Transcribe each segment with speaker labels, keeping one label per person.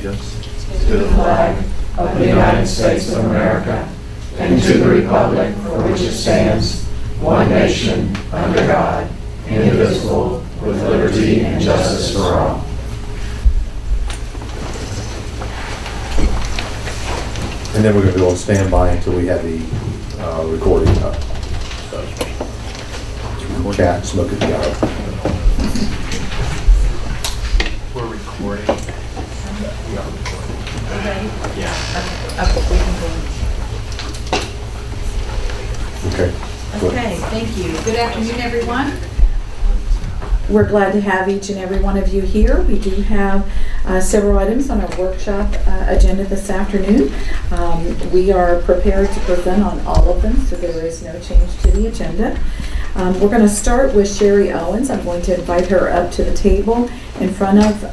Speaker 1: allegiance
Speaker 2: to the flag of the United States of America and to the republic for which it stands, one nation, under God, indivisible, with liberty and justice for all.
Speaker 1: And then we're going to go on standby until we have the recording up. Cat, smoke it together.
Speaker 3: We're recording. We are recording.
Speaker 4: Ready?
Speaker 3: Yeah.
Speaker 4: Okay, we can go.
Speaker 1: Okay.
Speaker 4: Okay, thank you. Good afternoon, everyone. We're glad to have each and every one of you here. We do have several items on our workshop agenda this afternoon. We are prepared to present on all of them, so there is no change to the agenda. We're going to start with Sherry Owens. I'm going to invite her up to the table in front of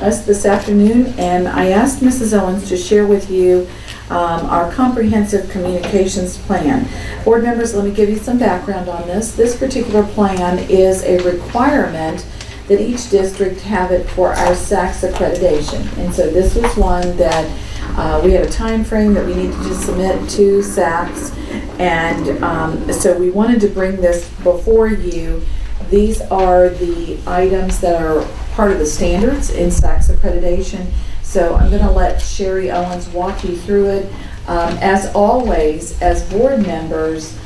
Speaker 4: us this afternoon, and I asked Mrs. Owens to share with you our comprehensive communications plan. Board members, let me give you some background on this. This particular plan is a requirement that each district have it for our SACS accreditation. And so this was one that we had a time frame that we needed to submit to SACS. And so we wanted to bring this before you. These are the items that are part of the standards in SACS accreditation. So I'm going to let Sherry Owens walk you through it. As always, as board members,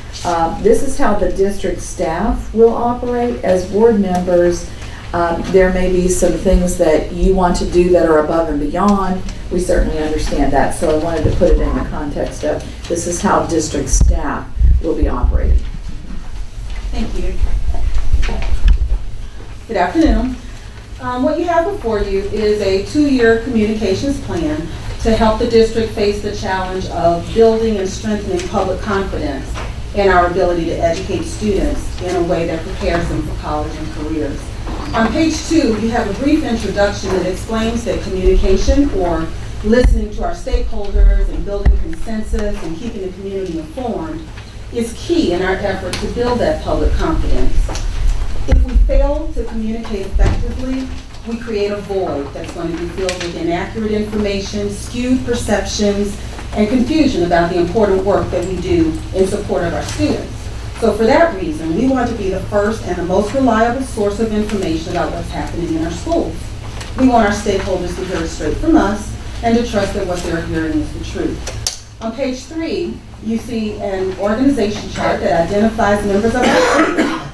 Speaker 4: this is how the district staff will operate. As board members, there may be some things that you want to do that are above and beyond. We certainly understand that. So I wanted to put it in the context of this is how district staff will be operating.
Speaker 5: Thank you. Good afternoon. What you have before you is a 2-year communications plan to help the district face the challenge of building and strengthening public confidence in our ability to educate students in a way that prepares them for college and careers. On page 2, you have a brief introduction that explains that communication, or listening to our stakeholders and building consensus and keeping the community informed, is key in our effort to build that public confidence. If we fail to communicate effectively, we create a void that's going to be filled with inaccurate information, skewed perceptions, and confusion about the important work that we do in support of our students. So for that reason, we want to be the first and the most reliable source of information about what's happening in our schools. We want our stakeholders to hear it straight from us and to trust that what they're hearing is the truth. On page 3, you see an organization chart that identifies members of our community.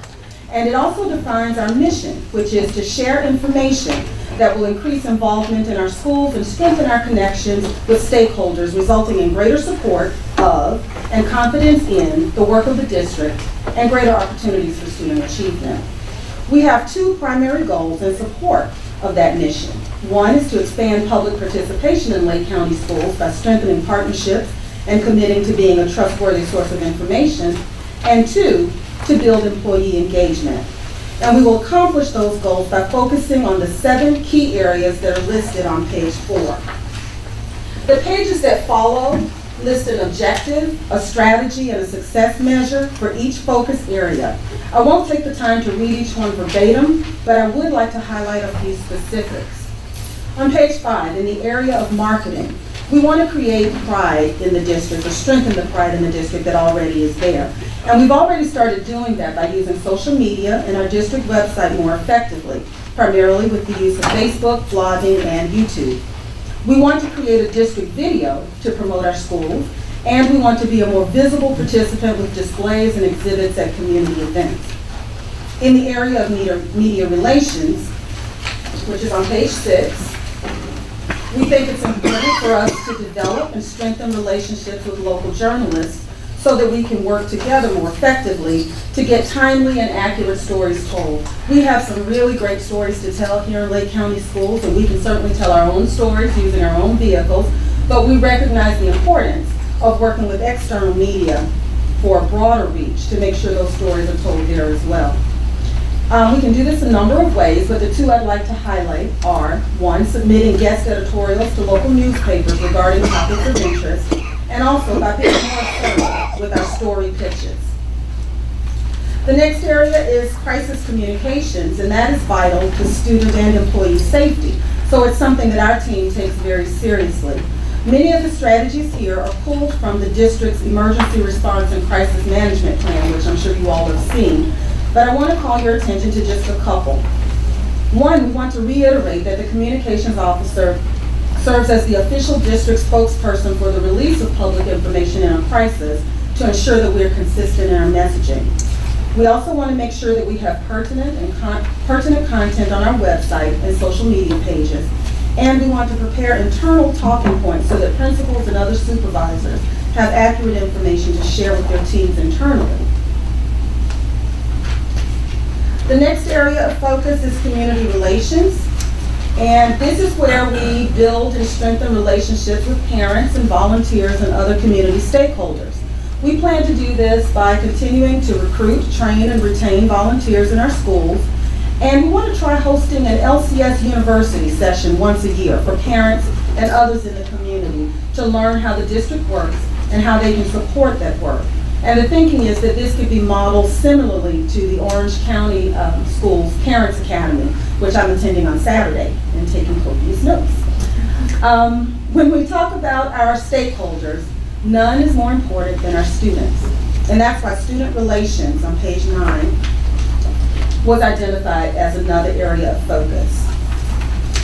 Speaker 5: And it also defines our mission, which is to share information that will increase involvement in our schools and strengthen our connections with stakeholders, resulting in greater support of and confidence in the work of the district and greater opportunities for student achievement. We have 2 primary goals in support of that mission. One is to expand public participation in Lake County schools by strengthening partnerships and committing to being a trustworthy source of information. And 2, to build employee engagement. And we will accomplish those goals by focusing on the 7 key areas that are listed on page 4. The pages that follow list an objective, a strategy, and a success measure for each focus area. I won't take the time to read each one verbatim, but I would like to highlight a few specifics. On page 5, in the area of marketing, we want to create pride in the district, or strengthen the pride in the district that already is there. And we've already started doing that by using social media and our district website more effectively, primarily with the use of Facebook, blogging, and YouTube. We want to create a district video to promote our schools, and we want to be a more visible participant with displays and exhibits at community events. In the area of media relations, which is on page 6, we think it's important for us to develop and strengthen relationships with local journalists so that we can work together more effectively to get timely and accurate stories told. We have some really great stories to tell here in Lake County schools, and we can certainly tell our own stories using our own vehicles, but we recognize the importance of working with external media for a broader reach to make sure those stories are told there as well. We can do this a number of ways, but the 2 I'd like to highlight are, 1, submitting guest editorials to local newspapers regarding topics of interest, and also by being more thorough with our story pitches. The next area is crisis communications, and that is vital to student and employee safety. So it's something that our team takes very seriously. Many of the strategies here are pulled from the district's Emergency Response and Crisis Management Plan, which I'm sure you all have seen. But I want to call your attention to just a couple. One, we want to reiterate that the communications officer serves as the official district spokesperson for the release of public information in a crisis to ensure that we are consistent in our messaging. We also want to make sure that we have pertinent content on our website and social media pages. And we want to prepare internal talking points so that principals and other supervisors have accurate information to share with their teams internally. The next area of focus is community relations. And this is where we build and strengthen relationships with parents and volunteers and other community stakeholders. We plan to do this by continuing to recruit, train, and retain volunteers in our schools. And we want to try hosting an LCS University session once a year for parents and others in the community to learn how the district works and how they can support that work. And the thinking is that this could be modeled similarly to the Orange County Schools Parents Academy, which I'm attending on Saturday and taking copious notes. When we talk about our stakeholders, none is more important than our students. And that's why student relations on page 9 was identified as another area of focus.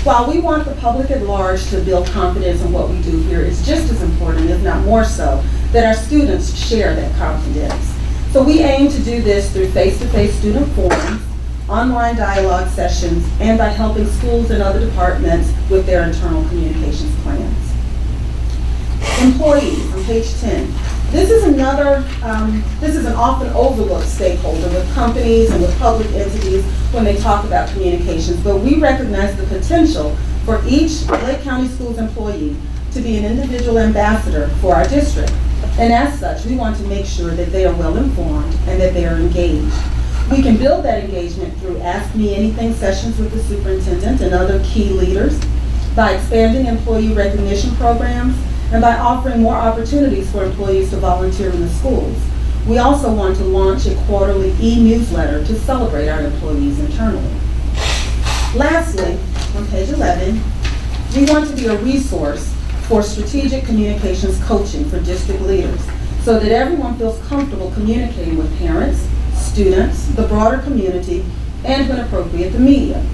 Speaker 5: While we want the public at large to build confidence in what we do here, it's just as important, if not more so, that our students share that confidence. So we aim to do this through face-to-face student forums, online dialogue sessions, and by helping schools and other departments with their internal communications plans. Employees on page 10. This is an often overlooked stakeholder with companies and with public entities when they talk about communications, but we recognize the potential for each Lake County Schools employee to be an individual ambassador for our district. And as such, we want to make sure that they are well informed and that they are engaged. We can build that engagement through Ask Me Anything sessions with the superintendent and other key leaders, by expanding employee recognition programs, and by offering more opportunities for employees to volunteer in the schools. We also want to launch a quarterly e-newsletter to celebrate our employees internally. Lastly, on page 11, we want to be a resource for strategic communications coaching for district leaders so that everyone feels comfortable communicating with parents, students, the broader community, and when appropriate, the media.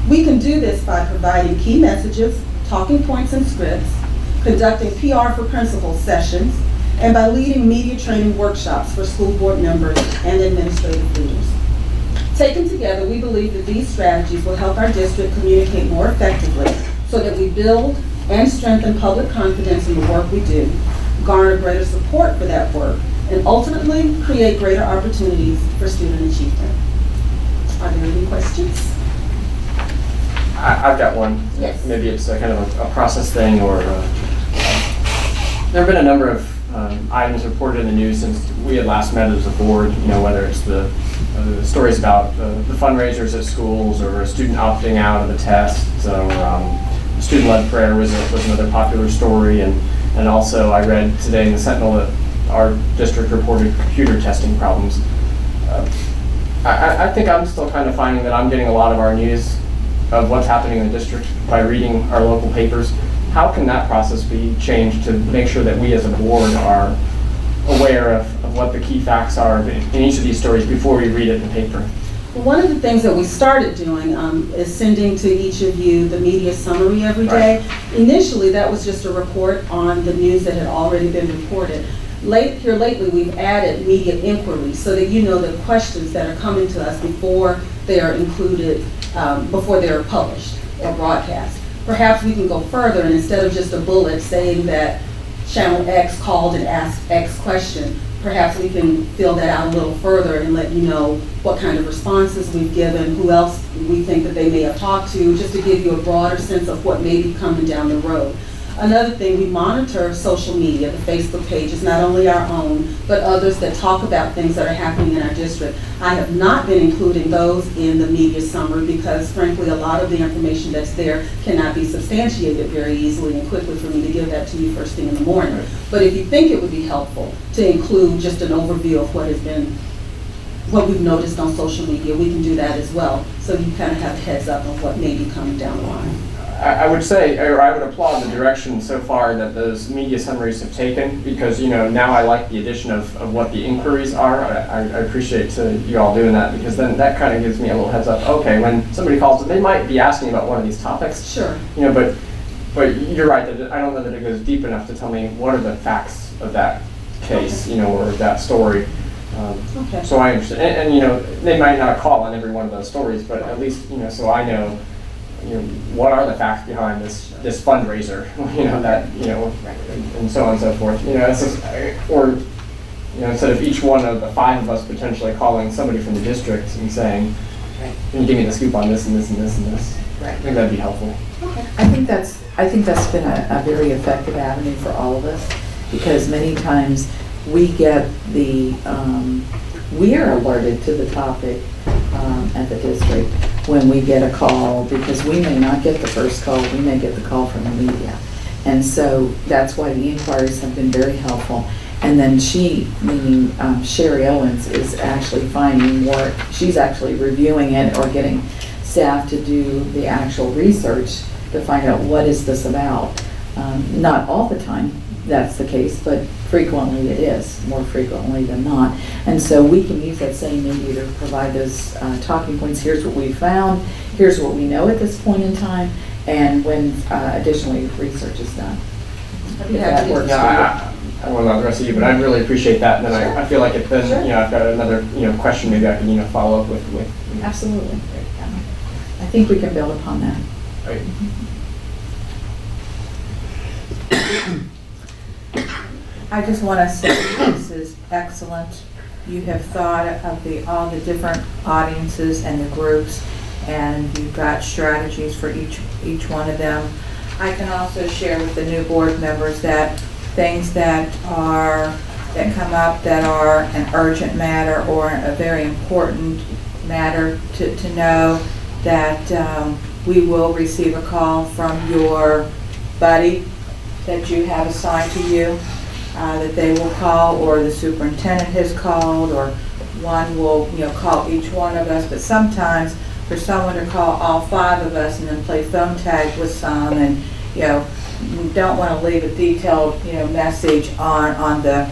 Speaker 5: We can do this by providing key messages, talking points and scripts, conducting PR for principals sessions, and by leading media training workshops for school board members and administrative leaders. Taken together, we believe that these strategies will help our district communicate more effectively so that we build and strengthen public confidence in the work we do, garner greater support for that work, and ultimately create greater opportunities for student achievement. Are there any questions?
Speaker 2: I've got one.
Speaker 5: Yes.
Speaker 2: Maybe it's a kind of a process thing, or there have been a number of items reported in the news since we had last met as a board, whether it's the stories about the fundraisers at schools or a student opting out of the test. So student-led prayer was another popular story, and also I read today in the Sentinel that our district reported computer testing problems. I think I'm still kind of finding that I'm getting a lot of our news of what's happening in the district by reading our local papers. How can that process be changed to make sure that we as a board are aware of what the key facts are in each of these stories before we read it in the paper?
Speaker 5: Well, one of the things that we started doing is sending to each of you the media summary every day. Right. Initially, that was just a report on the news that had already been reported. Here lately, we've added media inquiries so that you know the questions that are coming to us before they are included, before they are published or broadcast. Perhaps we can go further, and instead of just a bullet saying that Channel X called and asked X question, perhaps we can fill that out a little further and let you know what kind of responses we've given, who else we think that they may have talked to, just to give you a broader sense of what may be coming down the road. Another thing, we monitor social media, the Facebook pages, not only our own, but others that talk about things that are happening in our district. I have not been including those in the media summary because, frankly, a lot of the information that's there cannot be substantiated very easily and quickly for me to give that to you first thing in the morning. Right. But if you think it would be helpful to include just an overview of what we've noticed on social media, we can do that as well, so you kind of have a heads up of what may be coming down the line.
Speaker 6: I would say, or I would applaud the direction so far that those media summaries have taken, because, now I like the addition of what the inquiries are. I appreciate you all doing that, because then that kind of gives me a little heads up. Okay, when somebody calls, they might be asking about one of these topics.
Speaker 5: Sure.
Speaker 6: But you're right, that I don't know that it goes deep enough to tell me what are the facts of that case, or that story.
Speaker 5: Okay.
Speaker 6: So I understand, and they might not call on every one of those stories, but at least, so I know, what are the facts behind this fundraiser, and so on and so forth. It's just, or, instead of each one of the 5 of us potentially calling somebody from the district and saying, can you give me the scoop on this and this and this and this?
Speaker 4: Right.
Speaker 6: I think that'd be helpful.
Speaker 4: I think that's been a very effective avenue for all of us, because many times we get we are alerted to the topic at the district when we get a call, because we may not get the first call, we may get the call from the media. And so that's why the inquiries have been very helpful. And then Sherry Owens, is actually finding work. She's actually reviewing it or getting staff to do the actual research to find out what is this about. Not all the time that's the case, but frequently it is, more frequently than not. And so we can use that same media to provide those talking points. Here's what we found, here's what we know at this point in time, and when additionally research is done. If that works for you.
Speaker 6: I don't know the rest of you, but I really appreciate that. And then I feel like if then,
Speaker 4: Sure.
Speaker 6: I've got another, question maybe I can, follow up with.
Speaker 4: Absolutely. I think we can build upon that.
Speaker 6: Right.
Speaker 7: I just want to say this is excellent. You have thought of all the different audiences and the groups, and you've got strategies for each one of them. I can also share with the new board members that things that come up that are an urgent matter or a very important matter to know that we will receive a call from your buddy that you have assigned to you, that they will call, or the superintendent has called, or one will, call each one of us. But sometimes for someone to call all 5 of us and then play phone tag with some, and, you don't want to leave a detailed, message on the,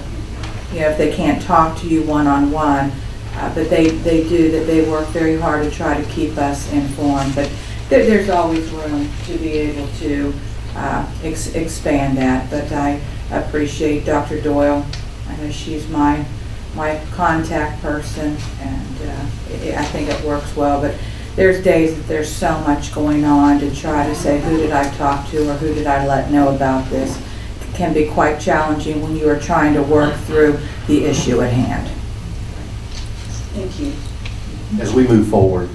Speaker 7: if they can't talk to you one-on-one. But they do, that they work very hard to try to keep us informed. But there's always room to be able to expand that. But I appreciate Dr. Doyle. I know she's my contact person, and I think it works well. But there's days that there's so much going on to try to say, who did I talk to, or who did I let know about this? It can be quite challenging when you are trying to work through the issue at hand.
Speaker 5: Thank you.
Speaker 1: As we move forward,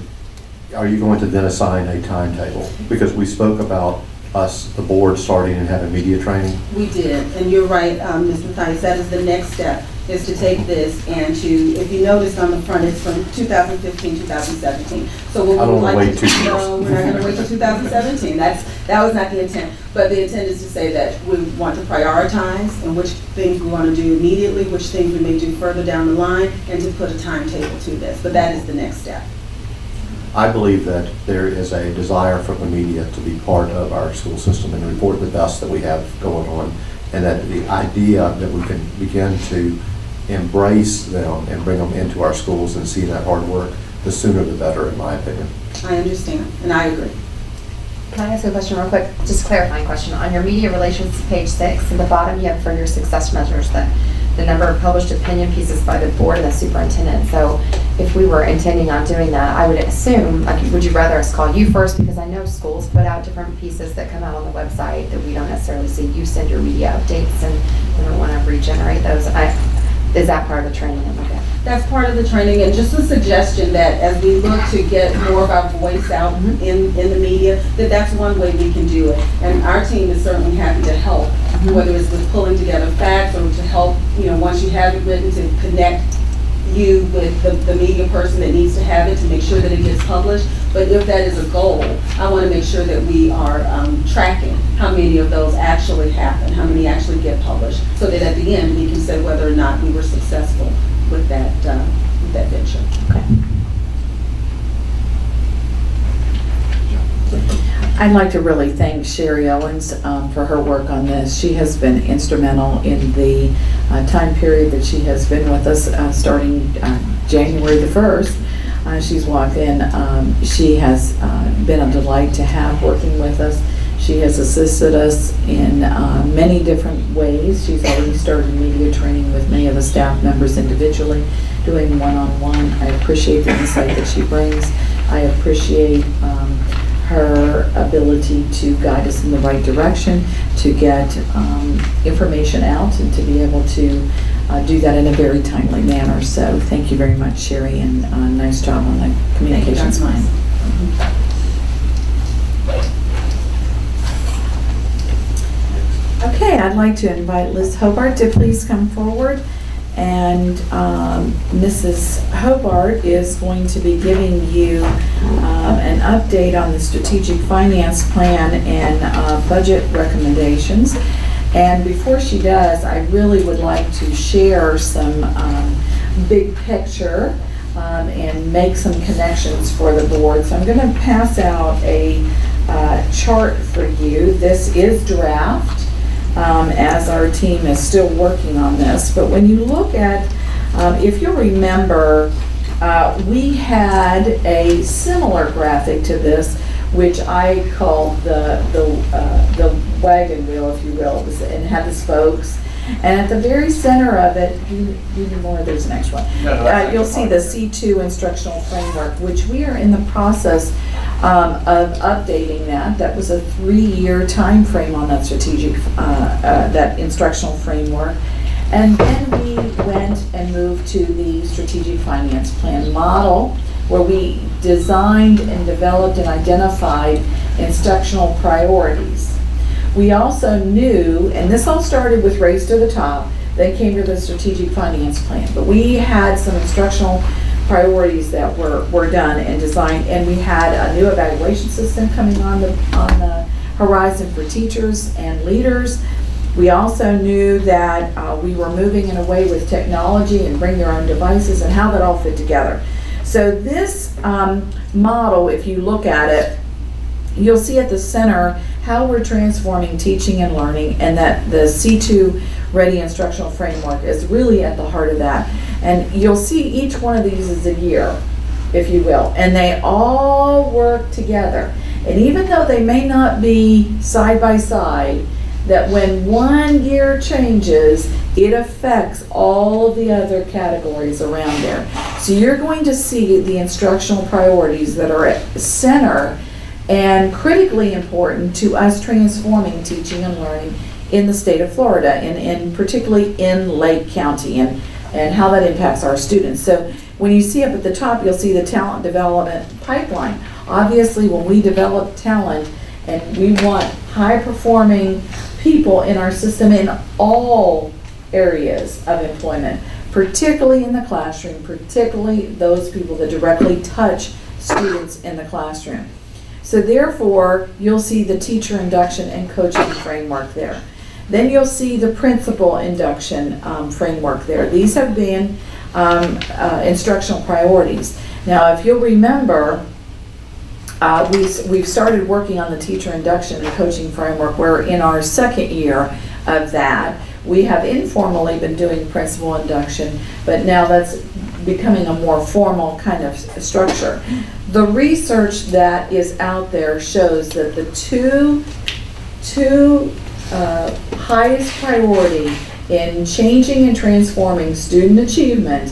Speaker 1: are you going to then assign a timetable? Because we spoke about us, the board, starting and having media training.
Speaker 5: We did, and you're right, Ms. Mathias, that is the next step, is to take this and to, if you notice on the front, it's from 2015, 2017. So what
Speaker 1: I
Speaker 5: we
Speaker 1: don't
Speaker 5: would
Speaker 1: wanna
Speaker 5: like
Speaker 1: wait
Speaker 5: to,
Speaker 1: 2 years.
Speaker 5: no, we're not gonna wait till 2017. That was not the intent. But the intent is to say that we want to prioritize and which things we want to do immediately, which things we may do further down the line, and to put a timetable to this. But that is the next step.
Speaker 1: I believe that there is a desire from the media to be part of our school system and report the best that we have going on, and that the idea that we can begin to embrace them and bring them into our schools and see that hard work, the sooner the better, in my opinion.
Speaker 5: I understand, and I agree.
Speaker 8: Can I ask a question real quick? Just a clarifying question. On your media relations, page 6, at the bottom, you have for your success measures the number of published opinion pieces by the board and the superintendent. So if we were intending on doing that, I would assume, would you rather us call you first? Because I know schools put out different pieces that come out on the website that we don't necessarily see. You send your media updates, and we want to regenerate those. Is that part of the training that we get?
Speaker 5: That's part of the training, and just a suggestion that as we look to get more of our voice out in the media, that's one way we can do it. And our team is certainly happy to help, whether it's with pulling together facts or to help, once you have it written, to connect you with the media person that needs to have it to make sure that it gets published. But if that is a goal, I want to make sure that we are tracking how many of those actually happen, how many actually get published, so that at the end we can say whether or not we were successful with that venture.
Speaker 8: Okay.
Speaker 4: I'd like to really thank Sherry Owens for her work on this. She has been instrumental in the time period that she has been with us, starting January the 1st. She's walked in. She has been a delight to have working with us. She has assisted us in many different ways. She's already started media training with many of the staff members individually, doing one-on-one. I appreciate the insight that she brings. I appreciate her ability to guide us in the right direction, to get information out, and to be able to do that in a very timely manner. So thank you very much, Sherry, and nice job on the communications plan. Okay, I'd like to invite Liz Hobart to please come forward. And Mrs. Hobart is going to be giving you an update on the strategic finance plan and budget recommendations. And before she does, I really would like to share some big picture and make some connections for the board. So I'm going to pass out a chart for you. This is draft. As our team is still working on this. But when you look at, if you'll remember, we had a similar graphic to this, which I called the wagon wheel, if you will, and had the spokes. And at the very center of it, you need more, there's an extra one. You'll see the C2 instructional framework, which we are in the process of updating that. That was a 3-year time frame on that strategic, that instructional framework. And then we went and moved to the strategic finance plan model, where we designed and developed and identified instructional priorities. We also knew, and this all started with Race to the Top, then came to the strategic finance plan, but we had some instructional priorities that were done and designed, and we had a new evaluation system coming on the horizon for teachers and leaders. We also knew that we were moving in a way with technology and bring their own devices and how that all fit together. So this model, if you look at it, you'll see at the center how we're transforming teaching and learning, and that the C2 Ready Instructional Framework is really at the heart of that. And you'll see each one of these is a year, if you will, and they all work together. And even though they may not be side by side, that when one year changes, it affects all of the other categories around there. So you're going to see the instructional priorities that are at the center and critically important to us transforming teaching and learning in the state of Florida, and particularly in Lake County, and how that impacts our students. So when you see up at the top, you'll see the talent development pipeline. Obviously, when we develop talent, and we want high-performing people in our system in all areas of employment, particularly in the classroom, particularly those people that directly touch students in the classroom. So therefore, you'll see the teacher induction and coaching framework there. Then you'll see the principal induction framework there. These have been instructional priorities. Now, if you'll remember, we've started working on the teacher induction and coaching framework. We're in our 2nd year of that. We have informally been doing principal induction, but now that's becoming a more formal kind of structure. The research that is out there shows that the two highest priority in changing and transforming student achievement,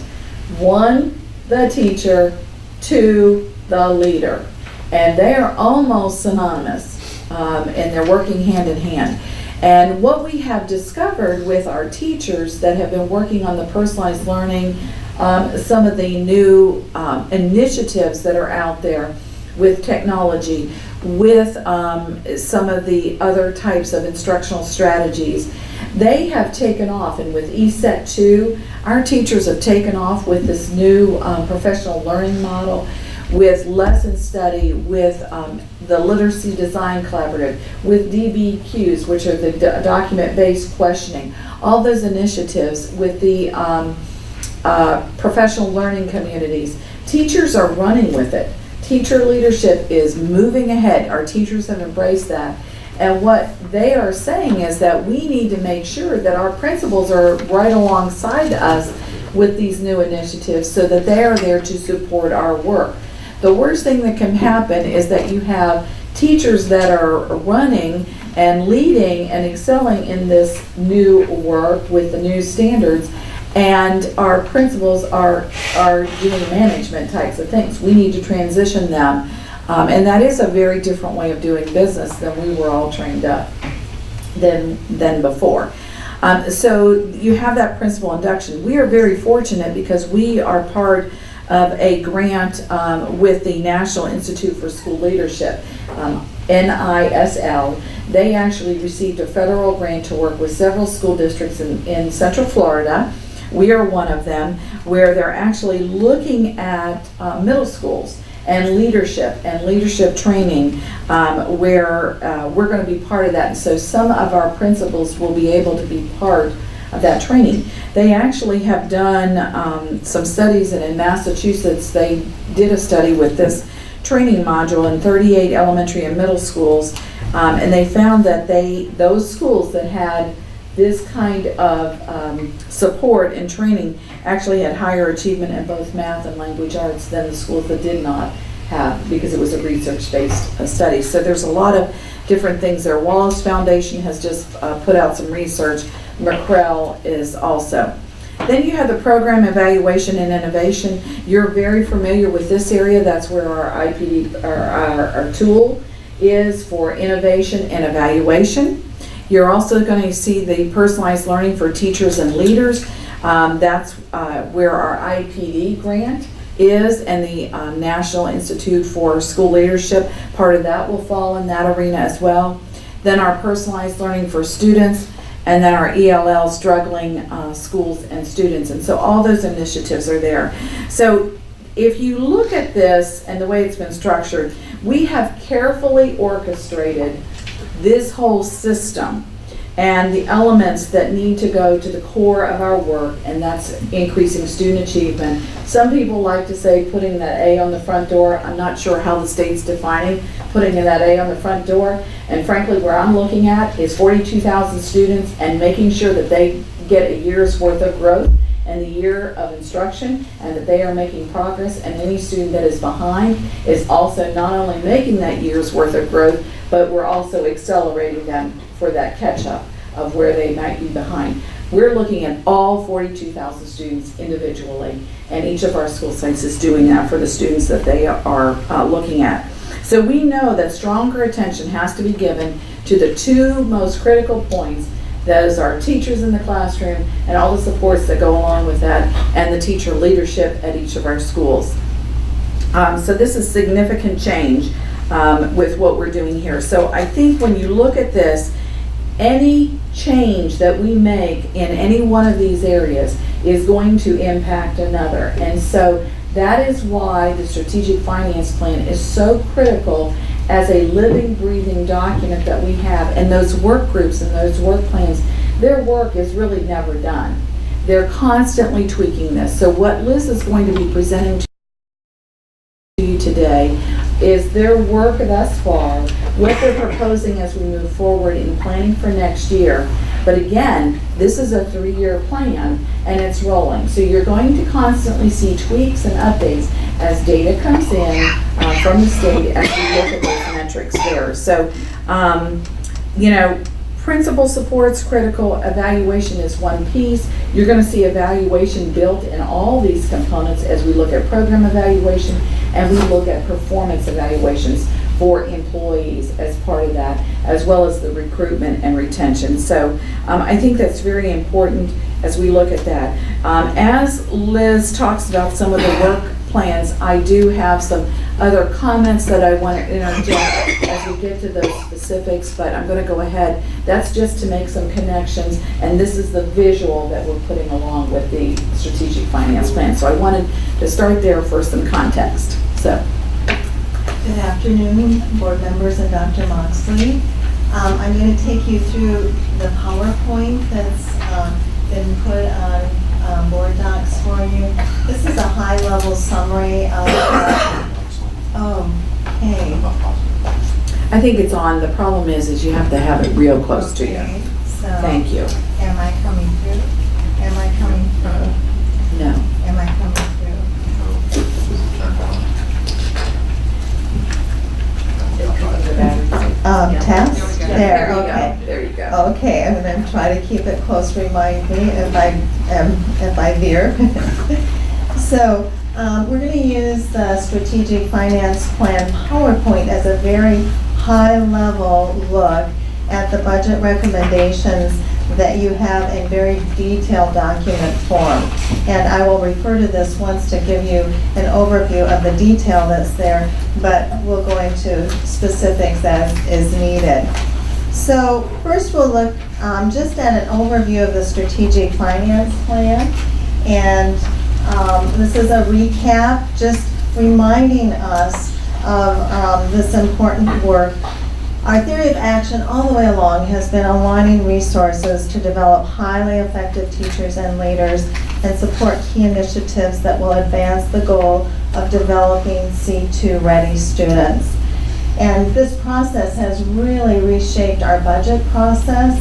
Speaker 4: 1, the teacher, 2, the leader. And they are almost synonymous, and they're working hand in hand. And what we have discovered with our teachers that have been working on the personalized learning, some of the new initiatives that are out there with technology, with some of the other types of instructional strategies, they have taken off. And with ESET 2, our teachers have taken off with this new professional learning model, with lesson study, with the Literacy Design Collaborative, with DBQs, which are the document-based questioning, all those initiatives with the professional learning communities. Teachers are running with it. Teacher leadership is moving ahead. Our teachers have embraced that. And what they are saying is that we need to make sure that our principals are right alongside us with these new initiatives so that they are there to support our work. The worst thing that can happen is that you have teachers that are running and leading and excelling in this new work with the new standards, and our principals are doing management types of things. We need to transition them. And that is a very different way of doing business than we were all trained up than before. So you have that principal induction. We are very fortunate because we are part of a grant with the National Institute for School Leadership, NISL. They actually received a federal grant to work with several school districts in Central Florida. We are one of them, where they're actually looking at middle schools and leadership training, where we're going to be part of that. And so some of our principals will be able to be part of that training. They actually have done some studies, and in Massachusetts, they did a study with this training module in 38 elementary and middle schools, and they found that those schools that had this kind of support and training actually had higher achievement in both math and language arts than the schools that did not have, because it was a research-based study. So there's a lot of different things there. Wallace Foundation has just put out some research. McCrell is also. Then you have the program evaluation and innovation. You're very familiar with this area. That's where our IPD, our tool is for innovation and evaluation. You're also going to see the personalized learning for teachers and leaders. That's where our IPD grant is, and the National Institute for School Leadership, part of that will fall in that arena as well. Then our personalized learning for students, and then our ELL, struggling schools and students. And so all those initiatives are there. So if you look at this and the way it's been structured, we have carefully orchestrated this whole system and the elements that need to go to the core of our work, and that's increasing student achievement. Some people like to say putting that A on the front door. I'm not sure how the state's defining putting that A on the front door. And frankly, where I'm looking at is 42,000 students and making sure that they get a year's worth of growth and the year of instruction, and that they are making progress, and any student that is behind is also not only making that year's worth of growth, but we're also accelerating them for that catch-up of where they might be behind. We're looking at all 42,000 students individually, and each of our school sites is doing that for the students that they are looking at. So we know that stronger attention has to be given to the two most critical points. Those are teachers in the classroom and all the supports that go along with that, and the teacher leadership at each of our schools. So this is significant change with what we're doing here. So I think when you look at this, any change that we make in any one of these areas is going to impact another. And so that is why the strategic finance plan is so critical as a living, breathing document that we have. And those work groups and those work plans, their work is really never done. They're constantly tweaking this. So what Liz is going to be presenting to you today is their work thus far, what they're proposing as we move forward in planning for next year. But again, this is a 3-year plan and it's rolling. So you're going to constantly see tweaks and updates as data comes in from the state as we look at those metrics there. So, principal support's critical, evaluation is one piece. You're going to see evaluation built in all these components as we look at program evaluation and we look at performance evaluations for employees as part of that, as well as the recruitment and retention. So I think that's very important as we look at that. As Liz talks about some of the work plans, I do have some other comments that I want to interject as we get to those specifics, but I'm going to go ahead. That's just to make some connections, and this is the visual that we're putting along with the strategic finance plan. So I wanted to start there for some context. So.
Speaker 9: Good afternoon, board members and Dr. Moxley. I'm going to take you through the PowerPoint that's been put on board docs for you. This is a high-level summary of
Speaker 4: I think it's on. The problem is you have to have it real close to you.
Speaker 9: Okay, so,
Speaker 4: Thank you.
Speaker 9: am I coming through? Am I coming through?
Speaker 4: No.
Speaker 9: Am I coming through? Test? There, okay.
Speaker 4: There you go.
Speaker 9: Okay, I'm gonna try to keep it close, remind me if I veer. So, we're gonna use the Strategic Finance Plan PowerPoint as a very high-level look at the budget recommendations that you have in very detailed document form. And I will refer to this once to give you an overview of the detail that's there, but we'll go into specifics as is needed. So first we'll look just at an overview of the Strategic Finance Plan. And this is a recap, just reminding us of this important work. Our theory of action all the way along has been aligning resources to develop highly effective teachers and leaders and support key initiatives that will advance the goal of developing C2 ready students. And this process has really reshaped our budget process.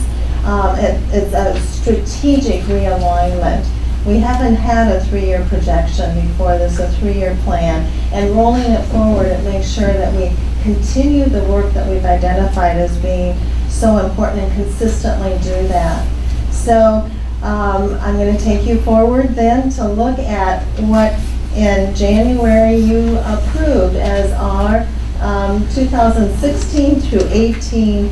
Speaker 9: It's a strategic realignment. We haven't had a 3-year projection before this, a 3-year plan, and rolling it forward, it makes sure that we continue the work that we've identified as being so important and consistently do that. So I'm going to take you forward then to look at what in January you approved as our 2016 through 18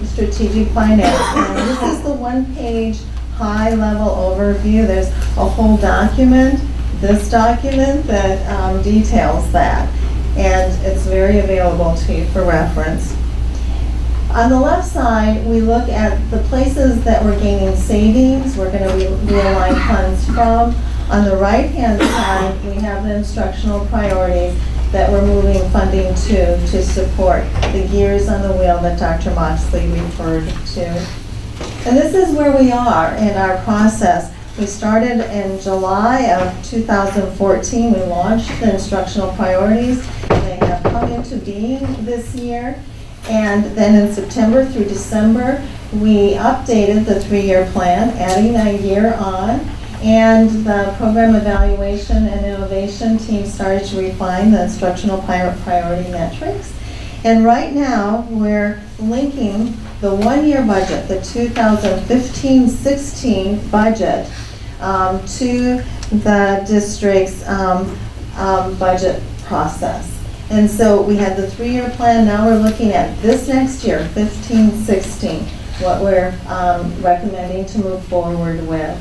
Speaker 9: strategic finance. And this is the one-page high-level overview. There's a whole document, this document, that details that. And it's very available to you for reference. On the left side, we look at the places that we're gaining savings, we're going to realign funds from. On the right-hand side, we have the instructional priorities that we're moving funding to support the gears on the wheel that Dr. Moxley referred to. And this is where we are in our process. We started in July of 2014. We launched the instructional priorities. They have come into being this year. And then in September through December, we updated the 3-year plan, adding a year on. And the program evaluation and innovation team started to refine the instructional priority metrics. And right now, we're linking the 1-year budget, the 2015-16 budget, to the district's budget process. And so we had the 3-year plan, now we're looking at this next year, 15-16, what we're recommending to move forward with.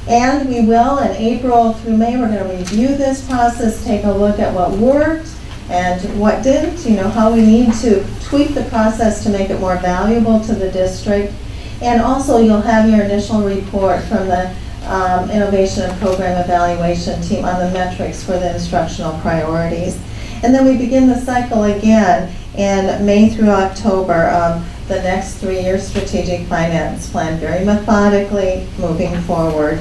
Speaker 9: And we will, in April through May, we're going to review this process, take a look at what worked and what didn't, how we need to tweak the process to make it more valuable to the district. And also you'll have your initial report from the Innovation and Program Evaluation team on the metrics for the instructional priorities. And then we begin the cycle again in May through October of the next 3-year strategic finance plan, very methodically moving forward.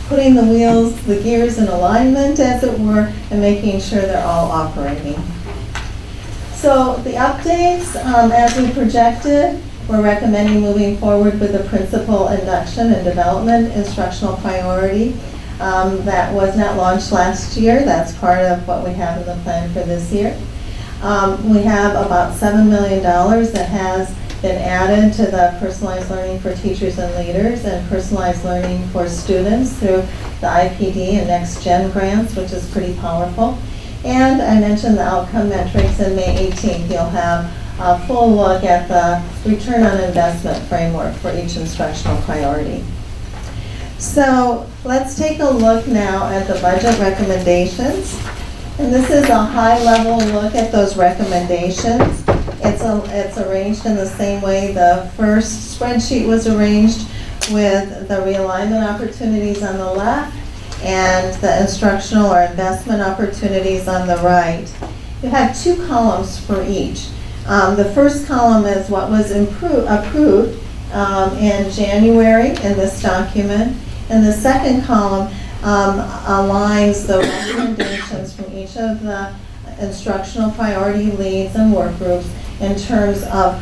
Speaker 9: Putting the wheels, the gears in alignment, as it were, and making sure they're all operating. So the updates, as we projected, we're recommending moving forward with the principal induction and development instructional priority. That was not launched last year. That's part of what we have in the plan for this year. We have about $7 million that has been added to the personalized learning for teachers and leaders and personalized learning for students through the IPD and Next Gen grants, which is pretty powerful. And I mentioned the outcome metrics. In May 18th, you'll have a full look at the return on investment framework for each instructional priority. So let's take a look now at the budget recommendations. And this is a high-level look at those recommendations. It's arranged in the same way the first spreadsheet was arranged, with the realignment opportunities on the left and the instructional or investment opportunities on the right. You have 2 columns for each. The first column is what was approved in January in this document, and the second column aligns the recommendations from each of the instructional priority leads and work groups in terms of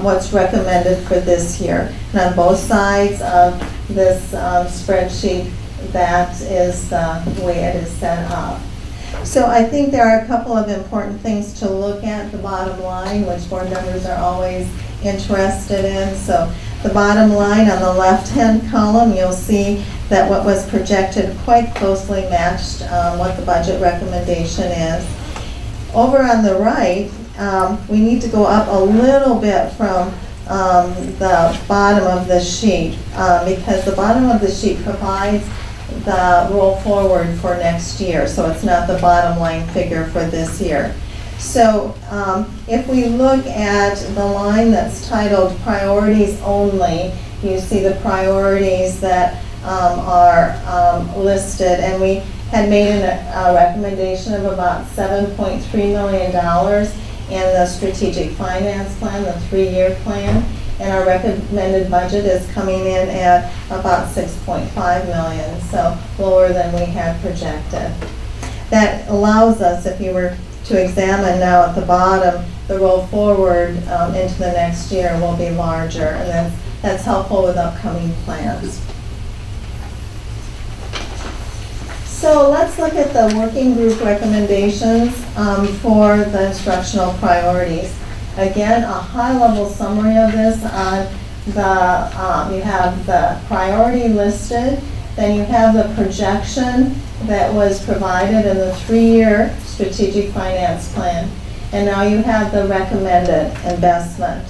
Speaker 9: what's recommended for this year. And on both sides of this spreadsheet, that is the way it is set up. So I think there are a couple of important things to look at. The bottom line, which board members are always interested in. So the bottom line on the left-hand column, you'll see that what was projected quite closely matched what the budget recommendation is. Over on the right, we need to go up a little bit from the bottom of the sheet because the bottom of the sheet provides the roll forward for next year, so it's not the bottom line figure for this year. So if we look at the line that's titled priorities only, you see the priorities that are listed, and we had made a recommendation of about $7.3 million in the strategic finance plan, the 3-year plan, and our recommended budget is coming in at about $6.5 million, so lower than we had projected. That allows us, if you were to examine now at the bottom, the roll forward into the next year will be larger, and that's helpful with upcoming plans. So let's look at the working group recommendations for the instructional priorities. Again, a high-level summary of this on the, you have the priority listed, then you have the projection that was provided in the 3-year strategic finance plan, and now you have the recommended investment.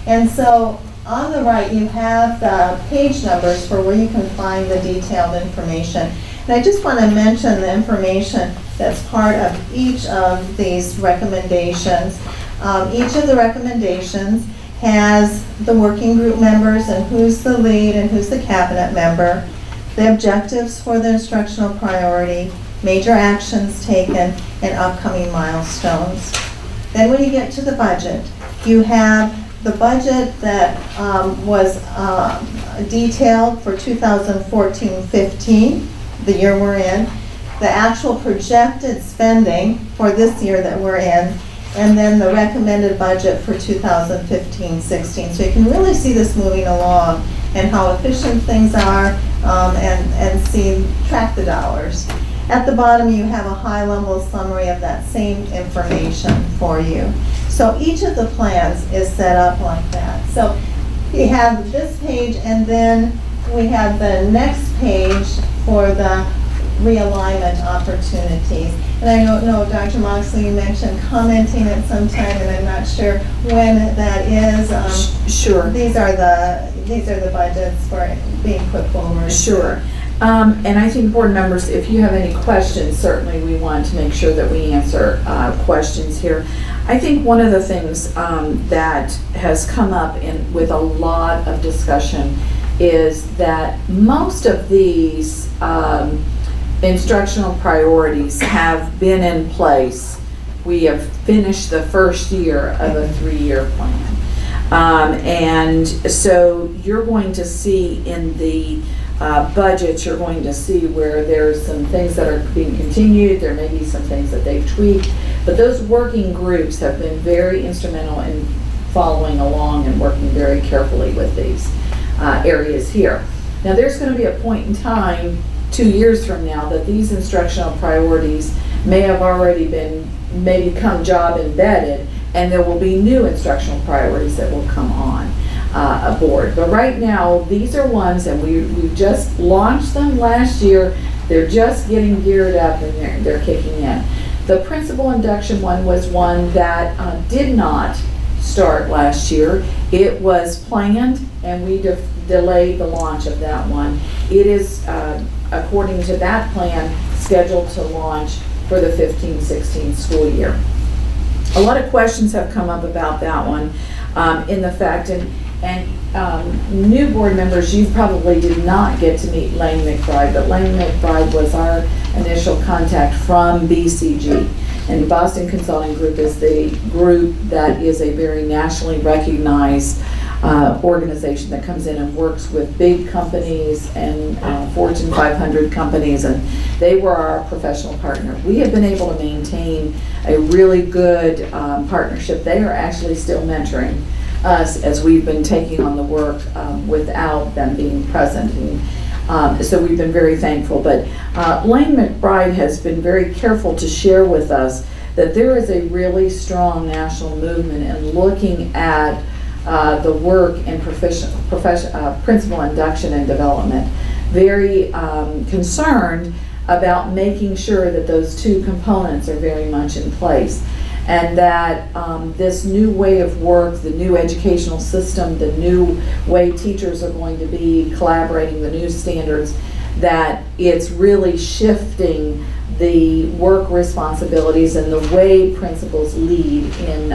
Speaker 9: And so on the right, you have the page numbers for where you can find the detailed information. And I just want to mention the information that's part of each of these recommendations. Each of the recommendations has the working group members and who's the lead and who's the cabinet member, the objectives for the instructional priority, major actions taken, and upcoming milestones. Then when you get to the budget, you have the budget that was detailed for 2014-15, the year we're in, the actual projected spending for this year that we're in, and then the recommended budget for 2015-16. So you can really see this moving along and how efficient things are and track the dollars. At the bottom, you have a high-level summary of that same information for you. So each of the plans is set up like that. So you have this page, and then we have the next page for the realignment opportunities. And I don't know, Dr. Moxley, you mentioned commenting at some time, and I'm not sure when that is.
Speaker 4: Sure.
Speaker 9: These are the budgets for being put forward.
Speaker 4: Sure. And I think board members, if you have any questions, certainly we want to make sure that we answer questions here. I think one of the things that has come up with a lot of discussion is that most of these instructional priorities have been in place. We have finished the first year of a 3-year plan. And so you're going to see in the budget, you're going to see where there's some things that are being continued, there may be some things that they've tweaked, but those working groups have been very instrumental in following along and working very carefully with these areas here. Now there's going to be a point in time 2 years from now that these instructional priorities may have already become job embedded, and there will be new instructional priorities that will come on aboard. But right now, these are ones, and we just launched them last year. They're just getting geared up and they're kicking in. The principal induction one was one that did not start last year. It was planned, and we delayed the launch of that one. It is, according to that plan, scheduled to launch for the 15-16 school year. A lot of questions have come up about that one in the fact, and new board members, you probably did not get to meet Lane McBride, but Lane McBride was our initial contact from BCG. And Boston Consulting Group is the group that is a very nationally recognized organization that comes in and works with big companies and Fortune 500 companies, and they were our professional partner. We have been able to maintain a really good partnership. They are actually still mentoring us as we've been taking on the work without them being present. And, so we've been very thankful. But Lane McBride has been very careful to share with us that there is a really strong national movement in looking at the work in principal induction and development. Very concerned about making sure that those two components are very much in place, and that this new way of work, the new educational system, the new way teachers are going to be collaborating, the new standards, that it's really shifting the work responsibilities and the way principals lead in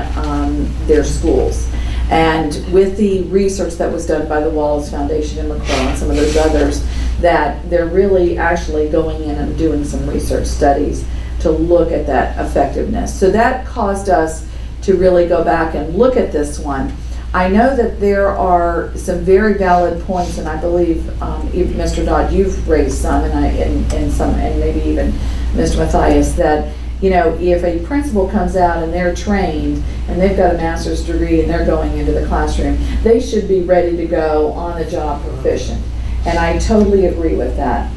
Speaker 4: their schools. And with the research that was done by the Wallace Foundation and McCraw and some of those others, that they're really actually going in and doing some research studies to look at that effectiveness. So that caused us to really go back and look at this one. I know that there are some very valid points, and I believe, Mr. Dodd, you've raised some, and some, and maybe even Mr. Mathias, that if a principal comes out and they're trained and they've got a master's degree and they're going into the classroom, they should be ready to go on the job proficient. And I totally agree with that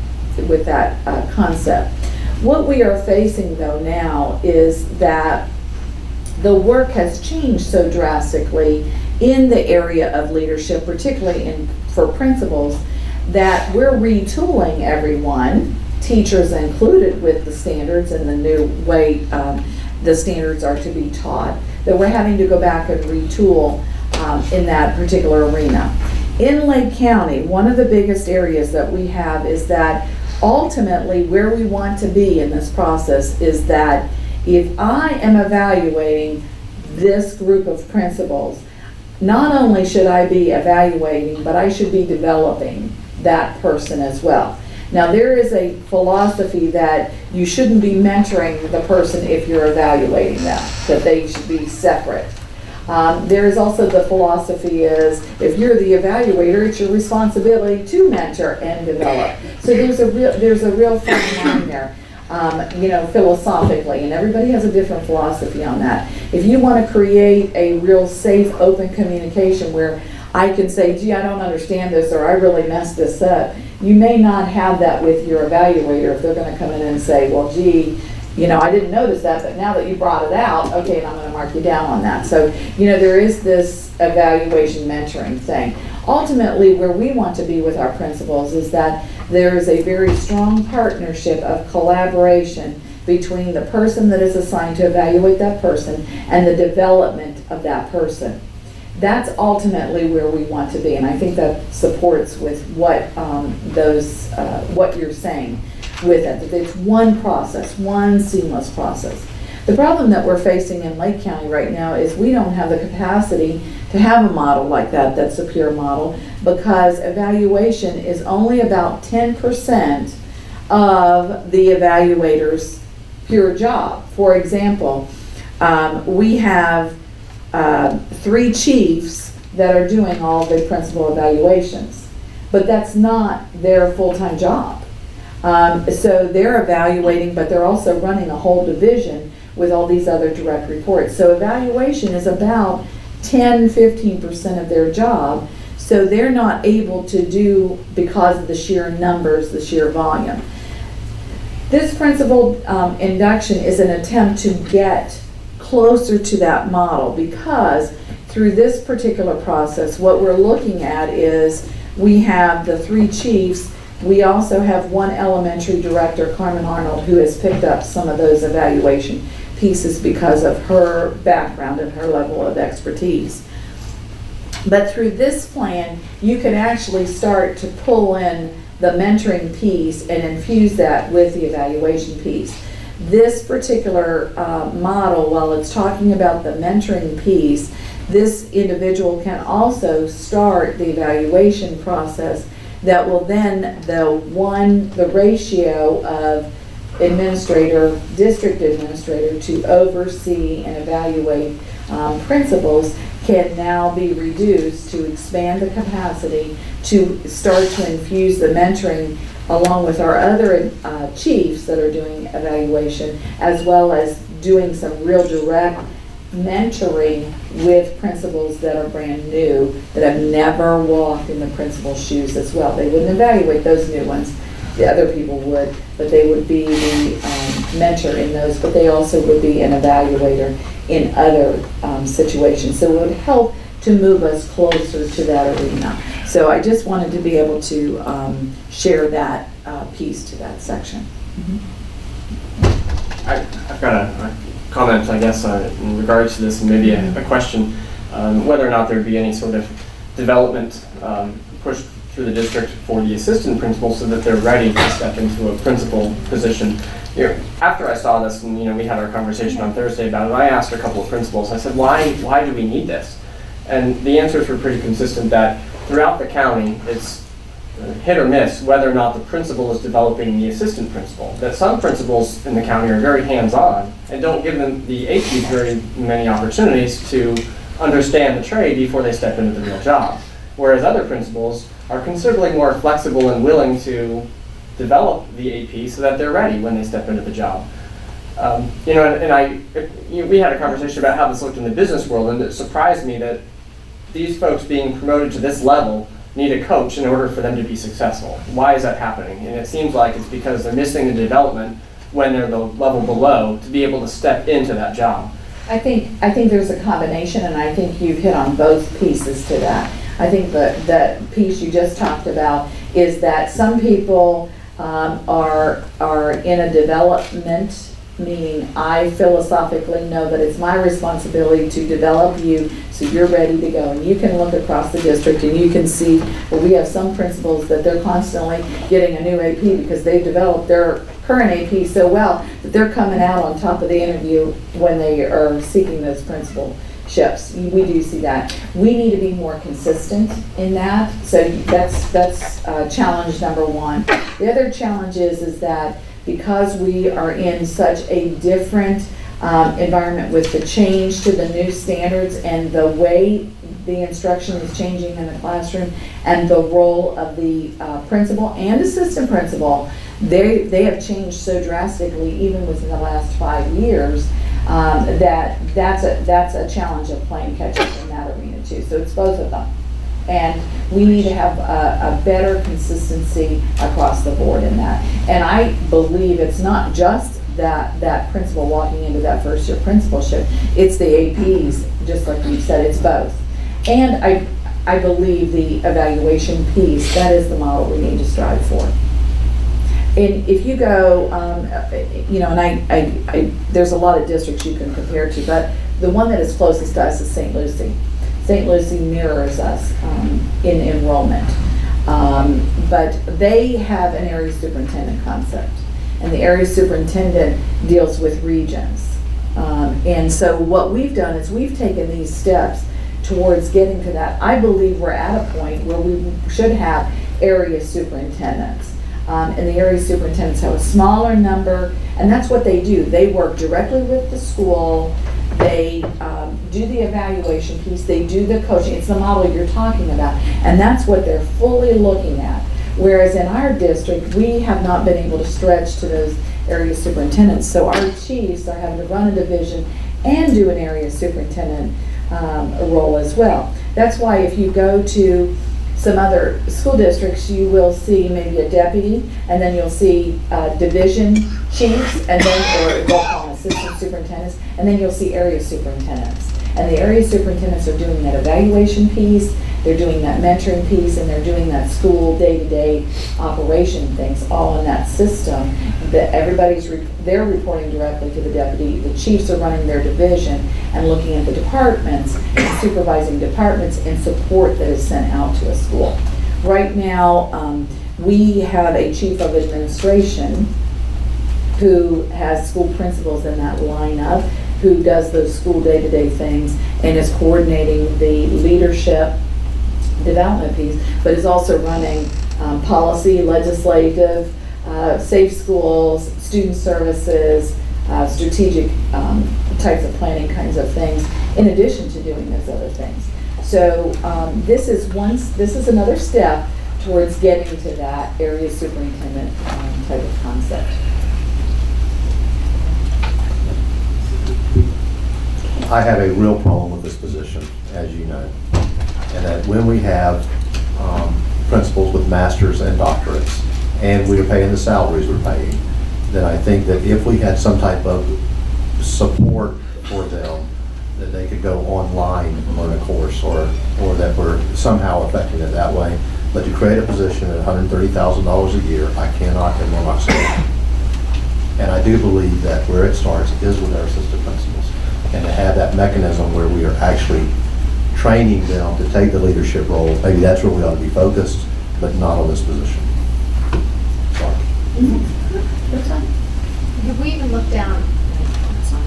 Speaker 4: concept. What we are facing though now is that the work has changed so drastically in the area of leadership, particularly for principals, that we're retooling everyone, teachers included, with the standards and the new way the standards are to be taught, that we're having to go back and retool in that particular arena. In Lake County, one of the biggest areas that we have is that ultimately where we want to be in this process is that if I am evaluating this group of principals, not only should I be evaluating, but I should be developing that person as well. Now, there is a philosophy that you shouldn't be mentoring the person if you're evaluating them, that they should be separate. There is also the philosophy is, if you're the evaluator, it's your responsibility to mentor and develop. So there's a real fine line there, philosophically, and everybody has a different philosophy on that. If you want to create a real safe, open communication where I can say, gee, I don't understand this, or I really messed this up, you may not have that with your evaluator if they're going to come in and say, well, gee, I didn't notice that, but now that you brought it out, okay, and I'm going to mark you down on that. So, there is this evaluation mentoring thing. Ultimately, where we want to be with our principals is that there is a very strong partnership of collaboration between the person that is assigned to evaluate that person and the development of that person. That's ultimately where we want to be, and I think that supports with what what you're saying with it, that it's one process, one seamless process. The problem that we're facing in Lake County right now is we don't have the capacity to have a model like that that's a peer model, because evaluation is only about 10% of the evaluator's pure job. For example, we have 3 chiefs that are doing all the principal evaluations, but that's not their full-time job. So they're evaluating, but they're also running a whole division with all these other direct reports. So evaluation is about 10-15% of their job, so they're not able to do, because of the sheer numbers, the sheer volume. This principal induction is an attempt to get closer to that model, because through this particular process, what we're looking at is we have the 3 chiefs. We also have 1 elementary director, Carmen Arnold, who has picked up some of those evaluation pieces because of her background and her level of expertise. But through this plan, you can actually start to pull in the mentoring piece and infuse that with the evaluation piece. This particular model, while it's talking about the mentoring piece, this individual can also start the evaluation process that will then, the ratio of district administrator to oversee and evaluate principals can now be reduced to expand the capacity to start to infuse the mentoring along with our other chiefs that are doing evaluation, as well as doing some real direct mentoring with principals that are brand new, that have never walked in the principal's shoes as well. They wouldn't evaluate those new ones, the other people would, but they would be the mentor in those, but they also would be an evaluator in other situations. So it would help to move us closer to that arena. So I just wanted to be able to share that piece to that section.
Speaker 6: I've got a comment, I guess, in regards to this, and maybe a question, whether or not there'd be any sort of development pushed through the district for the assistant principal so that they're ready to step into a principal position. After I saw this, and we had our conversation on Thursday about it, I asked a couple of principals, I said, why do we need this? And the answers were pretty consistent that throughout the county, it's hit or miss whether or not the principal is developing the assistant principal. That some principals in the county are very hands-on and don't give them the APs very many opportunities to understand the trade before they step into the real job. Whereas other principals are considerably more flexible and willing to develop the AP so that they're ready when they step into the job. We had a conversation about how this looked in the business world, and it surprised me that these folks being promoted to this level need a coach in order for them to be successful. Why is that happening? And it seems like it's because they're missing the development when they're the level below to be able to step into that job.
Speaker 4: I think there's a combination, and I think you've hit on both pieces to that. I think the piece you just talked about is that some people are in a development, meaning I philosophically know that it's my responsibility to develop you so you're ready to go. And you can look across the district and you can see, well, we have some principals that they're constantly getting a new AP because they've developed their current AP so well that they're coming out on top of the interview when they are seeking those principalships. We do see that. We need to be more consistent in that. So that's challenge number one. The other challenge is that because we are in such a different environment with the change to the new standards and the way the instruction is changing in the classroom and the role of the principal and assistant principal, they have changed so drastically even within the last 5 years that's a challenge of playing catch up in that arena too. So it's both of them. And we need to have a better consistency across the board in that. And I believe it's not just that principal walking into that first year principalship, it's the APs, just like you said, it's both. And I believe the evaluation piece, that is the model we need to strive for. And if you go, and there's a lot of districts you can compare to, but the one that is closest to us is St. Lucie. St. Lucie mirrors us in enrollment, but they have an area superintendent concept, and the area superintendent deals with regions. And so what we've done is we've taken these steps towards getting to that. I believe we're at a point where we should have area superintendents. And the area superintendents have a smaller number, and that's what they do. They work directly with the school. They do the evaluation piece, they do the coaching, it's the model you're talking about, and that's what they're fully looking at. Whereas in our district, we have not been able to stretch to those area superintendents, so our chiefs are having to run a division and do an area superintendent role as well. That's why if you go to some other school districts, you will see maybe a deputy, and then you'll see division chiefs, and then, or they'll call them assistant superintendents, and then you'll see area superintendents. And the area superintendents are doing that evaluation piece, they're doing that mentoring piece, and they're doing that school day-to-day operation things, all in that system. That they're reporting directly to the deputy. The chiefs are running their division and looking at the departments and supervising departments and support that is sent out to a school. Right now, we have a chief of administration who has school principals in that lineup, who does those school day-to-day things and is coordinating the leadership development piece, but is also running policy, legislative, safe schools, student services, strategic types of planning kinds of things in addition to doing those other things. So this is another step towards getting to that area superintendent type of concept.
Speaker 1: I have a real problem with this position, as you know, and that when we have principals with masters and doctorates, and we are paying the salaries we're paying, then I think that if we had some type of support for them, that they could go online and learn a course, or that we're somehow affecting it that way. But to create a position at $130,000 a year, I cannot and will not support. And I do believe that where it starts is with our assistant principals. And to have that mechanism where we are actually training them to take the leadership role, maybe that's where we ought to be focused, but not on this position. Sorry.
Speaker 8: Have we even looked down,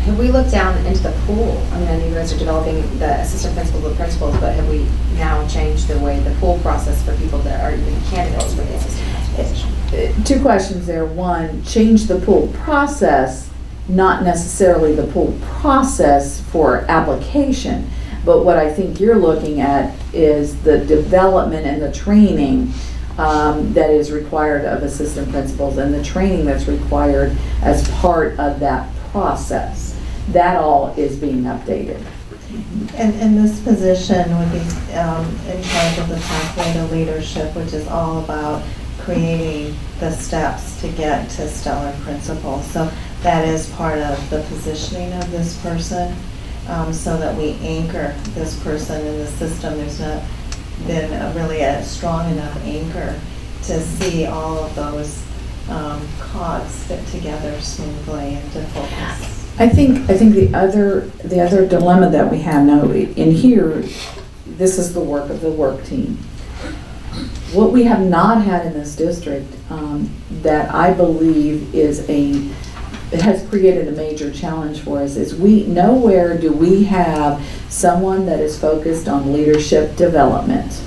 Speaker 8: have we looked down into the pool? I mean, I know you guys are developing the assistant principals, the principals, but have we now changed the way, the pool process for people that are even candidates for the assistant principal position?
Speaker 4: Two questions there. One, change the pool process, not necessarily the pool process for application, but what I think you're looking at is the development and the training that is required of assistant principals and the training that's required as part of that process. That all is being updated.
Speaker 9: And this position would be in charge of the pathway to leadership, which is all about creating the steps to get to stellar principal. So that is part of the positioning of this person, so that we anchor this person in the system. There's not been really a strong enough anchor to see all of those cogs fit together smoothly and to focus.
Speaker 4: I think the other dilemma that we have now in here, this is the work of the work team. What we have not had in this district that I believe it has created a major challenge for us is nowhere do we have someone that is focused on leadership development.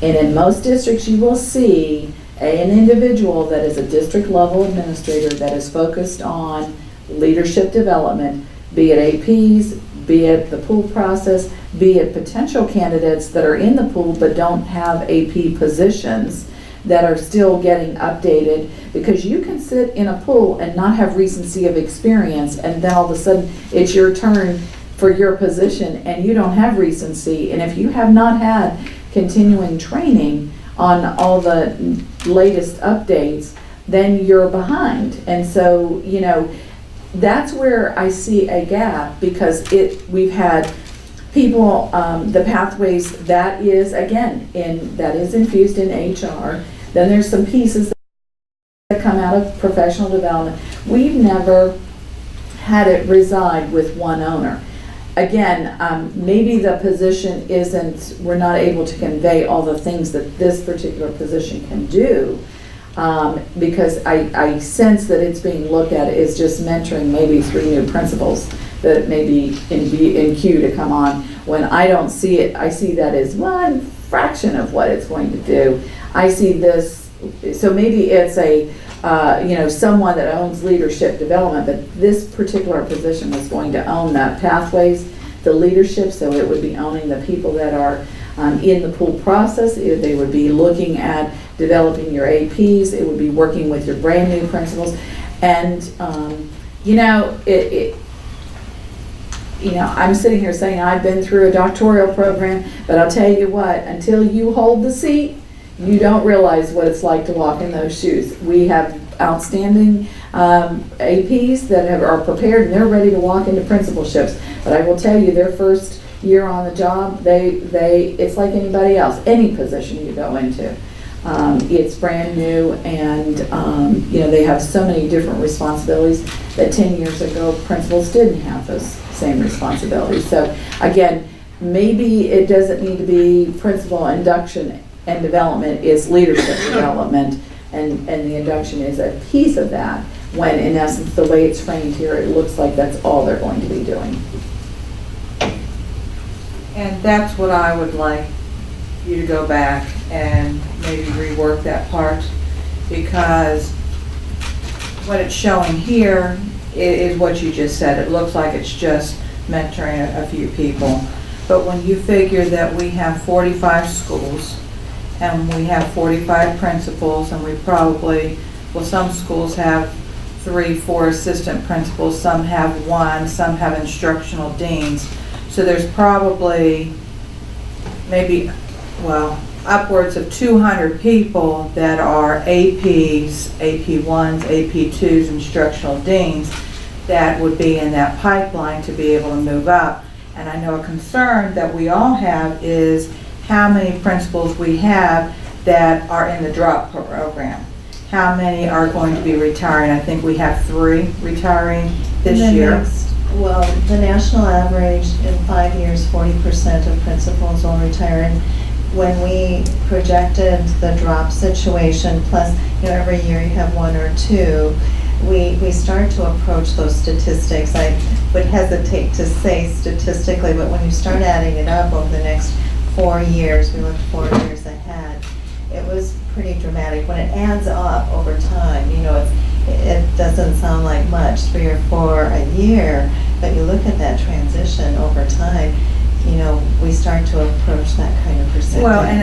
Speaker 4: And in most districts you will see an individual that is a district level administrator that is focused on leadership development, be it APs, be it the pool process, be it potential candidates that are in the pool but don't have AP positions that are still getting updated, because you can sit in a pool and not have recency of experience, and then all of a sudden it's your turn for your position and you don't have recency. And if you have not had continuing training on all the latest updates, then you're behind. And so, that's where I see a gap, because we've had people, the pathways, that is infused in HR. Then there's some pieces that come out of professional development. We've never had it reside with one owner. Again, maybe the position we're not able to convey all the things that this particular position can do, because I sense that it's being looked at as just mentoring maybe 3 new principals that may be in queue to come on, when I don't see it. I see that as one fraction of what it's going to do. I see this, so maybe it's someone that owns leadership development, but this particular position was going to own that pathways, the leadership, so it would be owning the people that are in the pool process. They would be looking at developing your APs. It would be working with your brand new principals. And, I'm sitting here saying I've been through a doctoral program, but I'll tell you what, until you hold the seat, you don't realize what it's like to walk in those shoes. We have outstanding APs that are prepared and they're ready to walk into principalships. But I will tell you, their first year on the job, it's like anybody else, any position you go into. It's brand new, and they have so many different responsibilities that 10 years ago principals didn't have those same responsibilities. So again, maybe it doesn't need to be principal induction and development, is leadership development, and the induction is a piece of that, when in essence the way it's framed here, it looks like that's all they're going to be doing.
Speaker 7: And that's what I would like you to go back and maybe rework that part, because what it's showing here is what you just said. It looks like it's just mentoring a few people. But when you figure that we have 45 schools, and we have 45 principals, and we probably, well, some schools have 3, 4 assistant principals, some have 1, some have instructional deans. So there's probably maybe, well, upwards of 200 people that are APs, AP1s, AP2s, instructional deans that would be in that pipeline to be able to move up. And I know a concern that we all have is how many principals we have that are in the drop program. How many are going to be retiring? I think we have 3 retiring this
Speaker 9: And the
Speaker 7: year.
Speaker 9: Well, the national average in 5 years, 40% of principals will retire. And when we projected the drop situation, plus, every year you have 1 or 2, we start to approach those statistics. I would hesitate to say statistically, but when you start adding it up over the next 4 years, we look 4 years ahead, it was pretty dramatic. When it adds up over time, it doesn't sound like much, 3 or 4 a year, but you look at that transition over time, we start to approach that kind of percentage.
Speaker 7: Well, and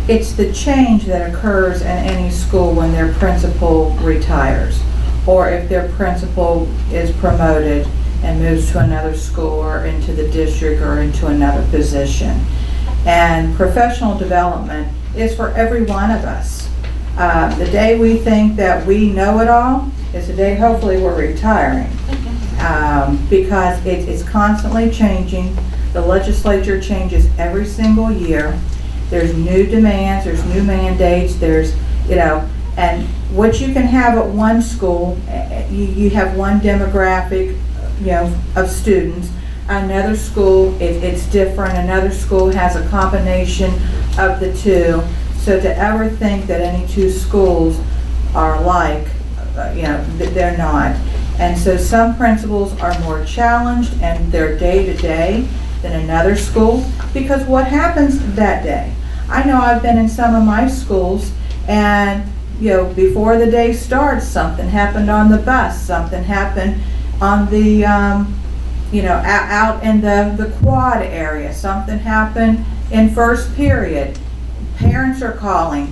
Speaker 7: it's the change that occurs in any school when their principal retires, or if their principal is promoted and moves to another school or into the district or into another position. And professional development is for every one of us. The day we think that we know it all is the day hopefully we're retiring. Because it's constantly changing. The legislature changes every single year. There's new demands, there's new mandates, there's, and what you can have at one school, you have one demographic, of students. Another school, it's different. Another school has a combination of the two. So to ever think that any 2 schools are alike, they're not. And so some principals are more challenged and they're day-to-day than another school, because what happens that day? I know I've been in some of my schools and, before the day starts, something happened on the bus, something happened on the, out in the quad area, something happened in first period. Parents are calling,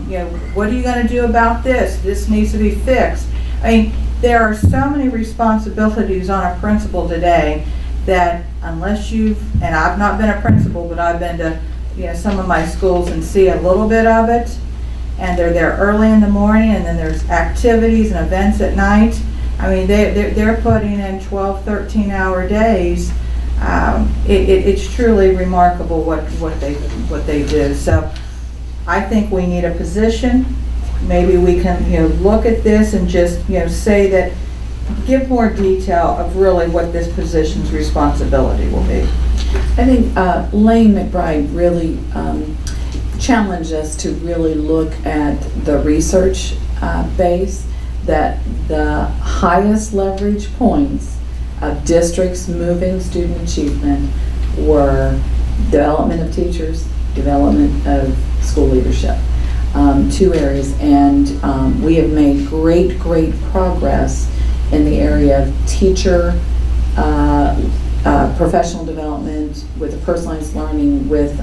Speaker 7: what are you going to do about this? This needs to be fixed. I mean, there are so many responsibilities on a principal today that unless and I've not been a principal, but I've been to, some of my schools and see a little bit of it, and they're there early in the morning, and then there's activities and events at night. I mean, they're putting in 12, 13-hour days. It's truly remarkable what they do. So I think we need a position. Maybe we can, look at this and just, say that, give more detail of really what this position's responsibility will be.
Speaker 4: I think Lane McBride really challenged us to really look at the research base, that the highest leverage points of districts moving student achievement were development of teachers, development of school leadership. 2 areas, and we have made great progress in the area of teacher professional development, with the personalized learning, with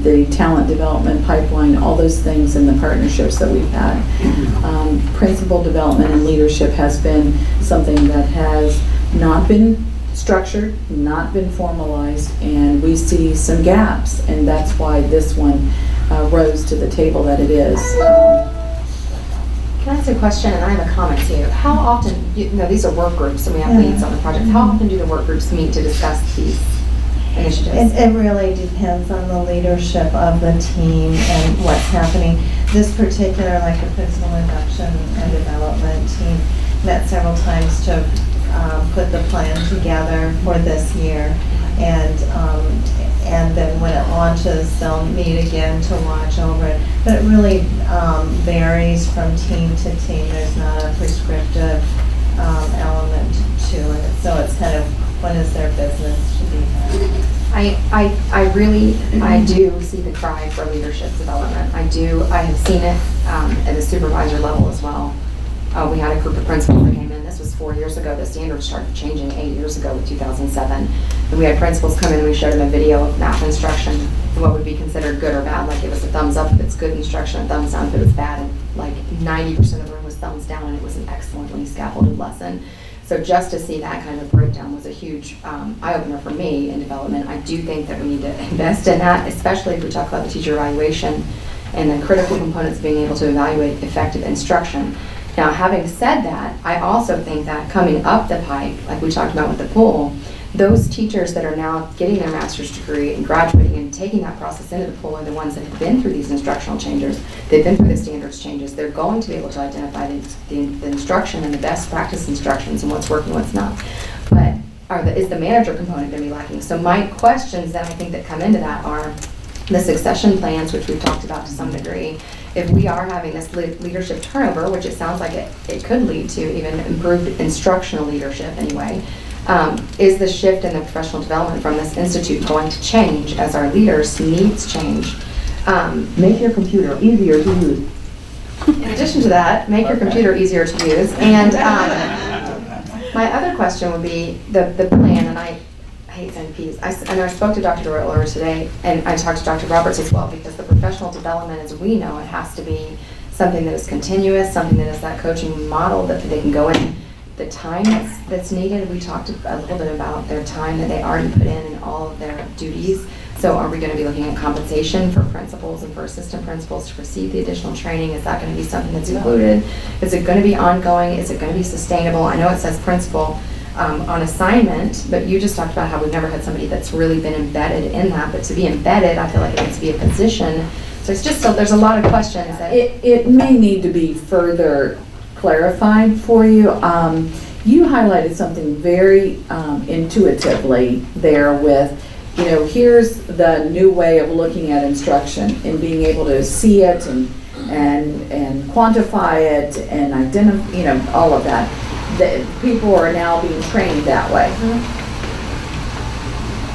Speaker 4: the talent development pipeline, all those things, and the partnerships that we've had. Principal development and leadership has been something that has not been structured, not been formalized, and we see some gaps, and that's why this one rose to the table that it is.
Speaker 8: Can I ask a question, and I have a comment too? How often, these are work groups, and we have leads on the project. How often do the work groups meet to discuss these initiatives?
Speaker 9: It really depends on the leadership of the team and what's happening. This particular, like the principal induction and development team, met several times to put the plan together for this year. And then when it launches, they'll meet again to watch over it. But it really varies from team to team. There's not a prescriptive element to it. So it's kind of, when is their business to be done?
Speaker 8: I do see the cry for leadership development. I have seen it at the supervisor level as well. We had a group of principals that came in. This was 4 years ago. The standards started changing 8 years ago with 2007. And we had principals come in and we showed them a video of math instruction and what would be considered good or bad. Like, give us a thumbs up if it's good instruction, a thumbs down if it was bad. And like 90% of the room was thumbs down, and it was an excellently scaffolded lesson. So just to see that kind of breakdown was a huge eye-opener for me in development. I do think that we need to invest in that, especially if we talk about the teacher evaluation and the critical components of being able to evaluate effective instruction. Now, having said that, I also think that coming up the pike, like we talked about with the pool, those teachers that are now getting their master's degree and graduating and taking that process into the pool are the ones that have been through these instructional changes. They've been through the standards changes. They're going to be able to identify the instruction and the best practice instructions and what's working, what's not. But is the manager component going to be lacking? So my questions that I think that come into that are the succession plans, which we've talked about to some degree. If we are having this leadership turnover, which it sounds like it could lead to even improved instructional leadership anyway, is the shift in the professional development from this institute going to change as our leaders' needs change? Make your computer easier to use. In addition to that, make your computer easier to use. And my other question would be the plan, and I hate NPs. I spoke to Dr. Doyle earlier today, and I talked to Dr. Roberts as well, because the professional development, as we know, it has to be something that is continuous, something that is that coaching model that they can go in. The time that's needed, we talked a little bit about their time that they already put in all of their duties. So are we going to be looking at compensation for principals and for assistant principals to receive the additional training? Is that going to be something that's included? Is it going to be ongoing? Is it going to be sustainable? I know it says principal on assignment, but you just talked about how we've never had somebody that's really been embedded in that. But to be embedded, I feel like it needs to be a position. So it's just, there's a lot of questions that
Speaker 4: It may need to be further clarified for you. You highlighted something very intuitively there with, here's the new way of looking at instruction and being able to see it and quantify it and identify, all of that. That people are now being trained that way.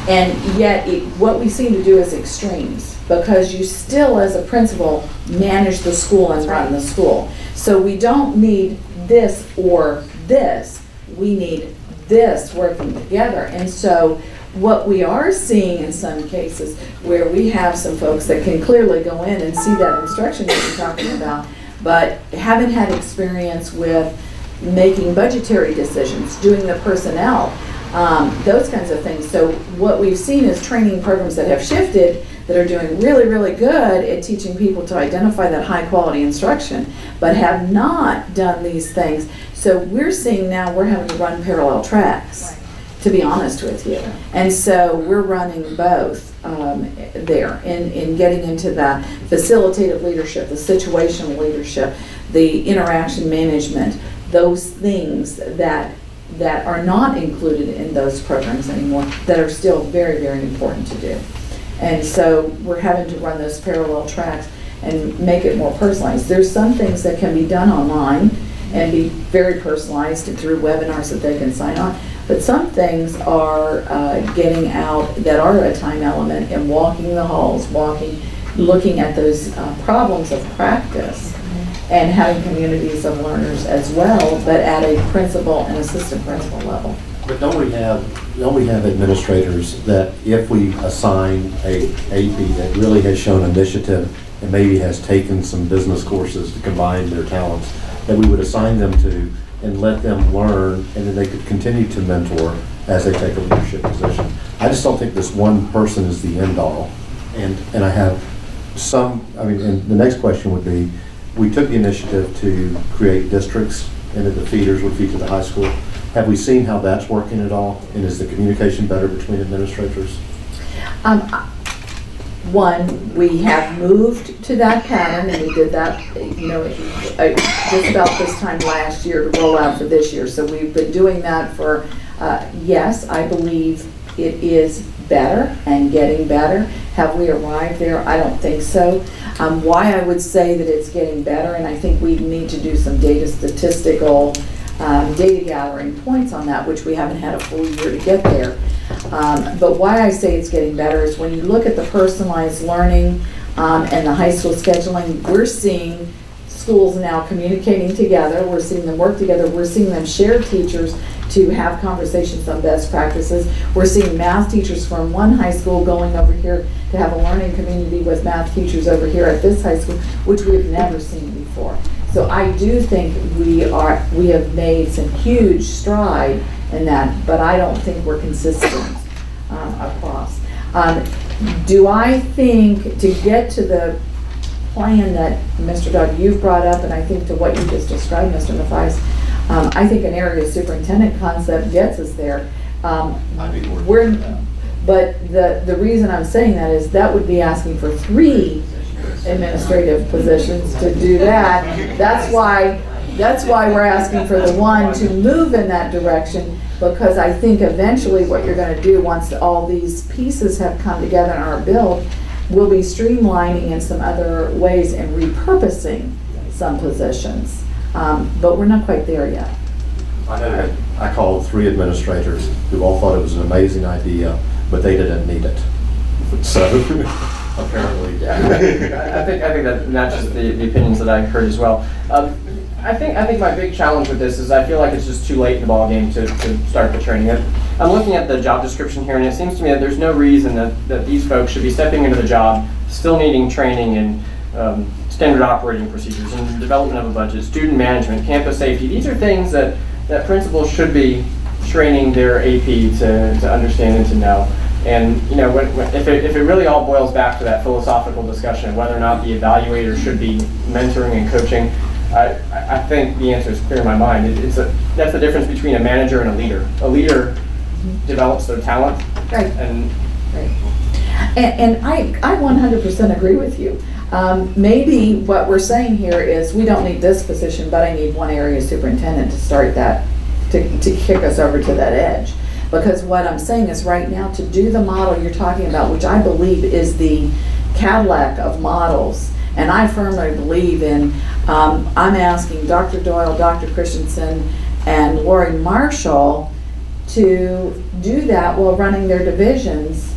Speaker 4: And yet, what we seem to do is extremes, because you still, as a principal, manage the school and run the school. So we don't need this or this. We need this working together. And so what we are seeing in some cases, where we have some folks that can clearly go in and see that instruction that you're talking about, but haven't had experience with making budgetary decisions, doing the personnel, those kinds of things. So what we've seen is training programs that have shifted, that are doing really, really good at teaching people to identify that high quality instruction, but have not done these things. So we're seeing now we're having to run parallel tracks, to be honest with you. And so we're running both there in getting into the facilitative leadership, the situational leadership, the interaction management, those things that are not included in those programs anymore, that are still very, very important to do. And so we're having to run those parallel tracks and make it more personalized. There's some things that can be done online and be very personalized through webinars that they can sign on, but some things are getting out that are a time element and walking the halls, looking at those problems of practice, and having communities of learners as well, but at a principal and assistant principal level.
Speaker 1: But don't we have administrators that if we assign a AP that really has shown initiative and maybe has taken some business courses to combine their talents, that we would assign them to and let them learn, and then they could continue to mentor as they take a leadership position? I just don't think this one person is the end all. And I have and the next question would be, we took the initiative to create districts, and that the feeders would feed to the high school. Have we seen how that's working at all? And is the communication better between administrators?
Speaker 4: One, we have moved to that pattern, and we did that, just about this time last year to roll out for this year. So we've been doing that for, yes, I believe it is better and getting better. Have we arrived there? I don't think so. Why I would say that it's getting better, and I think we need to do some statistical data gathering points on that, which we haven't had a full year to get there. But why I say it's getting better is when you look at the personalized learning and the high school scheduling, we're seeing schools now communicating together. We're seeing them work together. We're seeing them share teachers to have conversations on best practices. We're seeing math teachers from one high school going over here to have a learning community with math teachers over here at this high school, which we've never seen before. So I do think we have made some huge stride in that, but I don't think we're consistent across. Do I think to get to the plan that Mr. Dodd, you've brought up, and I think to what you just described, Mr. Mathias, I think an area superintendent concept gets us there.
Speaker 1: I'd be more than that.
Speaker 4: But the reason I'm saying that is that would be asking for 3 administrative positions to do that. That's why we're asking for the one to move in that direction, because I think eventually what you're going to do once all these pieces have come together in our build, we'll be streamlining in some other ways and repurposing some positions. But we're not quite there yet.
Speaker 1: I called 3 administrators who all thought it was an amazing idea, but they didn't need it. So apparently,
Speaker 6: Yeah, I think that matches the opinions that I heard as well. I think my big challenge with this is I feel like it's just too late in the ballgame to start the training. I'm looking at the job description here, and it seems to me that there's no reason that these folks should be stepping into the job, still needing training in standard operating procedures and development of a budget, student management, campus safety. These are things that principals should be training their AP to understand and to know. And if it really all boils back to that philosophical discussion of whether or not the evaluator should be mentoring and coaching, I think the answer is clear in my mind. That's the difference between a manager and a leader. A leader develops their talent.
Speaker 4: Right.
Speaker 6: And
Speaker 4: I 100% agree with you. Maybe what we're saying here is we don't need this position, but I need one area superintendent to start that, to kick us over to that edge. Because what I'm saying is right now, to do the model you're talking about, which I believe is the Cadillac of models, and I firmly believe in, I'm asking Dr. Doyle, Dr. Christensen, and Lori Marshall to do that while running their divisions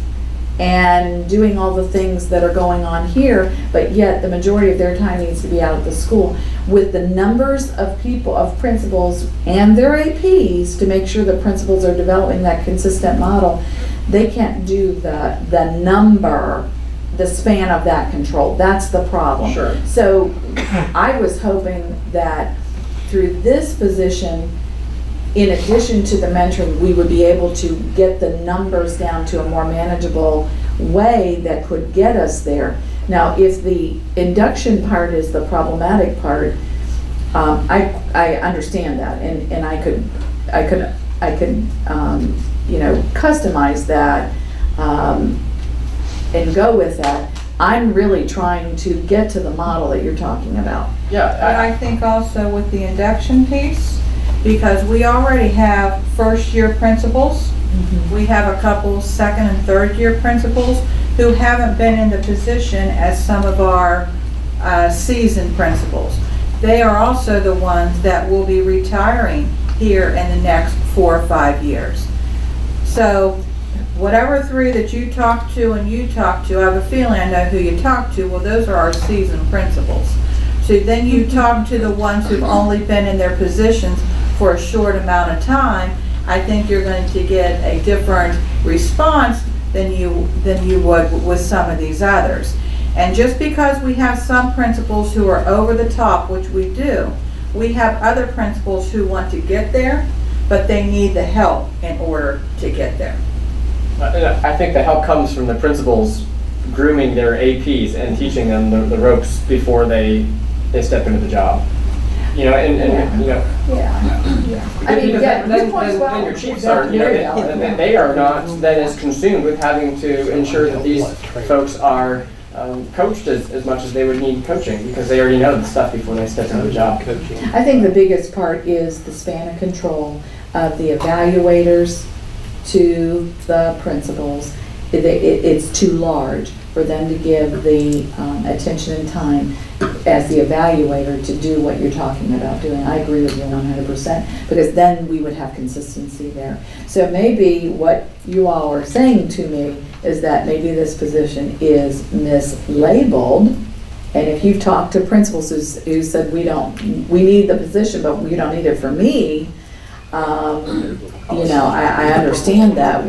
Speaker 4: and doing all the things that are going on here, but yet the majority of their time needs to be out at the school with the numbers of people, of principals and their APs to make sure the principals are developing that consistent model. They can't do the number, the span of that control. That's the problem.
Speaker 6: Sure.
Speaker 4: So I was hoping that through this position, in addition to the mentoring, we would be able to get the numbers down to a more manageable way that could get us there. Now, if the induction part is the problematic part, I understand that, and I could customize that and go with that. I'm really trying to get to the model that you're talking about.
Speaker 7: But I think also with the induction piece, because we already have first-year principals, we have a couple second and third-year principals who haven't been in the position as some of our seasoned principals. They are also the ones that will be retiring here in the next 4 or 5 years. So whatever 3 that you talk to and you talk to, I have a feeling I know who you talk to, well, those are our seasoned principals. So then you talk to the ones who've only been in their positions for a short amount of time, I think you're going to get a different response than you would with some of these others. And just because we have some principals who are over the top, which we do, we have other principals who want to get there, but they need the help in order to get there.
Speaker 6: I think the help comes from the principals grooming their APs and teaching them the ropes before they step into the job. Yeah.
Speaker 4: I mean, yeah,
Speaker 6: then your chiefs are, they are not then as consumed with having to ensure that these folks are coached as much as they would need coaching, because they already know the stuff before they step into the job.
Speaker 4: I think the biggest part is the span of control of the evaluators to the principals. It's too large for them to give the attention and time as the evaluator to do what you're talking about doing. I agree with you 100%, because then we would have consistency there. So maybe what you all are saying to me is that maybe this position is mislabeled And if you've talked to principals who said, we need the position, but we don't need it for me, I understand that.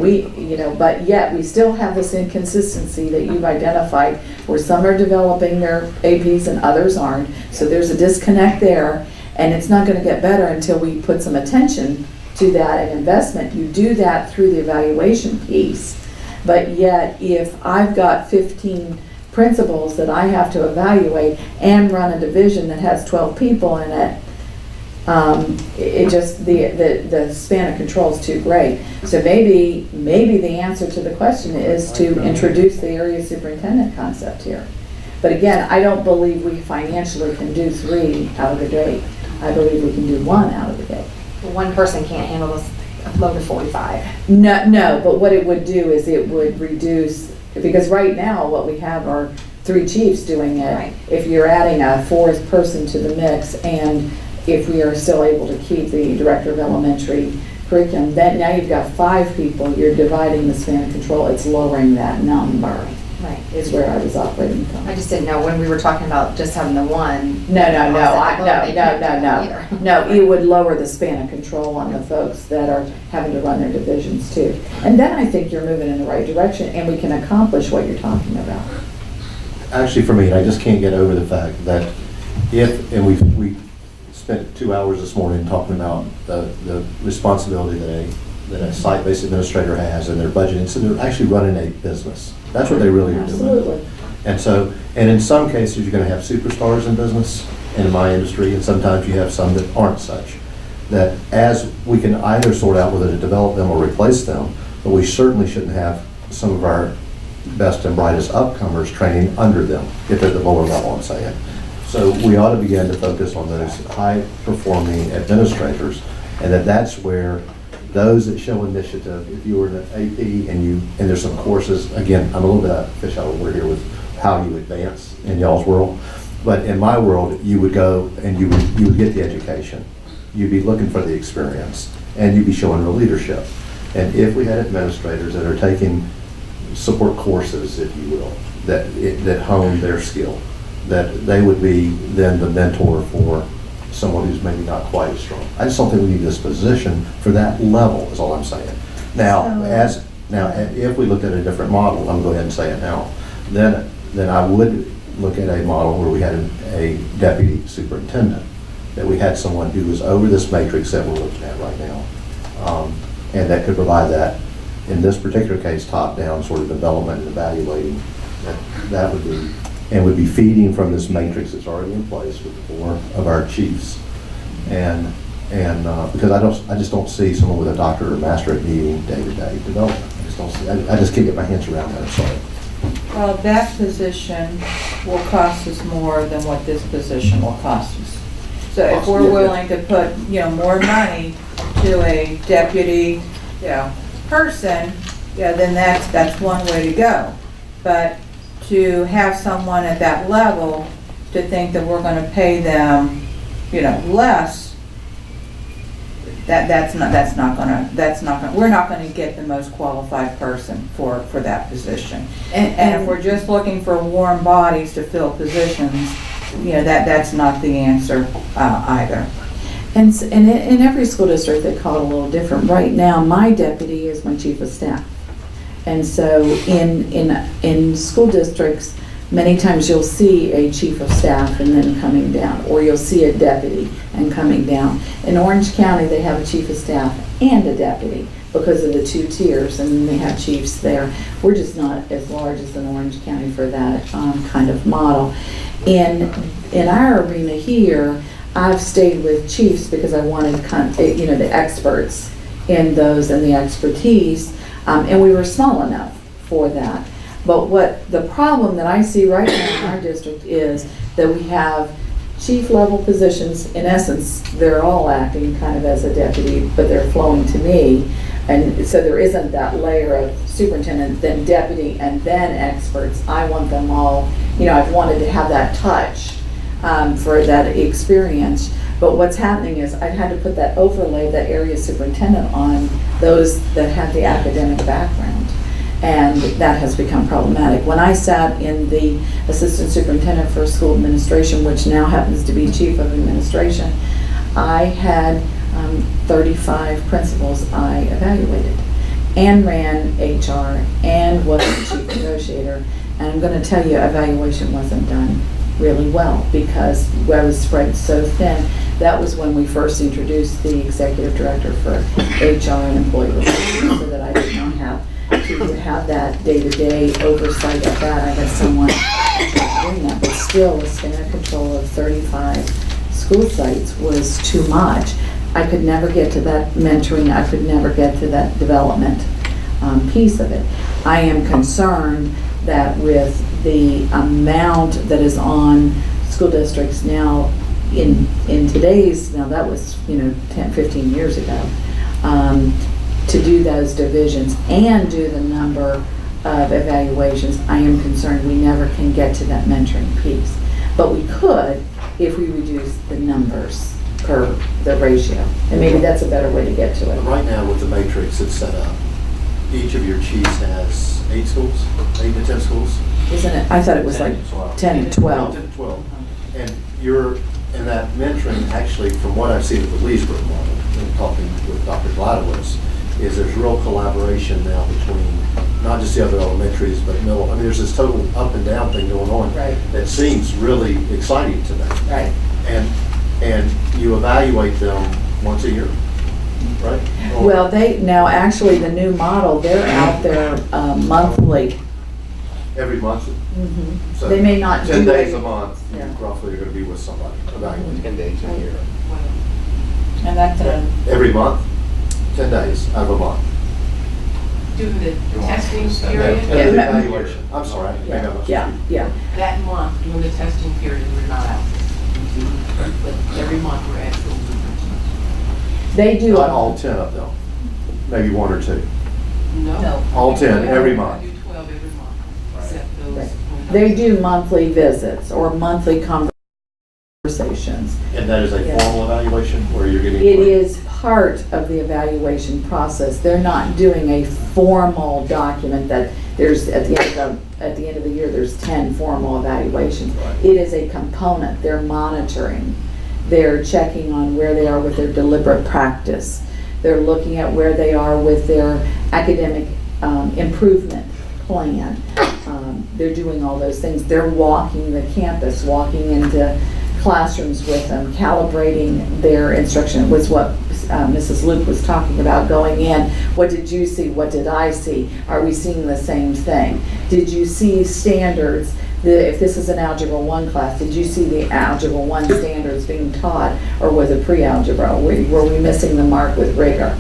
Speaker 4: But yet we still have this inconsistency that you've identified where some are developing their APs and others aren't. So there's a disconnect there, and it's not going to get better until we put some attention to that and investment. You do that through the evaluation piece. But yet, if I've got 15 principals that I have to evaluate and run a division that has 12 people in it, it just, the span of control is too great. So maybe the answer to the question is to introduce the area superintendent concept here. But again, I don't believe we financially can do 3 out of the gate. I believe we can do 1 out of the gate.
Speaker 8: One person can't handle this load of 45.
Speaker 4: No, but what it would do is it would reduce, because right now what we have are 3 chiefs doing it.
Speaker 8: Right.
Speaker 4: If you're adding a 4th person to the mix, and if we are still able to keep the director of elementary curriculum, then now you've got 5 people, you're dividing the span of control, it's lowering that number,
Speaker 8: Right.
Speaker 4: is where I was operating from.
Speaker 8: I just didn't know when we were talking about just having the one.
Speaker 4: No,
Speaker 8: they can't do that either.
Speaker 4: No, it would lower the span of control on the folks that are having to run their divisions too. And then I think you're moving in the right direction, and we can accomplish what you're talking about.
Speaker 1: Actually, for me, I just can't get over the fact that and we spent 2 hours this morning talking about the responsibility that a site-based administrator has in their budgeting, so they're actually running a business. That's what they really are doing.
Speaker 4: Absolutely.
Speaker 1: And in some cases, you're gonna have superstars in business, in my industry, and sometimes you have some that aren't such. That as we can either sort out whether to develop them or replace them, but we certainly shouldn't have some of our best and brightest upcomers training under them, if they're the lower level, I'm saying. So we ought to begin to focus on those high-performing administrators, and that's where those that show initiative, if you were an AP and there's some courses, again, I'm a little bit of fish out of water here with how you advance in y'all's world, but in my world, you would go and you would get the education. You'd be looking for the experience, and you'd be showing real leadership. And if we had administrators that are taking support courses, if you will, that hone their skill, that they would be then the mentor for someone who's maybe not quite as strong. I just don't think we need this position for that level, is all I'm saying. Now, if we looked at a different model, I'm going to go ahead and say it now, then I would look at a model where we had a deputy superintendent, that we had someone who was over this matrix that we're looking at right now, and that could provide that, in this particular case, top-down sort of development and evaluating. That would be, and would be feeding from this matrix that's already in place with 4 of our chiefs. And because I just don't see someone with a doctorate or masterate needing day-to-day development. I just can't get my hands around that, I'm sorry.
Speaker 7: Well, that position will cost us more than what this position will cost us. So if we're willing to put, more money to a deputy, person, then that's one way to go. But to have someone at that level, to think that we're gonna pay them, less, we're not gonna get the most qualified person for that position. And if we're just looking for warm bodies to fill positions, that's not the answer either.
Speaker 4: And in every school district, they call it a little different. Right now, my deputy is my chief of staff. And so in school districts, many times you'll see a chief of staff and then coming down, or you'll see a deputy and coming down. In Orange County, they have a chief of staff and a deputy because of the 2 tiers, and then they have chiefs there. We're just not as large as in Orange County for that kind of model. In our arena here, I've stayed with chiefs because I wanted the experts in those and the expertise, and we were small enough for that. But what the problem that I see right now in our district is that we have chief level positions. In essence, they're all acting kind of as a deputy, but they're flowing to me. And so there isn't that layer of superintendent, then deputy, and then experts. I want them all, I've wanted to have that touch for that experience. But what's happening is I've had to put that overlay, that area superintendent, on those that have the academic background. And that has become problematic. When I sat in the assistant superintendent for school administration, which now happens to be chief of administration, I had 35 principals I evaluated and ran HR and was the chief negotiator. And I'm going to tell you, evaluation wasn't done really well because I was spread so thin. That was when we first introduced the executive director for HR and employee relations, so that I did not have that day-to-day oversight of that. I had someone doing that, but still a span of control of 35 school sites was too much. I could never get to that mentoring, I could never get to that development piece of it. I am concerned that with the amount that is on school districts now in today's, now that was 10, 15 years ago, to do those divisions and do the number of evaluations, I am concerned we never can get to that mentoring piece. But we could if we reduce the numbers per the ratio. And maybe that's a better way to get to it.
Speaker 1: But right now with the matrix that's set up, each of your chiefs has 8 schools, 8 to 10 schools?
Speaker 4: Isn't it? I thought it was like 10 to 12.
Speaker 1: 10 to 12. And you're in that mentoring, actually, from what I've seen with the Leesburg model, and talking with Dr. Gladowitz, is there's real collaboration now between not just the other elementaries, but middle. I mean, there's this total up and down thing going on.
Speaker 4: Right.
Speaker 1: That seems really exciting to me.
Speaker 4: Right.
Speaker 1: And you evaluate them once a year, right?
Speaker 4: Well, now actually the new model, they're out there monthly.
Speaker 1: Every month.
Speaker 4: Mhm.
Speaker 1: So
Speaker 4: They may not
Speaker 1: 10
Speaker 4: do
Speaker 1: days
Speaker 4: it.
Speaker 1: a month, you
Speaker 4: Yeah.
Speaker 1: roughly are going to be with somebody evaluating.
Speaker 3: 10 days a year.
Speaker 7: And that's
Speaker 1: Every month, 10 days out of a month.
Speaker 10: During the testing
Speaker 1: And
Speaker 10: period,
Speaker 1: the
Speaker 4: Yeah.
Speaker 1: evaluation. I'm sorry. maybe I must-
Speaker 4: Yeah.
Speaker 10: that month, during the testing period, we're not out. But every month, we're at school.
Speaker 4: They do.
Speaker 1: Not all 10 of them, maybe 1 or 2.
Speaker 10: No.
Speaker 1: All 10 every month.
Speaker 10: I do 12 every month, except those.
Speaker 4: Right. They do monthly visits or monthly conversations.
Speaker 1: And that is a
Speaker 4: Yeah.
Speaker 1: formal evaluation where you're getting.
Speaker 4: It is part of the evaluation process. They're not doing a formal document that there's, at the end of the year, there's 10 formal evaluations.
Speaker 1: Right.
Speaker 4: It is a component. They're monitoring. They're checking on where they are with their deliberate practice. They're looking at where they are with their academic improvement plan. They're doing all those things. They're walking the campus, walking into classrooms with them, calibrating their instruction. It was what Mrs. Luke was talking about, going in. What did you see? What did I see? Are we seeing the same thing? Did you see standards? If this is an Algebra 1 class, did you see the Algebra 1 standards being taught, or was it pre-algebra? Were we missing the mark with rigor?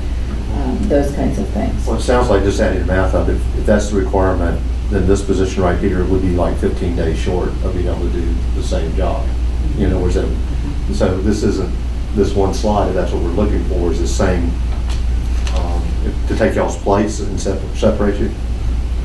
Speaker 4: Those kinds of things.
Speaker 1: Well, it sounds like just adding math up, if that's the requirement, then this position right here would be like 15 days short of being able to do the same job. Whereas that, so this isn't, this one slide, if that's what we're looking for, is the same, to take y'all's place and separate you?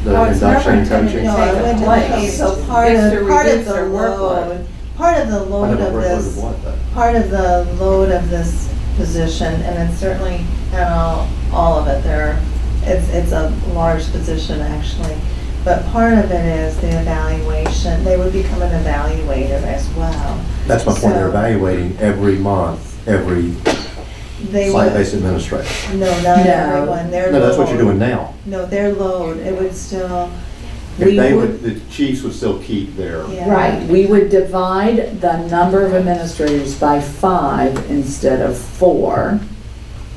Speaker 1: The
Speaker 7: No, it's
Speaker 1: induction and
Speaker 7: never
Speaker 1: coaching?
Speaker 7: intended
Speaker 9: No,
Speaker 7: to
Speaker 9: it
Speaker 7: take
Speaker 9: wouldn't.
Speaker 7: place.
Speaker 9: Okay, so
Speaker 7: It's
Speaker 9: part
Speaker 7: to
Speaker 9: of
Speaker 7: reduce
Speaker 9: the
Speaker 7: their workload.
Speaker 9: load, part of the
Speaker 1: I
Speaker 9: load
Speaker 1: know,
Speaker 9: of
Speaker 1: workload
Speaker 9: this.
Speaker 1: of what, though?
Speaker 9: Part of the load of this position, and it's certainly not all of it there, it's a large position actually, but part of it is the evaluation. They would become an evaluator as well.
Speaker 1: That's my point, they're
Speaker 9: So-
Speaker 1: evaluating every month, every
Speaker 9: They
Speaker 1: site-based
Speaker 9: would,
Speaker 1: administrator.
Speaker 9: no, not
Speaker 4: No.
Speaker 9: everyone, their load.
Speaker 1: No, that's what you're doing now.
Speaker 9: No, their load, it would still,
Speaker 1: If
Speaker 4: We
Speaker 1: they
Speaker 4: would-
Speaker 1: would, the chiefs would still keep their,
Speaker 9: yeah.
Speaker 4: Right, we would divide the number of administrators by 5 instead of 4.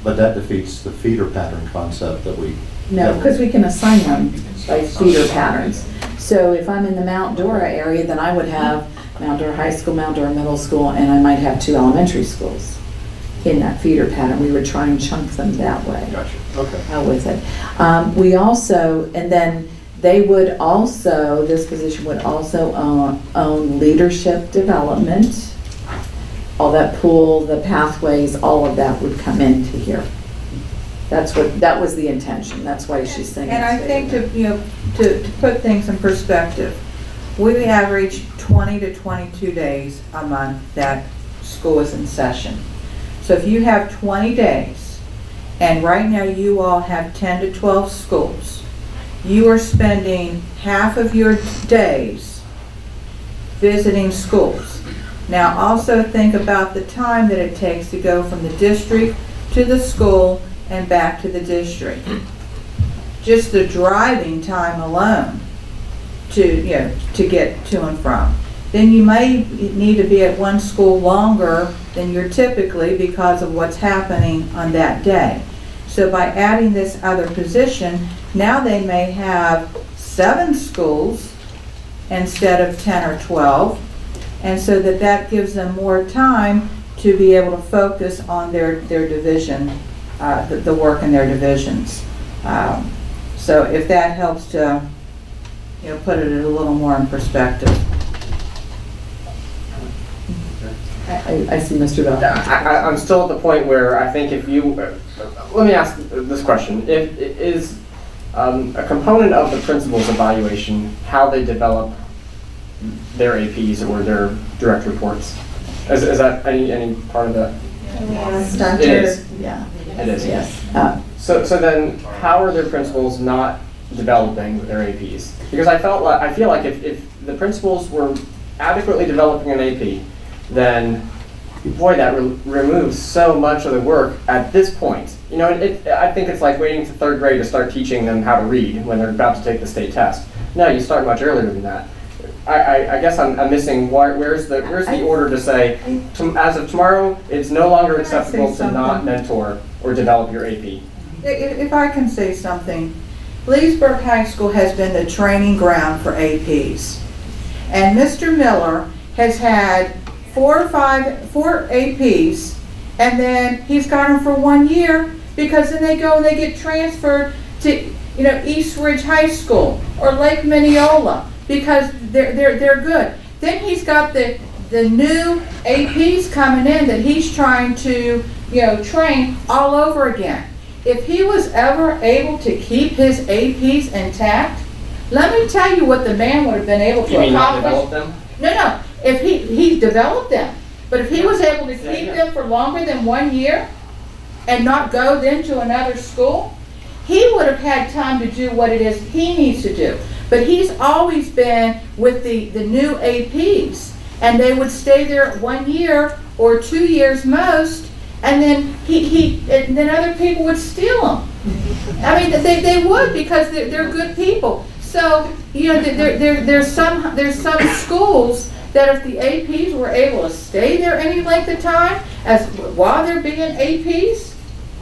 Speaker 1: but that defeats the feeder pattern concept that we.
Speaker 4: No, because we can assign them by feeder patterns. So if I'm in the Mount Dora area, then I would have Mount Dora High School, Mount Dora Middle School, and I might have 2 elementary schools in that feeder pattern. We would try and chunk them that way
Speaker 1: Gotcha, okay.
Speaker 4: with it. We also, and then they would also, this position would also own leadership development. All that pool, the pathways, all of that would come into here. That was the intention. That's why she's saying.
Speaker 7: And I
Speaker 4: it's
Speaker 7: think
Speaker 4: bigger.
Speaker 7: to put things in perspective, we average 20 to 22 days a month that school is in session. So if you have 20 days, and right now you all have 10 to 12 schools, you are spending half of your days visiting schools. Now also think about the time that it takes to go from the district to the school and back to the district. Just the driving time alone to get to and from. Then you may need to be at one school longer than you're typically because of what's happening on that day. So by adding this other position, now they may have 7 schools instead of 10 or 12. And so that gives them more time to be able to focus on their division, the work in their divisions. So if that helps to, put it a little more in perspective.
Speaker 4: I see Mr. Bell.
Speaker 6: I'm still at the point where I think if you, let me ask this question. Is a component of the principal's evaluation how they develop their APs or their direct reports? Is that any part of that?
Speaker 9: Yes,
Speaker 6: It is.
Speaker 9: Dr. Yeah.
Speaker 6: It is.
Speaker 4: Yes.
Speaker 6: So then how are their principals not developing their APs? Because I feel like if the principals were adequately developing an AP, then boy, that removes so much of the work at this point. I think it's like waiting to 3rd grade to start teaching them how to read when they're about to take the state test. No, you start much earlier than that. I guess I'm missing where's the order to say as of tomorrow it's no longer acceptable to not mentor or develop your AP.
Speaker 7: If I can say something, Leesburg High School has been the training ground for APs. And Mr. Miller has had 4 APs, and then he's got them for 1 year, because then they go and they get transferred to, East Ridge High School or Lake Minneola, because they're good. Then he's got the new APs coming in that he's trying to, train all over again. If he was ever able to keep his APs intact, let me tell you what the man would have been able to
Speaker 6: You mean not
Speaker 7: accomplish.
Speaker 6: develop them?
Speaker 7: No, if he developed them, but if he was able to keep them for longer than 1 year and not go then to another school, he would have had time to do what it is he needs to do. But he's always been with the new APs, and they would stay there 1 year or 2 years most, and then and then other people would steal them. I mean, they would, because they're good people. So, there's some schools that if the APs were able to stay there any length of time while they're being APs,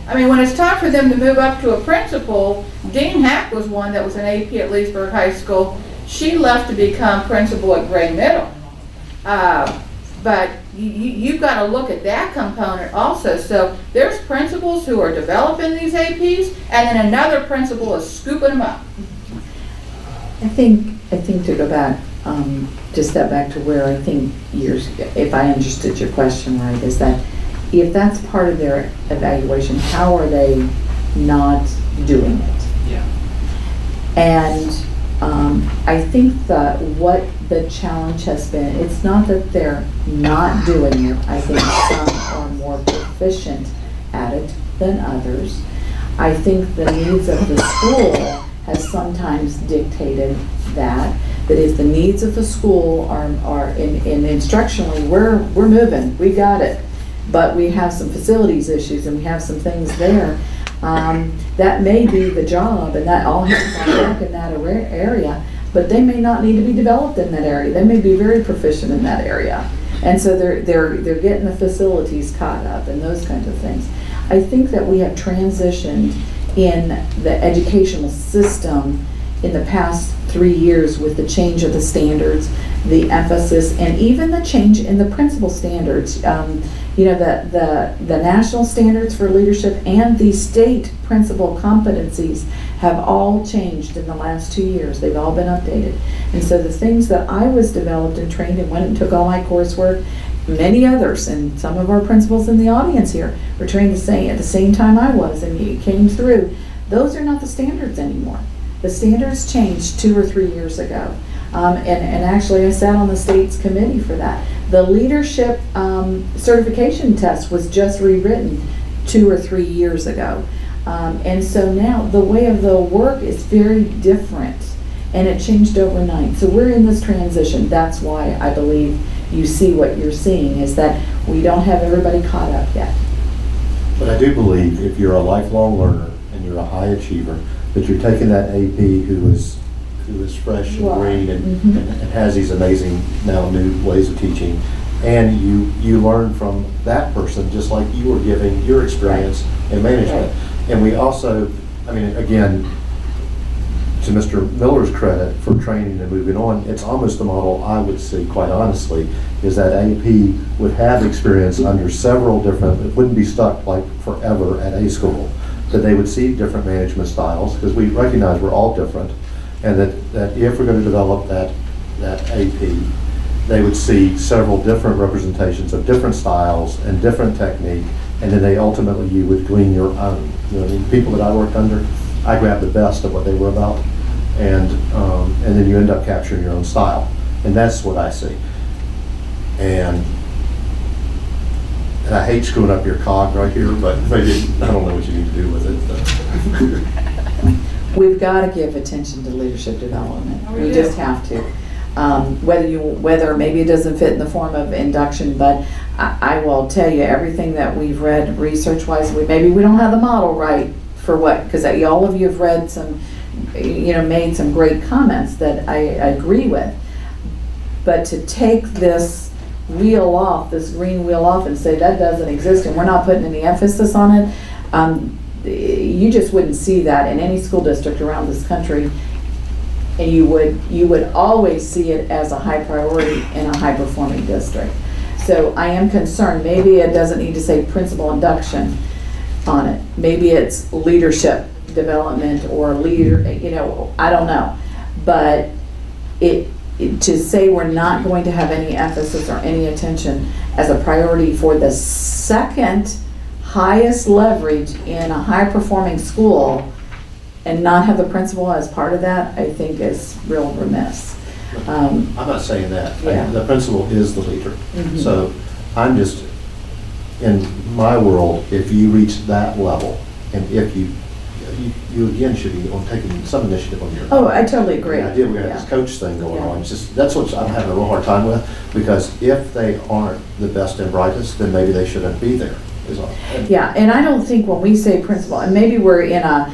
Speaker 7: I mean, when it's time for them to move up to a principal, Dean Hack was one that was an AP at Leesburg High School. She left to become principal at Gray Middle. But you've got to look at that component also. So there's principals who are developing these APs, and then another principal is scooping them up.
Speaker 4: I think to go back, to step back to where I think if I understood your question right, is that if that's part of their evaluation, how are they not doing it?
Speaker 6: Yeah.
Speaker 4: And I think that what the challenge has been, it's not that they're not doing it. I think some are more proficient at it than others. I think the needs of the school has sometimes dictated that if the needs of the school are in instructionally, we're moving, we got it, but we have some facilities issues and we have some things there, that may be the job, and that all hands on deck in that area, but they may not need to be developed in that area. They may be very proficient in that area, and so they're getting the facilities caught up and those kinds of things. I think that we have transitioned in the educational system in the past 3 years with the change of the standards, the emphasis, and even the change in the principal standards. The national standards for leadership and the state principal competencies have all changed in the last 2 years. They've all been updated. And so the things that I was developed and trained and went and took all my coursework, many others, and some of our principals in the audience here were trained at the same time I was, and it came through. Those are not the standards anymore. The standards changed 2 or 3 years ago. And actually I sat on the state's committee for that. The leadership certification test was just rewritten 2 or 3 years ago. And so now the way of the work is very different, and it changed overnight. So we're in this transition. That's why I believe you see what you're seeing, is that we don't have everybody caught up yet.
Speaker 1: But I do believe if you're a lifelong learner and you're a high achiever, that you're taking that AP who is fresh and
Speaker 4: Right.
Speaker 1: green
Speaker 4: Mhm.
Speaker 1: and has these amazing now new ways of teaching, and you learn from that person just like you were giving your experience in management. And we also, I mean, again, to Mr. Miller's credit for training and moving on, it's almost the model I would see, quite honestly, is that AP would have experience under several different, it wouldn't be stuck like forever at a school, that they would see different management styles, because we recognize we're all different, and that if we're going to develop that AP, they would see several different representations of different styles and different technique, and then ultimately you would glean your own. You know, the people that I worked under, I grabbed the best of what they were about, and then you end up capturing your own style, and that's what I see. And I hate screwing up your cog right here, but maybe I don't know what you need to do with it.
Speaker 4: We've got to give attention to leadership development.
Speaker 10: Oh, we
Speaker 4: We
Speaker 10: do.
Speaker 4: just have to. Whether maybe it doesn't fit in the form of induction, but I will tell you, everything that we've read research-wise, maybe we don't have the model right for what, because all of you have read some, made some great comments that I agree with. But to take this wheel off, this green wheel off, and say that doesn't exist and we're not putting any emphasis on it, you just wouldn't see that in any school district around this country. And you would always see it as a high priority in a high performing district. So I am concerned, maybe it doesn't need to say principal induction on it. Maybe it's leadership development or leader, I don't know. But to say we're not going to have any emphasis or any attention as a priority for the second highest leverage in a high performing school and not have the principal as part of that, I think is real remiss.
Speaker 1: I'm not saying that.
Speaker 4: Yeah.
Speaker 1: The principal is the leader.
Speaker 4: Mhm.
Speaker 1: So I'm just, in my world, if you reach that level, and if you again should be on taking some initiative on your own.
Speaker 4: Oh, I totally agree.
Speaker 1: The idea we got this
Speaker 4: Yeah.
Speaker 1: coach thing going
Speaker 4: Yeah.
Speaker 1: on, it's just, that's what I'm having a real hard time with, because if they aren't the best and brightest, then maybe they shouldn't be there, is all.
Speaker 4: Yeah, and I don't think when we say principal, and maybe we're in a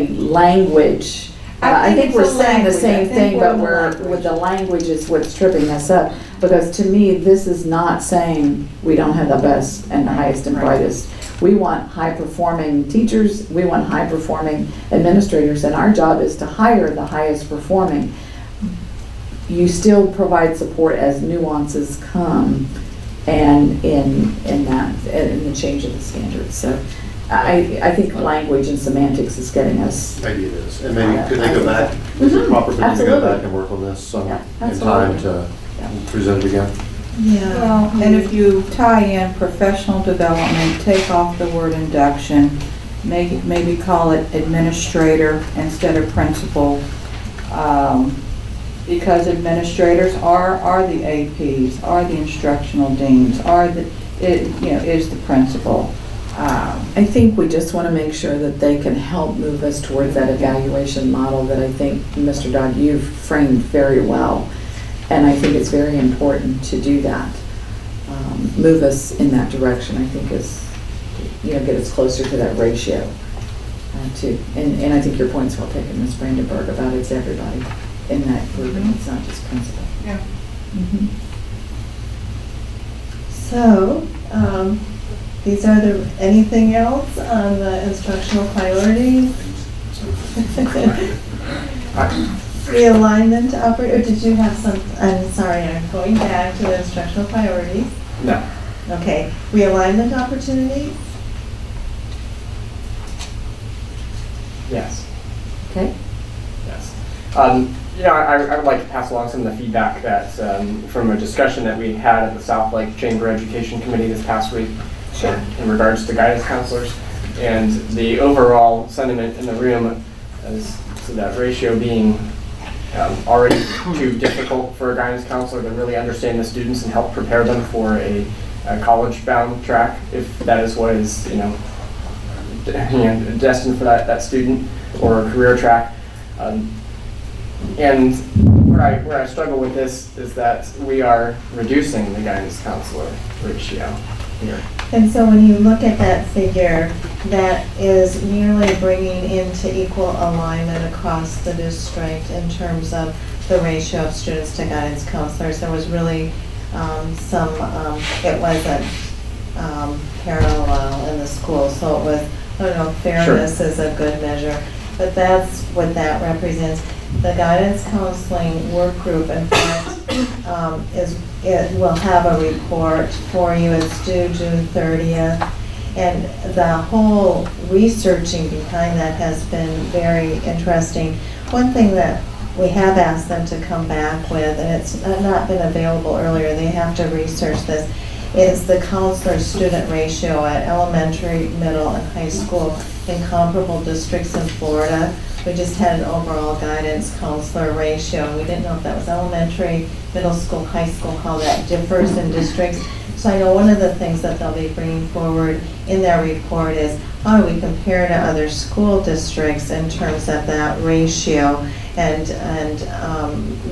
Speaker 4: language, I think
Speaker 7: it's
Speaker 4: we're
Speaker 7: a
Speaker 4: saying the
Speaker 7: language.
Speaker 4: same
Speaker 7: I think
Speaker 4: thing,
Speaker 7: we're
Speaker 4: but
Speaker 7: in the
Speaker 4: we're,
Speaker 7: language.
Speaker 4: with the language is what's tripping us up. Because to me, this is not saying we don't have the best and the highest and brightest. We want high-performing teachers, we want high-performing administrators, and our job is to hire the highest performing. You still provide support as nuances come and in the change of the standards. So I think language and semantics is getting us.
Speaker 1: Maybe it is, and maybe could they go back, is it proper for them to go
Speaker 4: Absolutely.
Speaker 1: back and work on this
Speaker 4: Yeah,
Speaker 1: in time
Speaker 4: absolutely.
Speaker 1: to
Speaker 4: Yeah.
Speaker 1: present it again?
Speaker 9: Yeah.
Speaker 7: Well, and if you tie in professional development, take off the word induction, maybe call it administrator instead of principal, because administrators are the APs, are the instructional deans, is the principal.
Speaker 4: I think we just want to make sure that they can help move us towards that evaluation model that I think, Mr. Dodd, you've framed very well. And I think it's very important to do that. Move us in that direction, I think is, get us closer to that ratio too. And I think your point's well taken, Ms. Brandenburg, about it's everybody in that group, and it's not just principal.
Speaker 10: Yeah.
Speaker 4: Mhm.
Speaker 9: So, these are anything else on the instructional priorities? Realignment or did you have some, I'm sorry, I'm going back to the instructional priorities.
Speaker 6: No.
Speaker 9: Okay, realignment opportunities?
Speaker 6: Yes.
Speaker 4: Okay?
Speaker 6: Yes. I would like to pass along some of the feedback that, from a discussion that we had at the South Lake Chamber Education Committee this past week.
Speaker 4: Sure.
Speaker 6: In regards to guidance counselors, and the overall sentiment in the room as to that ratio being already too difficult for a guidance counselor to really understand the students and help prepare them for a college-bound track, if that is what is, destined for that student or career track. And where I struggle with this is that we are reducing the guidance counselor ratio here.
Speaker 9: And so when you look at that figure, that is merely bringing into equal alignment across the district in terms of the ratio of students to guidance counselors. There was really it wasn't parallel in the school, so it was, I don't know, fairness is a good measure, but that's what that represents. The guidance counseling work group, in fact, it will have a report for you. It's due June 30th. And the whole researching behind that has been very interesting. One thing that we have asked them to come back with, and it's not been available earlier, they have to research this, is the counselor-student ratio at elementary, middle, and high school in comparable districts in Florida. We just had an overall guidance counselor ratio. We didn't know if that was elementary, middle school, high school, how that differs in districts. So I know one of the things that they'll be bringing forward in their report is how do we compare to other school districts in terms of that ratio, and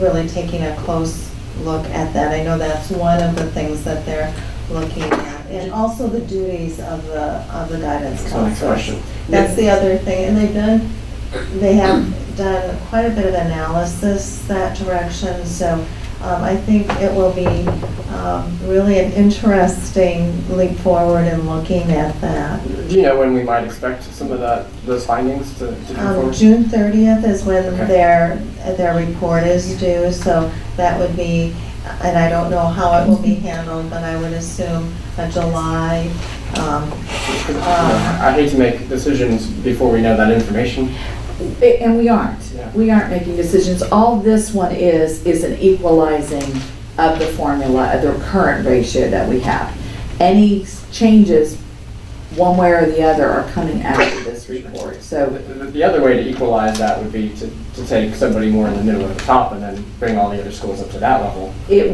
Speaker 9: really taking a close look at that. I know that's one of the things that they're looking at, and also the duties of the guidance counselors. That's the other thing, and they have done quite a bit of analysis that direction. So I think it will be really an interesting leap forward in looking at that.
Speaker 6: Do you know when we might expect some of those findings to come forward?
Speaker 9: June 30th is when
Speaker 6: Okay.
Speaker 9: their report is due, so that would be, and I don't know how it will be handled, but I would assume a July.
Speaker 6: I hate to make decisions before we know that information.
Speaker 4: And we aren't.
Speaker 6: Yeah.
Speaker 4: We aren't making decisions. All this one is an equalizing of the formula, of the current ratio that we have. Any changes, one way or the other, are coming after this report. So
Speaker 6: The other way to equalize that would be to take somebody more in the middle at the top and then bring all the other schools up to that level.
Speaker 4: it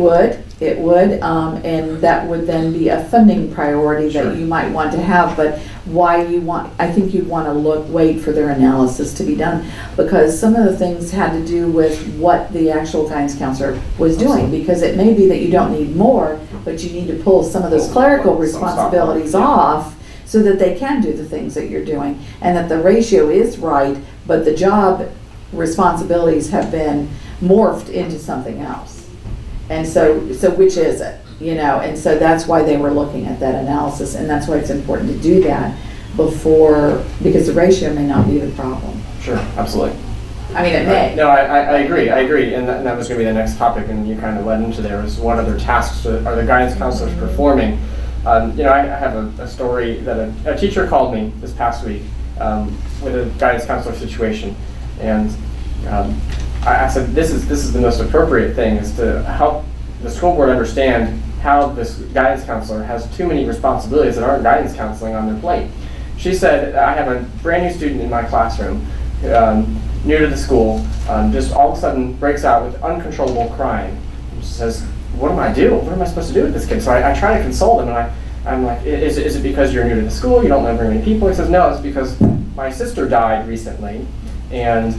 Speaker 4: would, and that would then be a funding priority
Speaker 6: Sure.
Speaker 4: that you might want to have, but I think you'd want to wait for their analysis to be done, because some of the things had to do with what the actual guidance counselor was doing, because it may be that you don't need more, but you need to pull some of those clerical responsibilities off so that they can do the things that you're doing, and that the ratio is right, but the job responsibilities have been morphed into something else. And so which is it? And so that's why they were looking at that analysis, and that's why it's important to do that because the ratio may not be the problem.
Speaker 6: Sure, absolutely.
Speaker 4: I mean, it may.
Speaker 6: No, I agree, and that was going to be the next topic, and you kind of led into there, was what other tasks are the guidance counselors performing? I have a story that a teacher called me this past week with a guidance counselor situation, and I said, this is the most appropriate thing, is to help the school board understand how this guidance counselor has too many responsibilities that aren't guidance counseling on their plate. She said, I have a brand new student in my classroom, new to the school, just all of a sudden breaks out with uncontrollable crying. She says, what am I do? What am I supposed to do with this kid? So I try to console him, and I'm like, is it because you're new to the school, you don't know very many people? He says, no, it's because my sister died recently, and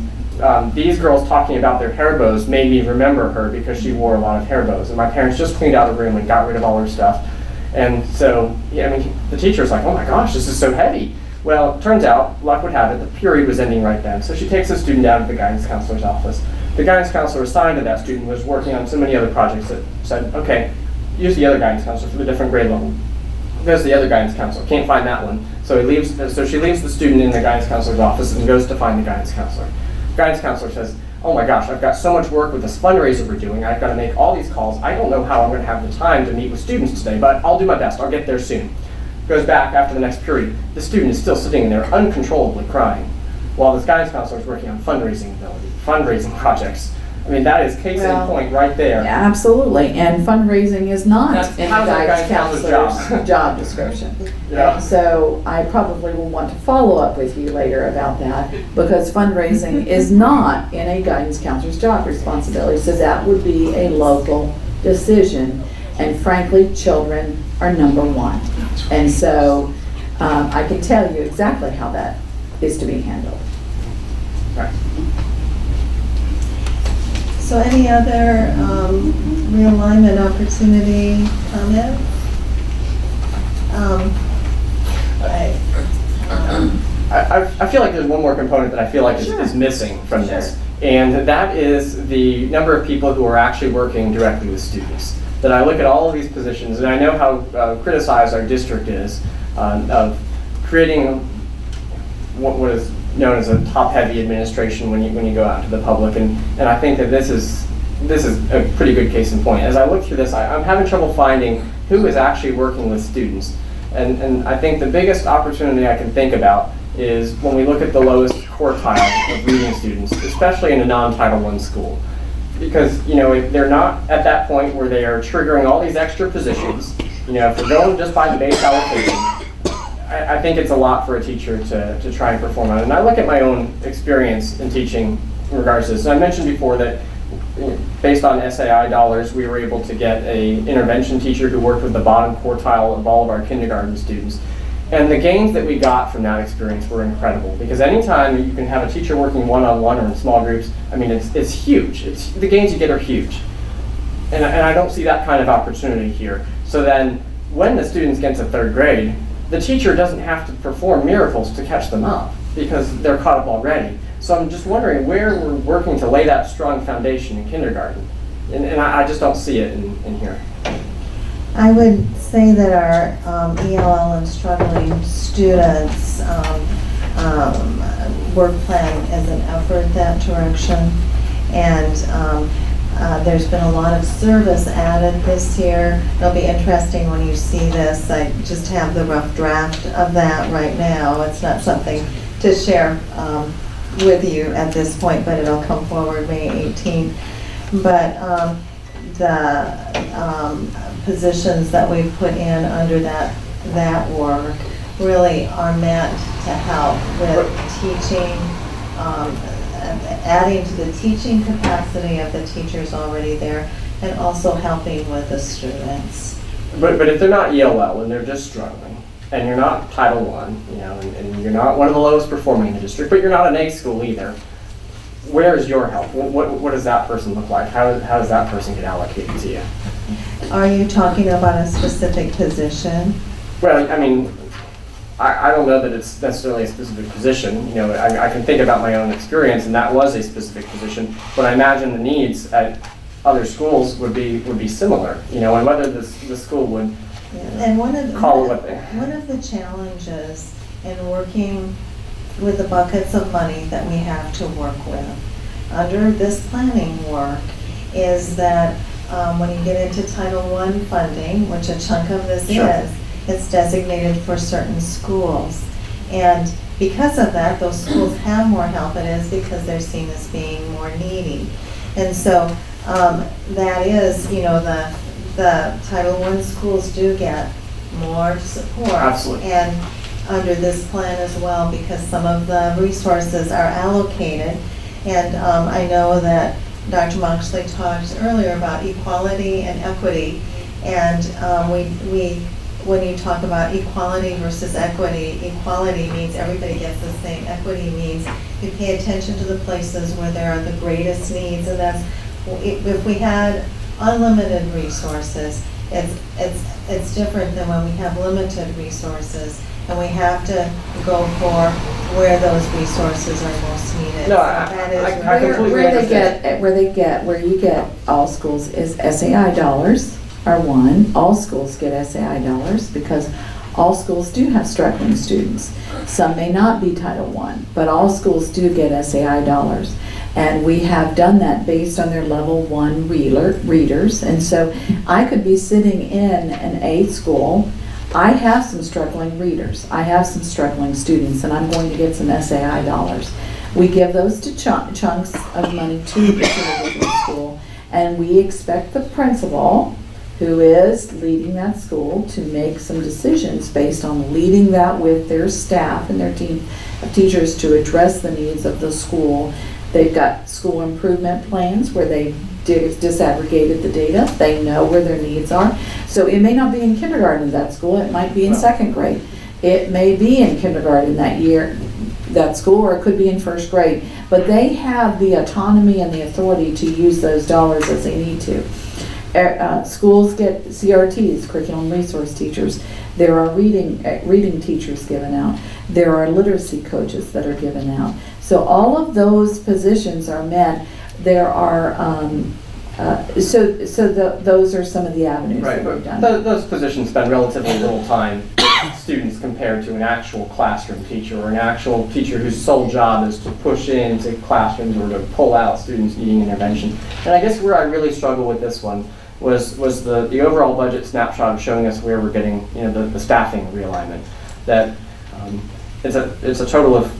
Speaker 6: these girls talking about their hair bows made me remember her because she wore a lot of hair bows. And my parents just cleaned out the room and got rid of all her stuff. And so, the teacher's like, oh my gosh, this is so heavy. Well, it turns out, luck would have it, the period was ending right then. So she takes the student down to the guidance counselor's office. The guidance counselor assigned to that student was working on so many other projects that said, okay, use the other guidance counselor for the different grade level. Goes to the other guidance counselor, can't find that one. So she leaves the student in the guidance counselor's office and goes to find the guidance counselor. Guidance counselor says, oh my gosh, I've got so much work with this fundraiser we're doing. I've got to make all these calls. I don't know how I'm going to have the time to meet with students today, but I'll do my best. I'll get there soon. Goes back after the next period. The student is still sitting there uncontrollably crying while this guidance counselor is working on fundraising projects. That is case in point right there.
Speaker 4: Yeah, absolutely, and fundraising is not
Speaker 6: That's
Speaker 4: in the
Speaker 6: part of the
Speaker 4: guidance
Speaker 6: guidance
Speaker 4: counselor's job description.
Speaker 6: Yeah.
Speaker 4: And so I probably will want to follow up with you later about that, because fundraising is not in a guidance counselor's job responsibility, so that would be a local decision. And frankly, children are number one. And so I can tell you exactly how that is to be handled.
Speaker 6: Right.
Speaker 9: So any other realignment opportunity comments?
Speaker 6: I feel like there's one more component that I feel like is missing from this, and that is the number of people who are actually working directly with students. That I look at all of these positions, and I know how criticized our district is of creating what is known as a top-heavy administration when you go out to the public, and I think that this is a pretty good case in point. As I look through this, I'm having trouble finding who is actually working with students, and I think the biggest opportunity I can think about is when we look at the lowest quartile of reading students, especially in a non-Title I school. Because, if they're not at that point where they are triggering all these extra positions, if they're going just by the base allocation, I think it's a lot for a teacher to try and perform on it. And I look at my own experience in teaching in regards to this. And I mentioned before that based on SAI dollars, we were able to get an intervention teacher who worked with the bottom quartile of all of our kindergarten students. And the gains that we got from that experience were incredible, because anytime you can have a teacher working one-on-one or in small groups, it's huge. The gains you get are huge. And I don't see that kind of opportunity here. So then when the students get to third grade, the teacher doesn't have to perform miracles to catch them up because they're caught up already. So I'm just wondering where we're working to lay that strong foundation in kindergarten. And I just don't see it in here.
Speaker 9: I would say that our ELL and struggling students work plan is an effort that direction. And there's been a lot of service added this year. It'll be interesting when you see this. I just have the rough draft of that right now. It's not something to share with you at this point, but it'll come forward May 18th. But the positions that we've put in under that work really are meant to help with teaching, adding to the teaching capacity of the teachers already there, and also helping with the students.
Speaker 6: But if they're not ELL and they're just struggling, and you're not Title I, and you're not one of the lowest performing in the district, but you're not an A school either, where is your help? What does that person look like? How does that person get allocated to you?
Speaker 9: Are you talking about a specific position?
Speaker 6: Well, I don't know that it's necessarily a specific position. I can think about my own experience, and that was a specific position. But I imagine the needs at other schools would be similar. And whether the school would
Speaker 9: And one of
Speaker 6: the
Speaker 9: the challenges in working with the buckets of money that we have to work with under this planning work is that when you get into Title I funding, which a chunk of this is, it's designated for certain schools. And because of that, those schools have more help. It is because they're seen as being more needy. And so that is, the Title I schools do get more support.
Speaker 6: Absolutely.
Speaker 9: And under this plan as well, because some of the resources are allocated. And I know that Dr. Moxley talked earlier about equality and equity. And when you talk about equality versus equity, equality means everybody gets the same. Equity means you pay attention to the places where there are the greatest needs. And that's, if we had unlimited resources, it's different than when we have limited resources. And we have to go for where those resources are most needed.
Speaker 6: No,
Speaker 9: I
Speaker 6: completely
Speaker 4: Where you get all schools is SAI dollars are one. All schools get SAI dollars because all schools do have struggling students. Some may not be Title I, but all schools do get SAI dollars. And we have done that based on their level 1 readers. And so I could be sitting in an A school. I have some struggling readers. I have some struggling students, and I'm going to get some SAI dollars. We give those to chunks of money to the individual school, and we expect the principal, who is leading that school, to make some decisions based on leading that with their staff and their team of teachers to address the needs of the school. They've got school improvement plans where they disaggregated the data. They know where their needs are. So it may not be in kindergarten at that school. It might be in second grade. It may be in kindergarten that year, that school, or it could be in first grade. But they have the autonomy and the authority to use those dollars as they need to. Schools get CRTs, curriculum resource teachers. There are reading teachers given out. There are literacy coaches that are given out. So all of those positions are met. There are, those are some of the avenues
Speaker 6: Right,
Speaker 4: that we've
Speaker 6: but
Speaker 4: done.
Speaker 6: those positions spend relatively little time with students compared to an actual classroom teacher or an actual teacher whose sole job is to push into classrooms or to pull out students needing intervention. And I guess where I really struggle with this one was the overall budget snapshot of showing us where we're getting, the staffing realignment. That it's a total of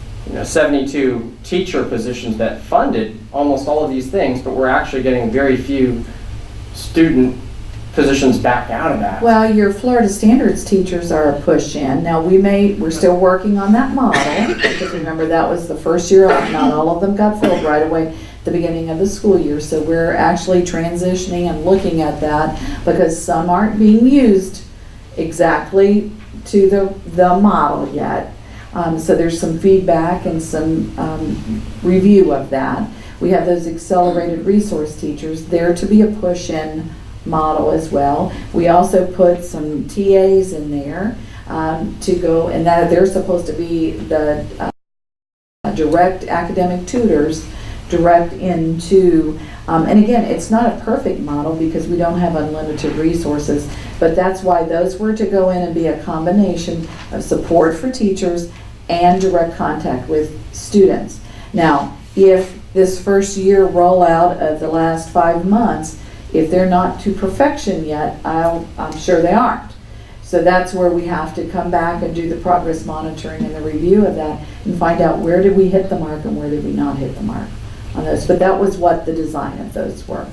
Speaker 6: 72 teacher positions that funded almost all of these things, but we're actually getting very few student positions back out of that.
Speaker 4: Well, your Florida Standards teachers are a push in. Now, we're still working on that model, because remember, that was the first year out. Not all of them got filled right away at the beginning of the school year. So we're actually transitioning and looking at that, because some aren't being used exactly to the model yet. So there's some feedback and some review of that. We have those accelerated resource teachers there to be a push-in model as well. We also put some TAs in there to go, and that they're supposed to be the direct academic tutors direct into, and again, it's not a perfect model because we don't have unlimited resources, but that's why those were to go in and be a combination of support for teachers and direct contact with students. Now, if this first year rollout of the last 5 months, if they're not to perfection yet, I'm sure they aren't. So that's where we have to come back and do the progress monitoring and the review of that and find out where did we hit the mark and where did we not hit the mark on those. But that was what the design of those were.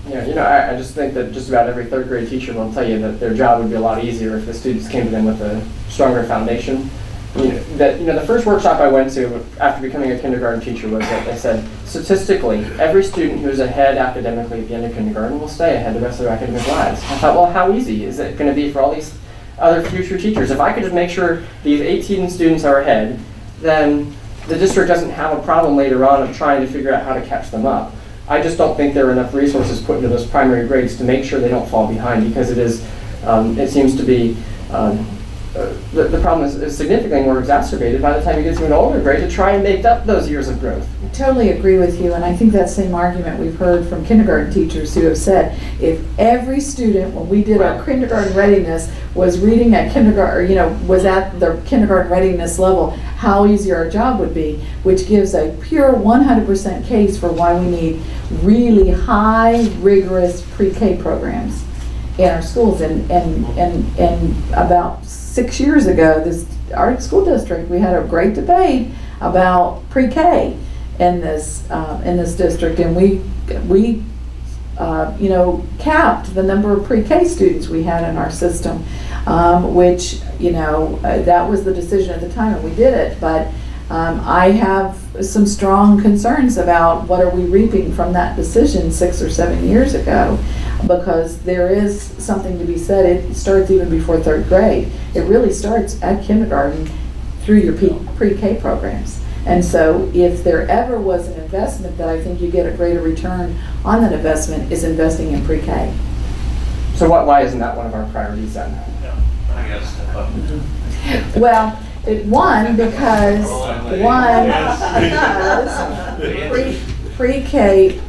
Speaker 6: Yeah, I just think that just about every third grade teacher will tell you that their job would be a lot easier if the students came to them with a stronger foundation. The first workshop I went to after becoming a kindergarten teacher was that they said, statistically, every student who is ahead academically at the end of kindergarten will stay ahead the rest of their academic lives. I thought, well, how easy is it going to be for all these other future teachers? If I could just make sure these 18 students are ahead, then the district doesn't have a problem later on of trying to figure out how to catch them up. I just don't think there are enough resources put into those primary grades to make sure they don't fall behind, because it seems to be, the problem is significantly more exacerbated by the time you get to an older grade to try and make up those years of growth.
Speaker 4: I totally agree with you, and I think that same argument we've heard from kindergarten teachers who have said, if every student, when we did our kindergarten readiness, was reading at kindergarten, was at the kindergarten readiness level, how easy our job would be, which gives a pure 100% case for why we need really high, rigorous pre-K programs in our schools. And about 6 years ago, our school district, we had a great debate about pre-K in this district, and we capped the number of pre-K students we had in our system, which that was the decision at the time, and we did it. But I have some strong concerns about what are we reaping from that decision 6 or 7 years ago, because there is something to be said. It starts even before third grade. It really starts at kindergarten through your pre-K programs. And so if there ever was an investment that I think you get a greater return on that investment, is investing in pre-K.
Speaker 6: So why isn't that one of our priorities then?
Speaker 3: I guess.
Speaker 4: Well, because pre-K,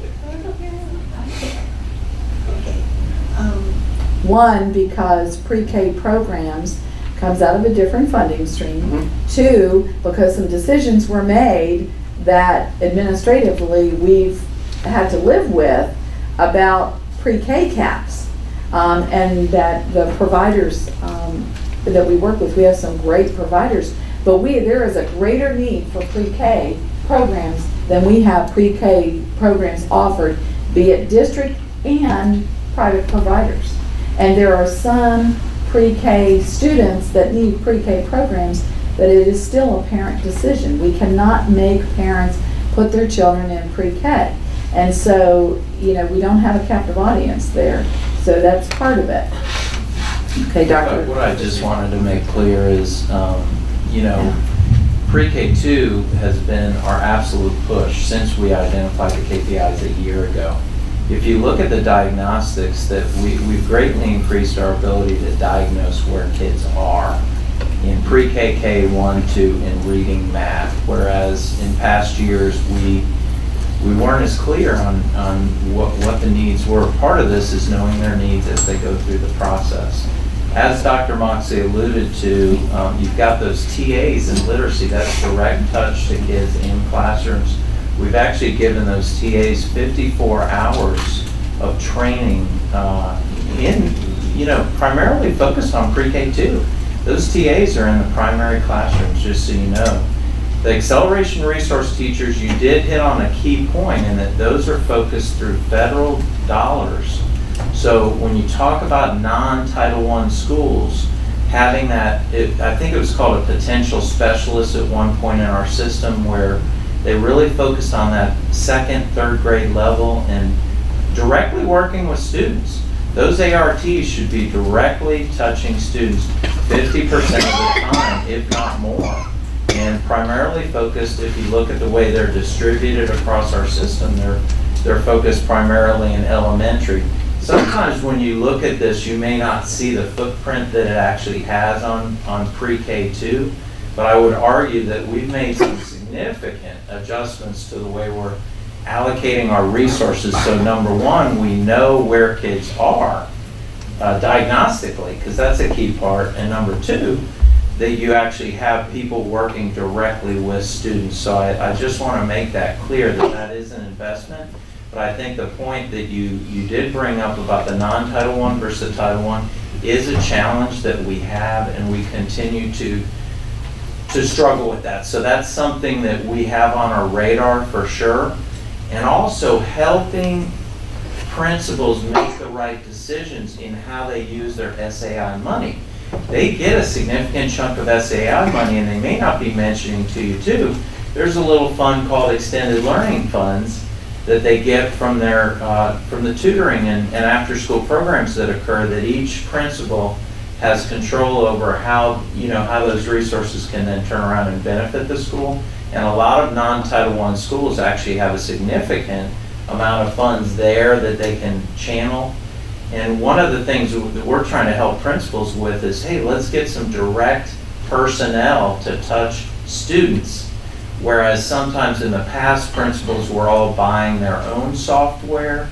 Speaker 4: because pre-K programs comes out of a different funding stream.
Speaker 6: Mm-hmm.
Speaker 4: 2, because some decisions were made that administratively we've had to live with about pre-K caps, and that the providers that we work with, we have some great providers, but there is a greater need for pre-K programs than we have pre-K programs offered, be it district and private providers. And there are some pre-K students that need pre-K programs, but it is still a parent decision. We cannot make parents put their children in pre-K. And so, we don't have a captive audience there. So that's part of it. Okay, Dr.
Speaker 11: What I just wanted to make clear is, you know, pre-K 2 has been our absolute push since we identified the KPIs a year ago. If you look at the diagnostics, that we've greatly increased our ability to diagnose where kids are in pre-K, K1, 2, in reading, math, whereas in past years we weren't as clear on what the needs were. Part of this is knowing their needs as they go through the process. As Dr. Moxley alluded to, you've got those TAs in literacy, that's direct touch to kids in classrooms. We've actually given those TAs 54 hours of training primarily focused on pre-K 2. Those TAs are in the primary classrooms, just so you know. The acceleration resource teachers, you did hit on a key point in that those are focused through federal dollars. So when you talk about non-Title I schools, having that, I think it was called a potential specialist at one point in our system, where they really focused on that second, third grade level and directly working with students. Those ARTs should be directly touching students 50% of the time, if not more. And primarily focused, if you look at the way they're distributed across our system, they're focused primarily in elementary. Sometimes when you look at this, you may not see the footprint that it actually has on pre-K 2, but I would argue that we've made some significant adjustments to the way we're allocating our resources. So number one, we know where kids are diagnostically, because that's a key part, and number two, that you actually have people working directly with students. So I just want to make that clear that that is an investment. But I think the point that you did bring up about the non-Title I versus Title I is a challenge that we have, and we continue to struggle with that. So that's something that we have on our radar for sure. And also helping principals make the right decisions in how they use their SAI money. They get a significant chunk of SAI money, and they may not be mentioning to you too. There's a little fund called extended learning funds that they get from their from the tutoring and after-school programs that occur, that each principal has control over how those resources can then turn around and benefit the school. And a lot of non-Title I schools actually have a significant amount of funds there that they can channel. And one of the things that we're trying to help principals with is, hey, let's get some direct personnel to touch students. Whereas sometimes in the past, principals were all buying their own software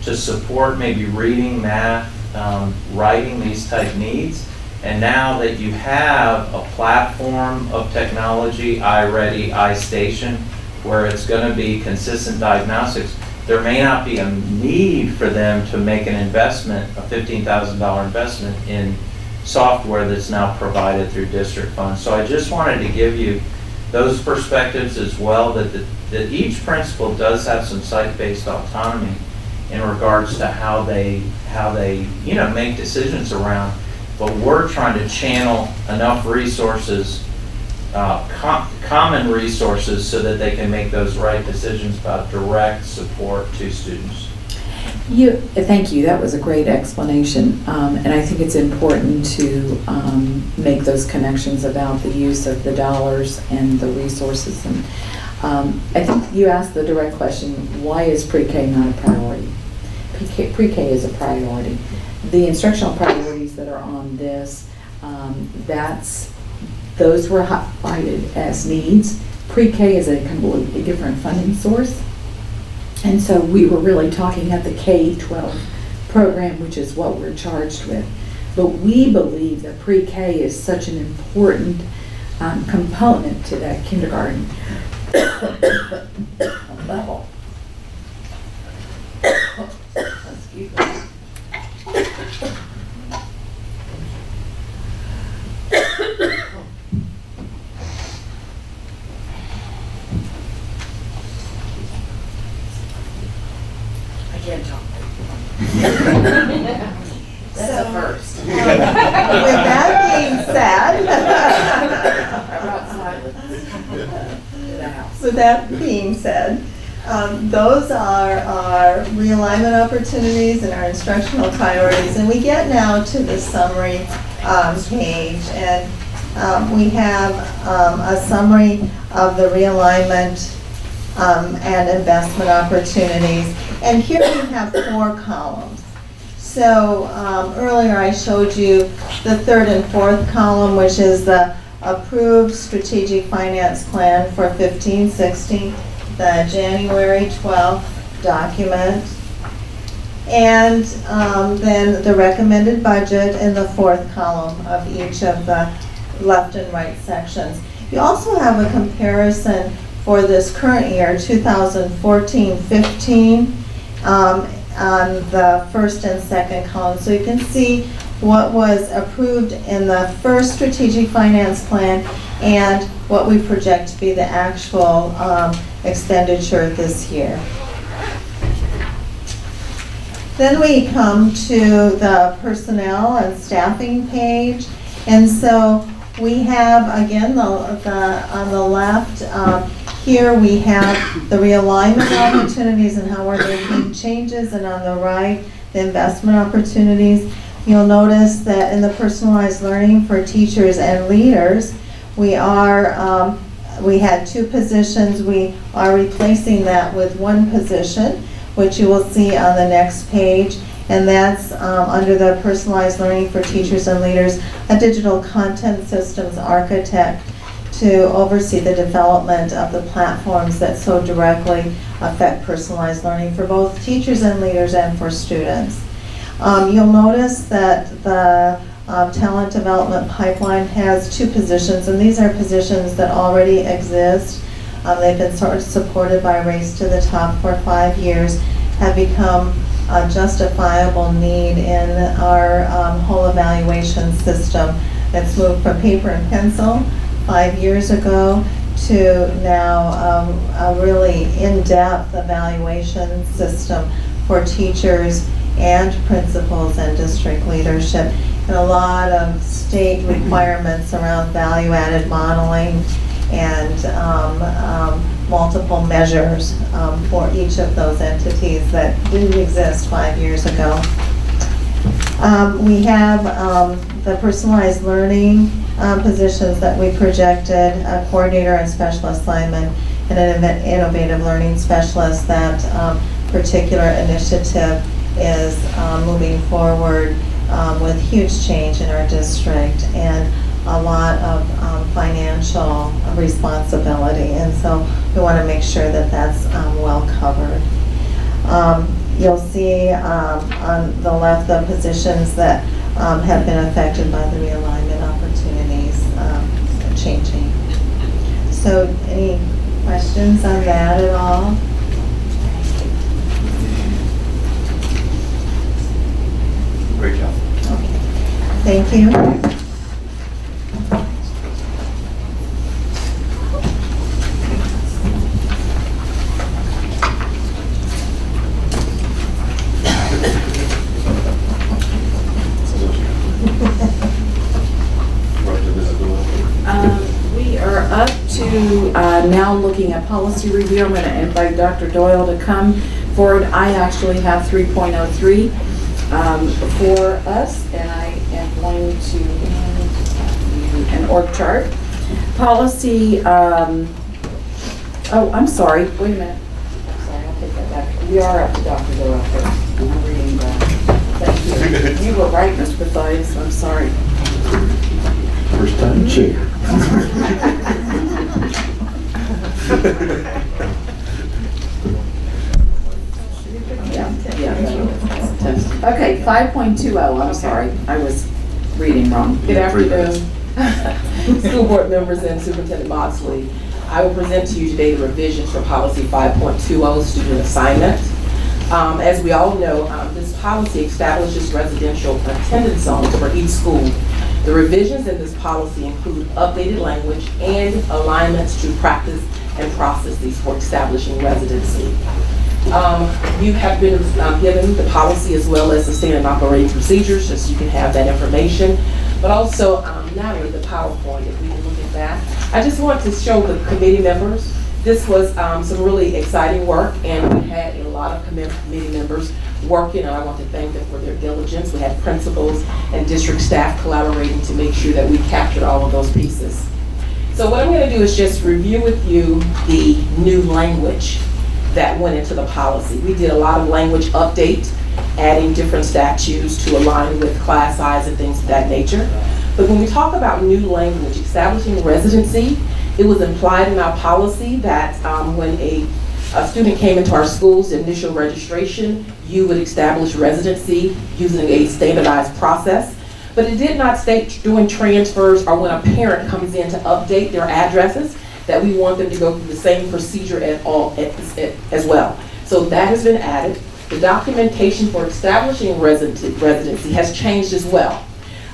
Speaker 11: to support maybe reading, math, writing, these type needs. And now that you have a platform of technology, iReady, iStation, where it's going to be consistent diagnostics, there may not be a need for them to make an investment, a $15,000 investment in software that's now provided through district funds. So I just wanted to give you those perspectives as well, that each principal does have some site-based autonomy in regards to how they make decisions around. But we're trying to channel enough resources, common resources, so that they can make those right decisions about direct support to students.
Speaker 4: Thank you. That was a great explanation. And I think it's important to make those connections about the use of the dollars and the resources. And I think you asked the direct question, why is pre-K not a priority? Pre-K is a priority. The instructional priorities that are on this, those were highlighted as needs. Pre-K is a completely different funding source. And so we were really talking at the K-12 program, which is what we're charged with. But we believe that pre-K is such an important component to that kindergarten level. Excuse me. I can't talk. That's a first.
Speaker 9: With that being said,
Speaker 4: I brought silence to the house.
Speaker 9: with that being said, Those are our realignment opportunities and our instructional priorities. And we get now to the summary page. And we have a summary of the realignment and investment opportunities. And here we have 4 columns. So earlier I showed you the 3rd and 4th column, which is the approved strategic finance plan for 15-16, the January 12th document, and then the recommended budget in the 4th column of each of the left and right sections. You also have a comparison for this current year, 2014-15, on the 1st and 2nd column. So you can see what was approved in the first strategic finance plan and what we project to be the actual expenditure this year. Then we come to the personnel and staffing page. And so we have, again, on the left, here we have the realignment opportunities and how we're making changes, and on the right, the investment opportunities. You'll notice that in the personalized learning for teachers and leaders, we had 2 positions. We are replacing that with 1 position, which you will see on the next page. And that's under the personalized learning for teachers and leaders, a digital content systems architect to oversee the development of the platforms that so directly affect personalized learning for both teachers and leaders and for students. You'll notice that the talent development pipeline has 2 positions, and these are positions that already exist. They've been sort of supported by Race to the Top for 5 years, have become a justifiable need in our whole evaluation system that's moved from paper and pencil 5 years ago to now a really in-depth evaluation system for teachers and principals and district leadership, and a lot of state requirements around value-added modeling and multiple measures for each of those entities that didn't exist 5 years ago. We have the personalized learning positions that we projected, a coordinator and special assignment, and an innovative learning specialist. That particular initiative is moving forward with huge change in our district and a lot of financial responsibility, and so we want to make sure that that's well covered. You'll see on the left the positions that have been affected by the realignment opportunities changing. So any questions on that at all?
Speaker 1: Great job.
Speaker 9: Okay. Thank you.
Speaker 4: We are up to now looking at policy review. I'm going to invite Dr. Doyle to come forward. I actually have 3.03 for us, and I am going to hand you an org chart. Policy, oh, I'm sorry, wait a minute. I'm sorry, I'll take that back. We are up to Dr. Doyle first. I'm reading that. Thank you. You were right, Mr. Mathias, I'm sorry.
Speaker 1: First time chair.
Speaker 4: Yeah. Okay, 5.20, I'm sorry, I was reading wrong.
Speaker 12: Good afternoon, school board members and Superintendent Moxley. I will present to you today the revisions for policy 5.20, student assignment. As we all know, this policy establishes residential attendance zones for each school. The revisions in this policy include updated language and alignments to practice and processes for establishing residency. You have been given the policy as well as the standard operating procedures, just so you can have that information. But also, not only the PowerPoint, if we can look at that. I just want to show the committee members This was some really exciting work, and we had a lot of committee members working, and I want to thank them for their diligence. We had principals and district staff collaborating to make sure that we captured all of those pieces. So what I'm going to do is just review with you the new language that went into the policy. We did a lot of language update, adding different statutes to align with class size and things of that nature. But when we talk about new language, establishing residency, it was implied in our policy that when a student came into our schools, initial registration, you would establish residency using a standardized process. But it did not state doing transfers or when a parent comes in to update their addresses that we want them to go through the same procedure as well. So that has been added. The documentation for establishing residency has changed as well.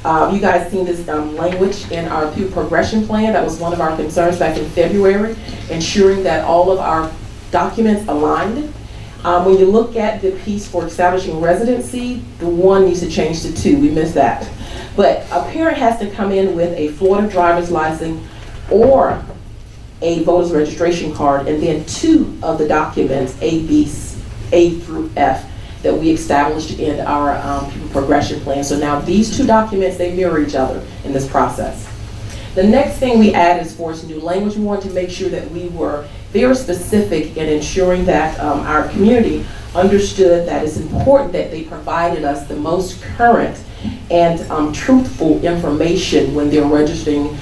Speaker 12: You guys seen this language in our pupil progression plan. That was one of our concerns back in February, ensuring that all of our documents aligned. When you look at the piece for establishing residency, the 1 needs to change to 2. We missed that. But a parent has to come in with a Florida driver's license or a voter's registration card, and then 2 of the documents, A through F, that we established in our pupil progression plan. So now these 2 documents, they mirror each other in this process. The next thing we added as far as new language, we wanted to make sure that we were very specific in ensuring that our community understood that it's important that they provided us the most current and truthful information when they're registering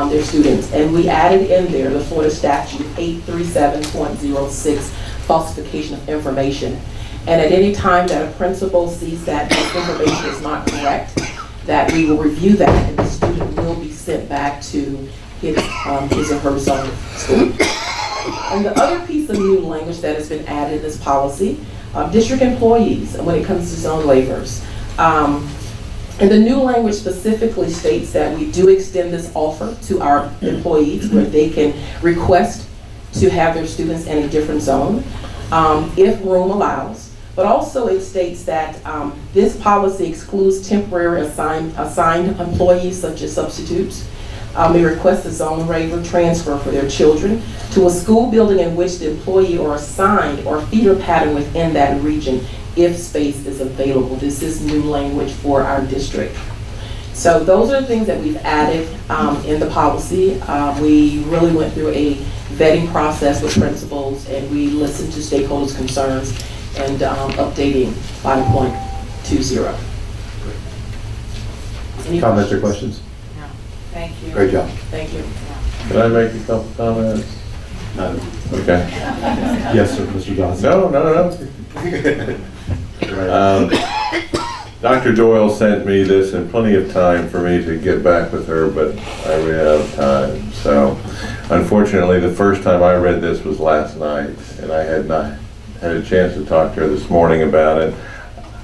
Speaker 12: their students. And we added in there the Florida Statute 837.06, falsification of information. And at any time that a principal sees that this information is not correct, that we will review that and the student will be sent back to his or her zone school. And the other piece of new language that has been added in this policy, district employees when it comes to zone waivers. And the new language specifically states that we do extend this offer to our employees where they can request to have their students in a different zone if room allows. But also it states that this policy excludes temporary assigned employees such as substitutes. May request a zone waiver transfer for their children to a school building in which the employee are assigned or feeder pattern within that region if space is available. This is new language for our district. So those are the things that we've added in the policy. We really went through a vetting process with principals and we listened to stakeholders' concerns and updating 5.20. Any
Speaker 1: Comments or questions?
Speaker 7: Thank you.
Speaker 1: Great job.
Speaker 12: Thank you.
Speaker 2: Can I make a couple comments?
Speaker 1: No.
Speaker 2: Okay.
Speaker 1: Yes, sir, Mr. Johnson.
Speaker 2: No. Dr. Doyle sent me this in plenty of time for me to get back with her, but I ran out of time. So unfortunately, the first time I read this was last night, and I had not had a chance to talk to her this morning about it.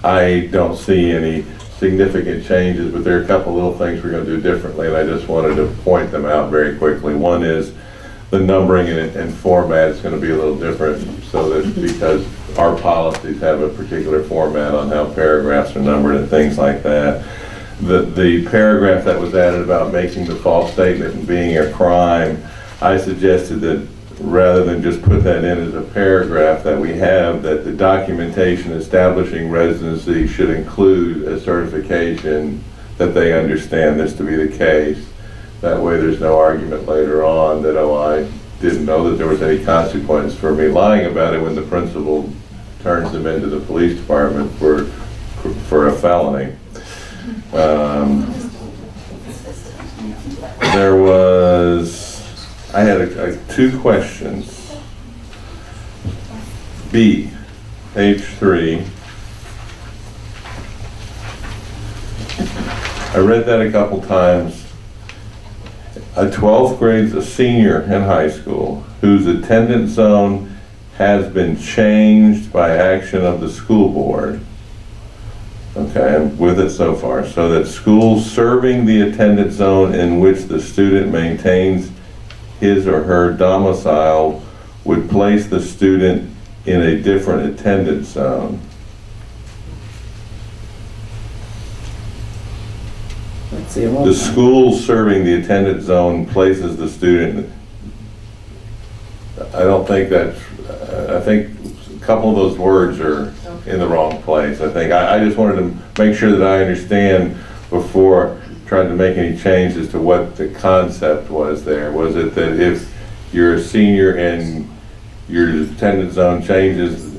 Speaker 2: I don't see any significant changes, but there are a couple little things we're going to do differently, and I just wanted to point them out very quickly. One is the numbering and format is going to be a little different, so that because our policies have a particular format on how paragraphs are numbered and things like that. The paragraph that was added about making the false statement and being a crime, I suggested that rather than just put that in as a paragraph, that we have that the documentation establishing residency should include a certification that they understand this to be the case. That way there's no argument later on that, oh, I didn't know that there was any consequence for me lying about it when the principal turns them into the police department for a felony. I had 2 questions. B, page 3. I read that a couple times. A 12th grade, a senior in high school, whose attendance zone has been changed by action of the school board. Okay, I'm with it so far. So that schools serving the attendance zone in which the student maintains his or her domicile would place the student in a different attendance zone.
Speaker 12: Let's see.
Speaker 2: The school serving the attendance zone places the student.
Speaker 13: I don't think that, I think a couple of those words are in the wrong place. I just wanted to make sure that I understand before trying to make any change as to what the concept was there. Was it that if you're a senior and your attendance zone changes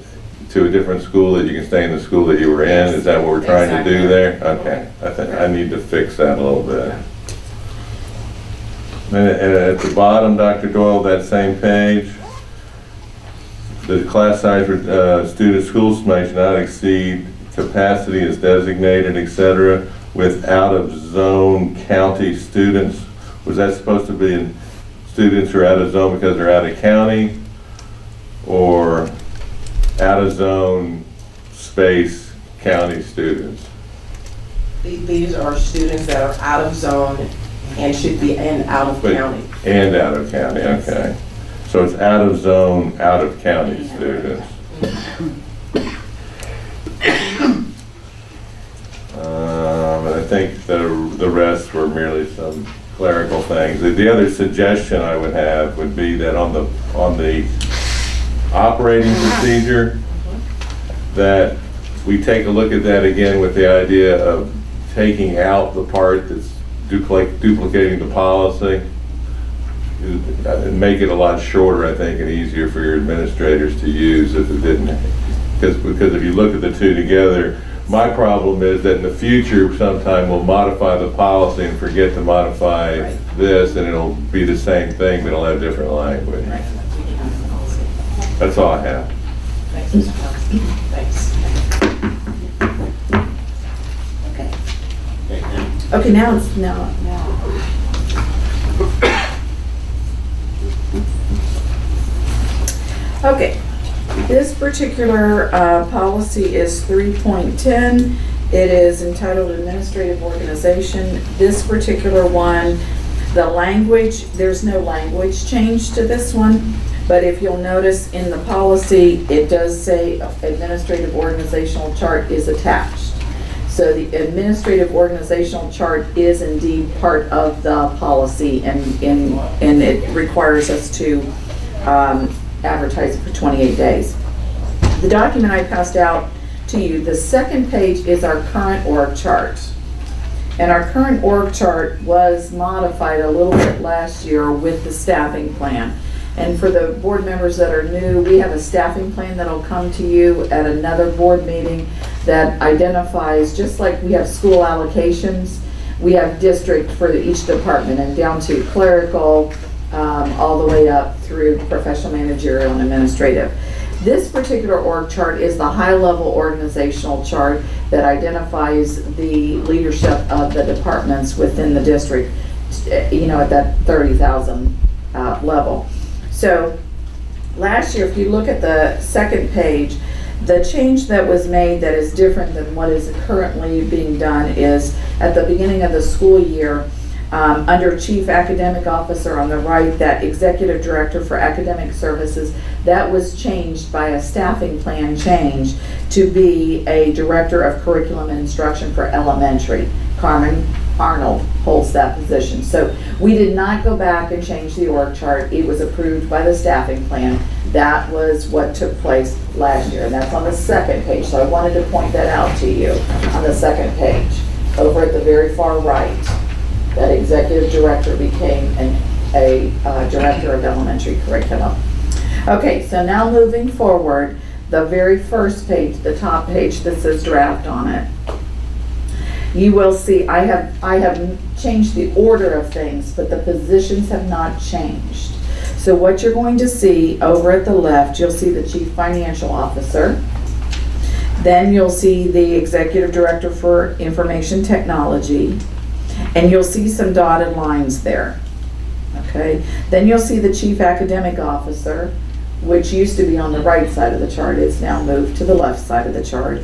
Speaker 13: to a different school, that you can stay in the school that you were in? Is that what we're trying to do there? Okay, I think I need to fix that a little bit. And at the bottom, Dr. Doyle, that same page, the class size for student school may not exceed capacity as designated, etc., with out-of-zone county students. Was that supposed to be students who are out of zone because they're out of county, or out-of-zone space county students?
Speaker 12: These are students that are out of zone and should be in out of county.
Speaker 13: And out of county, okay. So it's out of zone, out of county students. I think the rest were merely some clerical things. The other suggestion I would have would be that on the operating procedure, that we take a look at that again with the idea of taking out the part that's duplicating the policy, and make it a lot shorter, I think, and easier for your administrators to use if it didn't. Because if you look at the two together, my problem is that in the future, sometime we'll modify the policy and forget to modify this, and it'll be the same thing, but it'll have different language. That's all I have.
Speaker 12: Thanks, Mr. Thompson. Thanks.
Speaker 4: Okay, now it's, now. Okay, this particular policy is 3.10. It is entitled Administrative Organization. This particular one, the language, there's no language change to this one, but if you'll notice in the policy, it does say Administrative Organizational Chart is attached. So the Administrative Organizational Chart is indeed part of the policy, and it requires us to advertise it for 28 days. The document I passed out to you, the second page is our current org chart. And our current org chart was modified a little bit last year with the staffing plan. And for the board members that are new, we have a staffing plan that'll come to you at another board meeting that identifies, just like we have school allocations, we have district for each department, and down to clerical, all the way up through professional, managerial, and administrative. This particular org chart is the high-level organizational chart that identifies the leadership of the departments within the district, you know, at that 30,000 level. So last year, if you look at the second page, the change that was made that is different than what is currently being done is at the beginning of the school year, under Chief Academic Officer on the right, that Executive Director for Academic Services, that was changed by a staffing plan change to be a Director of Curriculum and Instruction for Elementary. Carmen Arnold holds that position. So we did not go back and change the org chart. It was approved by the staffing plan. That was what took place last year, and that's on the second page. So I wanted to point that out to you on the second page. Over at the very far right, that Executive Director became a Director of Elementary Curriculum. Okay, so now moving forward, the very first page, the top page that says draft on it, you will see I have changed the order of things, but the positions have not changed. So what you're going to see over at the left, you'll see the Chief Financial Officer. Then you'll see the Executive Director for Information Technology, and you'll see some dotted lines there. Okay. Then you'll see the Chief Academic Officer, which used to be on the right side of the chart. It's now moved to the left side of the chart.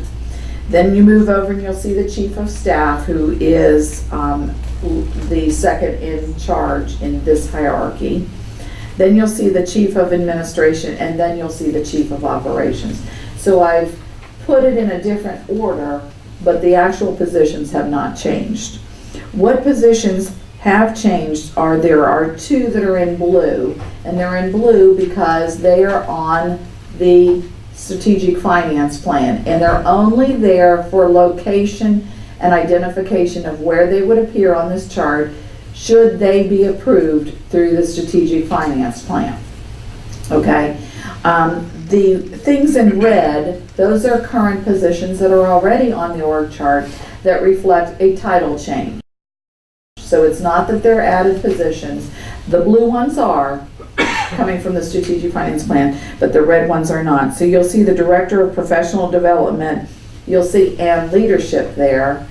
Speaker 4: Then you move over and you'll see the Chief of Staff, who is the second in charge in this hierarchy. Then you'll see the Chief of Administration, and then you'll see the Chief of Operations. So I've put it in a different order, but the actual positions have not changed. What positions have changed are, there are two that are in blue, and they're in blue because they are on the strategic finance plan, and they're only there for location and identification of where they would appear on this chart should they be approved through the strategic finance plan. Okay? The things in red, those are current positions that are already on the org chart that reflect a title change. So it's not that they're added positions. The blue ones are coming from the strategic finance plan, but the red ones are not. So you'll see the Director of Professional Development, you'll see and leadership there,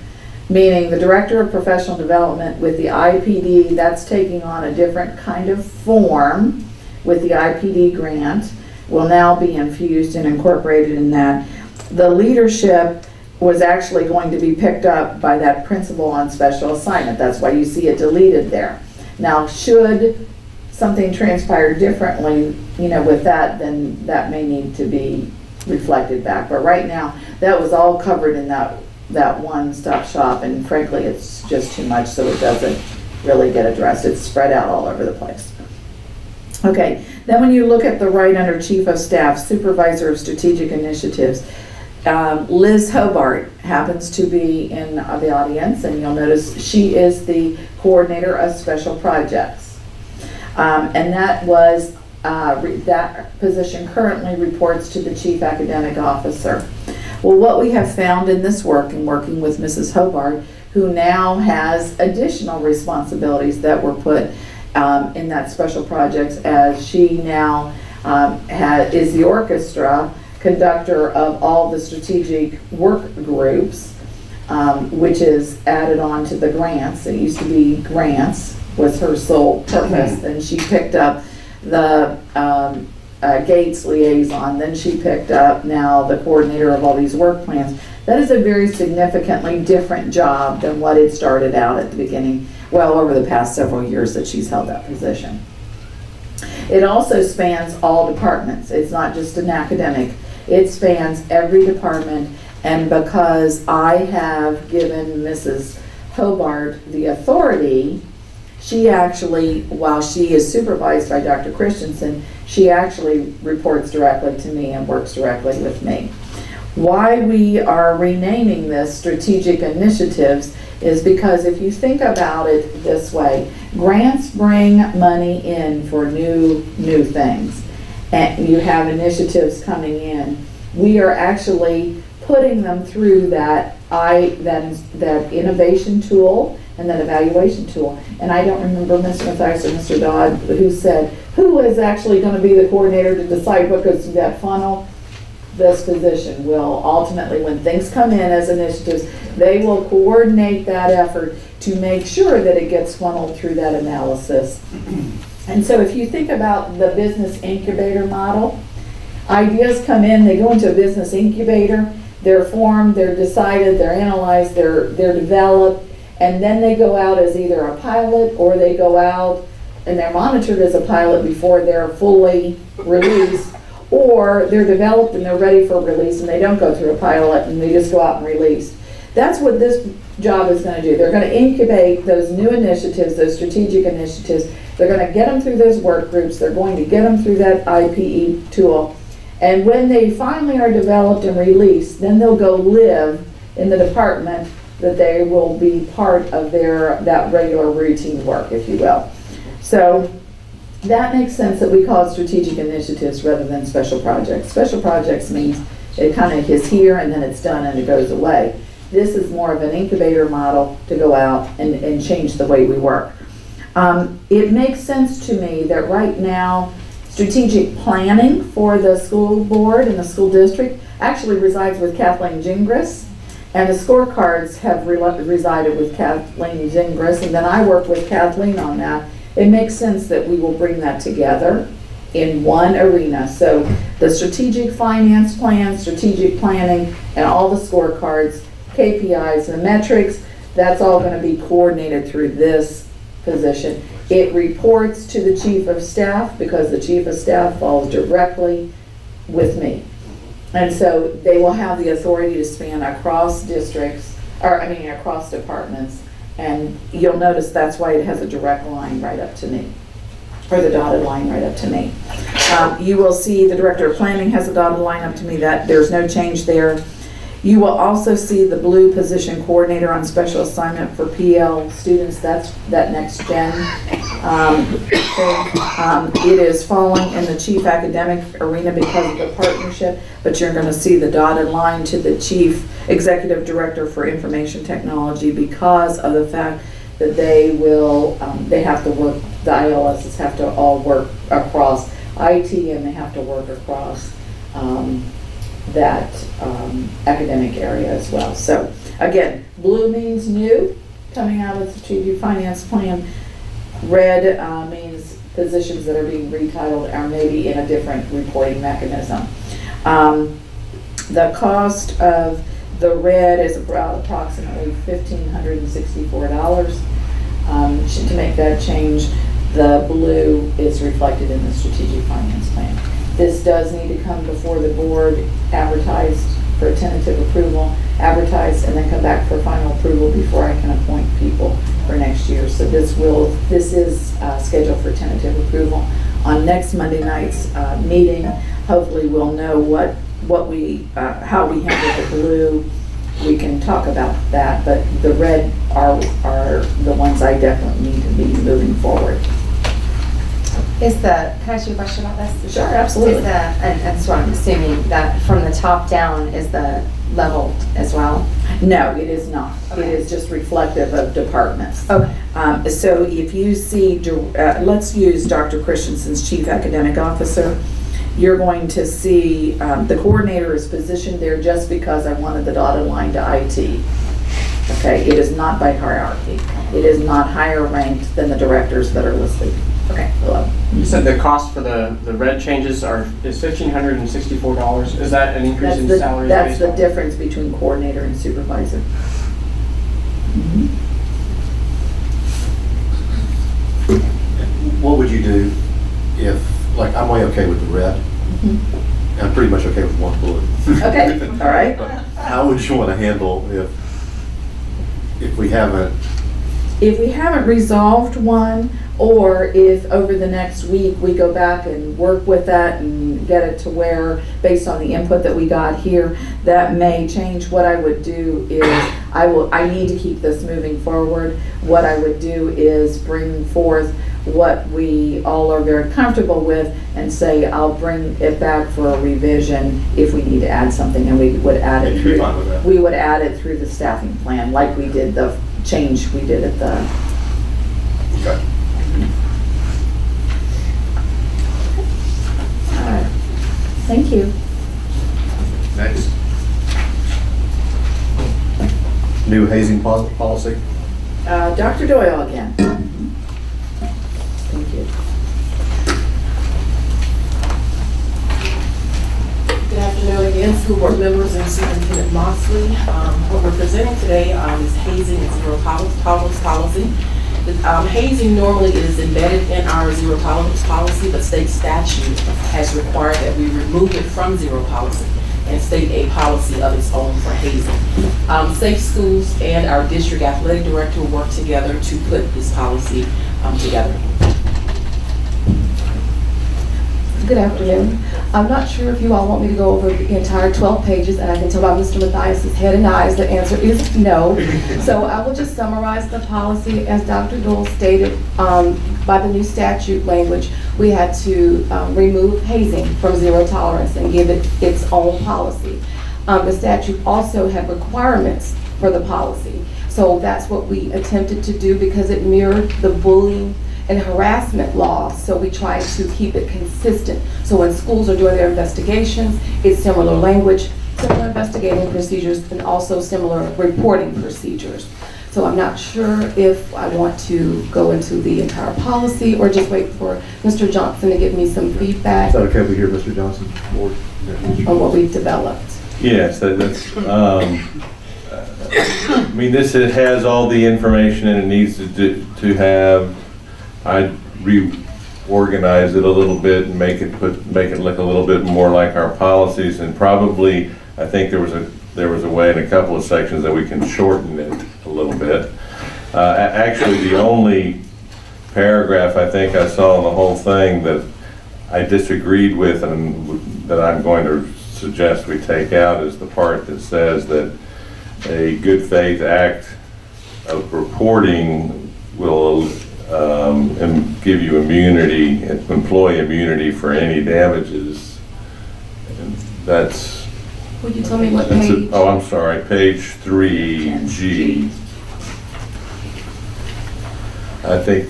Speaker 4: meaning the Director of Professional Development with the IPD, that's taking on a different kind of form with the IPD grant, will now be infused and incorporated in that. The leadership was actually going to be picked up by that principal on special assignment. That's why you see it deleted there. Now, should something transpire differently, with that, then that may need to be reflected back. But right now, that was all covered in that one-stop shop, and frankly, it's just too much, so it doesn't really get addressed. It's spread out all over the place. Okay, then when you look at the right under Chief of Staff, Supervisor of Strategic Initiatives, Liz Hobart happens to be in the audience, and you'll notice she is the Coordinator of Special Projects. And that was, that position currently reports to the Chief Academic Officer. Well, what we have found in this work and working with Mrs. Hobart, who now has additional responsibilities that were put in that special projects, as she now is the orchestra conductor of all the strategic work groups, which is added on to the grants. It used to be grants was her sole purpose, and she picked up the Gates liaison, then she picked up now the coordinator of all these work plans. That is a very significantly different job than what it started out at the beginning, well, over the past several years that she's held that position. It also spans all departments. It's not just an academic. It spans every department, and because I have given Mrs. Hobart the authority, she actually, while she is supervised by Dr. Christensen, she actually reports directly to me and works directly with me. Why we are renaming this Strategic Initiatives is because if you think about it this way, grants bring money in for new things, and you have initiatives coming in. We are actually putting them through that innovation tool and that evaluation tool. And I don't remember Mr. Mathias or Mr. Dodd who said, who is actually going to be the coordinator to decide what goes through that funnel? This position will ultimately, when things come in as initiatives, they will coordinate that effort to make sure that it gets funneled through that analysis. And so if you think about the business incubator model, ideas come in, they go into a business incubator, they're formed, they're decided, they're analyzed, they're developed, and then they go out as either a pilot, or they go out and they're monitored as a pilot before they're fully released, or they're developed and they're ready for release and they don't go through a pilot and they just go out and release. That's what this job is going to do. They're going to incubate those new initiatives, those strategic initiatives. They're going to get them through those work groups. They're going to get them through that IPE tool. And when they finally are developed and released, then they'll go live in the department that they will be part of that regular routine work, if you will. So that makes sense that we call it strategic initiatives rather than special projects. Special projects means it kind of is here and then it's done and it goes away. This is more of an incubator model to go out and change the way we work. It makes sense to me that right now, strategic planning for the school board and the school district actually resides with Kathleen Gingras, and the scorecards have resided with Kathleen Gingras, and then I work with Kathleen on that. It makes sense that we will bring that together in one arena. So the strategic finance plan, strategic planning, and all the scorecards, KPIs, the metrics, that's all going to be coordinated through this position. It reports to the chief of staff because the chief of staff falls directly with me. And so they will have the authority to span across districts, across departments And you'll notice that's why it has a direct line right up to me, or the dotted line right up to me. You will see the Director of Planning has a dotted line up to me, that there's no change there. You will also see the blue position coordinator on special assignment for PL students, that's that next gen. It is falling in the chief academic arena because of the partnership, but you're going to see the dotted line to the chief executive director for information technology because of the fact that they will, they have to work, the ILSs have to all work across IT, and they have to work across that academic area as well. So again, blue means new, coming out of the strategic finance plan. Red means positions that are being retitled are maybe in a different reporting mechanism. The cost of the red is about approximately $1,564. To make that change, the blue is reflected in the strategic finance plan. This does need to come before the board, advertised for a tentative approval, advertised, and then come back for final approval before I can appoint people for next year. So this is scheduled for tentative approval. On next Monday night's meeting, hopefully we'll know how we handle the blue. We can talk about that, but the red are the ones I definitely need to be moving forward.
Speaker 8: Can I ask you a question about this?
Speaker 4: Sure, absolutely.
Speaker 8: And that's what I'm assuming, that from the top down is the level as well?
Speaker 4: No, it is not.
Speaker 8: Okay.
Speaker 4: It is just reflective of departments.
Speaker 8: Okay.
Speaker 4: So if you see, let's use Dr. Christensen's Chief Academic Officer. You're going to see the coordinator is positioned there just because I wanted the dotted line to IT. Okay, it is not by hierarchy. It is not higher ranked than the directors that are listed.
Speaker 8: Okay.
Speaker 4: Below.
Speaker 6: You said the cost for the red changes is $1,564. Is that an increase in salaries?
Speaker 4: That's the difference between coordinator and supervisor. Mhm.
Speaker 1: What would you do if, like, I'm way okay with the red. I'm pretty much okay with one blue.
Speaker 4: Okay, all right.
Speaker 1: But how would you want to handle if we haven't?
Speaker 4: If we haven't resolved one, or if over the next week we go back and work with that and get it to where, based on the input that we got here, that may change. What I would do is, I need to keep this moving forward. What I would do is bring forth what we all are very comfortable with and say, I'll bring it back for a revision if we need to add something, and we would add it
Speaker 1: You'd
Speaker 4: through.
Speaker 1: be fine with that?
Speaker 4: We would add it through the staffing plan, like we did the change we did at the.
Speaker 1: Okay.
Speaker 4: All right. Thank you.
Speaker 1: Next. New hazing policy.
Speaker 4: Dr. Doyle again. Thank you.
Speaker 12: Good afternoon again, school board members and Superintendent Moxley. What we're presenting today is hazing and zero tolerance policy. Hazing normally is embedded in our zero tolerance policy, but state statute has required that we remove it from zero policy and state a policy of its own for hazing. Safe Schools and our district athletic director work together to put this policy together.
Speaker 14: Good afternoon. I'm not sure if you all want me to go over the entire 12 pages, and I can tell by Mr. Mathias's head and eyes the answer is no. So I will just summarize the policy. As Dr. Dole stated, by the new statute language, we had to remove hazing from zero tolerance and give it its own policy. The statute also had requirements for the policy. So that's what we attempted to do because it mirrored the bullying and harassment laws, so we try to keep it consistent. So when schools are doing their investigations, it's similar language, similar investigating procedures, and also similar reporting procedures. So I'm not sure if I want to go into the entire policy or just wait for Mr. Johnson to give me some feedback
Speaker 1: Is that okay if we hear Mr. Johnson?
Speaker 14: on what we've developed.
Speaker 13: Yes, that's, I mean, this, it has all the information and it needs to have. I'd reorganize it a little bit and make it look a little bit more like our policies, and probably, I think there was a way in a couple of sections that we can shorten it a little bit. Actually, the only paragraph I think I saw in the whole thing that I disagreed with and that I'm going to suggest we take out is the part that says that a good faith act of reporting will give you immunity, employee immunity for any damages. And that's.
Speaker 14: Will you tell me what
Speaker 13: that's
Speaker 14: page?
Speaker 13: Oh, I'm sorry, page 3G. I think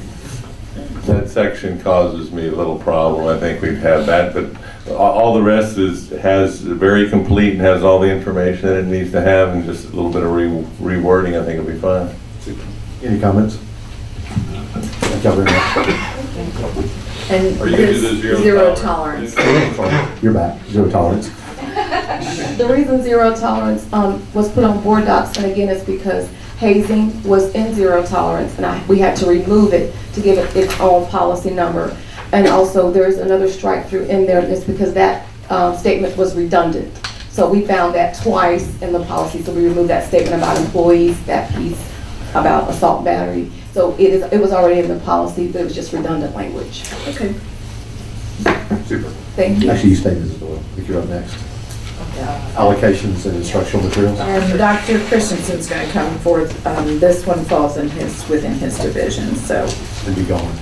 Speaker 13: that section causes me a little problem. I think we've had that, but all the rest has very complete and has all the information that it needs to have, and just a little bit of rewording, I think it'll be fine.
Speaker 1: Any comments? Thank you very much.
Speaker 7: And
Speaker 13: Are you gonna do the
Speaker 7: this
Speaker 13: zero
Speaker 7: tolerance.
Speaker 1: You're back, zero tolerance.
Speaker 14: The reason zero tolerance was put on board docs, and again, it's because hazing was in zero tolerance, and we had to remove it to give it its own policy number. And also, there's another strike through in there, it's because that statement was redundant. So we found that twice in the policy, so we removed that statement about employees, that piece about assault battery. So it was already in the policy, but it was just redundant language.
Speaker 4: Okay.
Speaker 1: Super.
Speaker 14: Thank you.
Speaker 1: Actually, you stated as well, if you're up next. Allocations and instructional materials.
Speaker 4: And Dr. Christensen's going to come forth. This one falls within his division, so.
Speaker 1: And be gone.